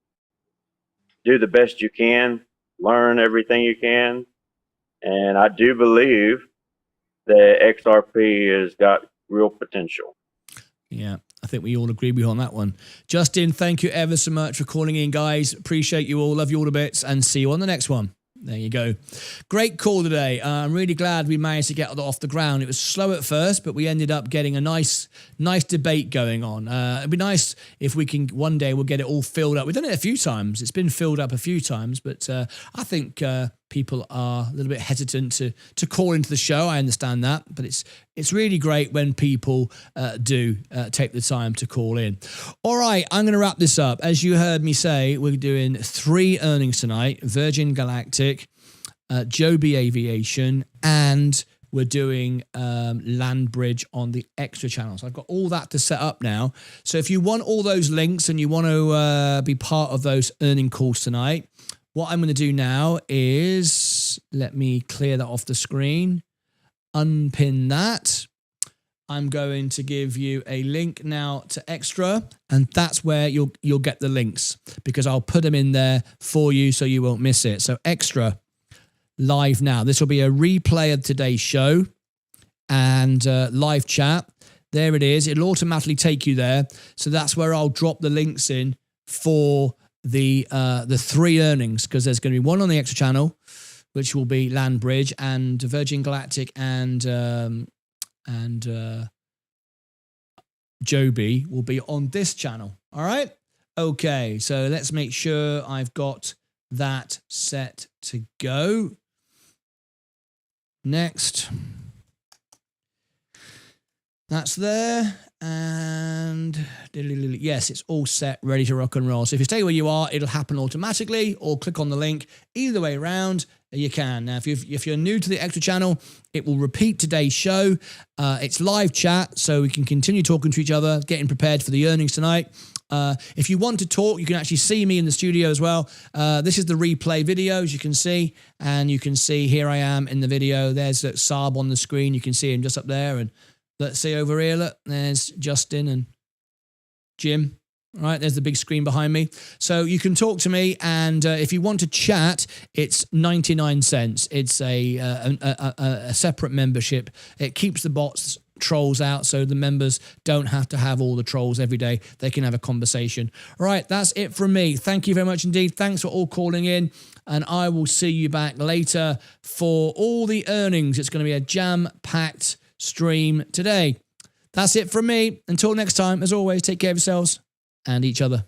do the best you can, learn everything you can. And I do believe that XRP has got real potential. Yeah, I think we all agree with you on that one. Justin, thank you ever so much for calling in, guys. Appreciate you all. Love you all the bits, and see you on the next one. There you go. Great call today. I'm really glad we managed to get it off the ground. It was slow at first, but we ended up getting a nice debate going on. It'd be nice if we can, one day we'll get it all filled up. We've done it a few times. It's been filled up a few times, but I think people are a little bit hesitant to call into the show. I understand that, but it's really great when people do take the time to call in. All right, I'm going to wrap this up. As you heard me say, we're doing 3 earnings tonight: Virgin Galactic, Joby Aviation, and we're doing Land Bridge on the extra channel. So I've got all that to set up now. So if you want all those links and you want to be part of those earning calls tonight, what I'm going to do now is, let me clear that off the screen, unpin that. I'm going to give you a link now to Extra, and that's where you'll get the links, because I'll put them in there for you so you won't miss it. So Extra, live now. This will be a replay of today's show and live chat. There it is. It'll automatically take you there. So that's where I'll drop the links in for the 3 earnings, because there's going to be one on the extra channel, which will be Land Bridge, and Virgin Galactic and Joby will be on this channel. All right. Okay. So let's make sure I've got that set to go. Next. That's there. And yes, it's all set, ready to rock and roll. So if you stay where you are, it'll happen automatically, or click on the link. Either way around, you can. Now, if you're new to the extra channel, it will repeat today's show. It's live chat, so we can continue talking to each other, getting prepared for the earnings tonight. If you want to talk, you can actually see me in the studio as well. This is the replay video, as you can see, and you can see here I am in the video. There's Saab on the screen. You can see him just up there, and let's see over here, look, there's Justin and Jim. All right, there's the big screen behind me. So you can talk to me, and if you want to chat, it's 99 cents. It's a separate membership. It keeps the bots, trolls out, so the members don't have to have all the trolls every day. They can have a conversation. All right, that's it from me. Thank you very much indeed. Thanks for all calling in, and I will see you back later for all the earnings. It's going to be a jam-packed stream today. That's it from me. Until next time, as always, take care of yourselves and each other.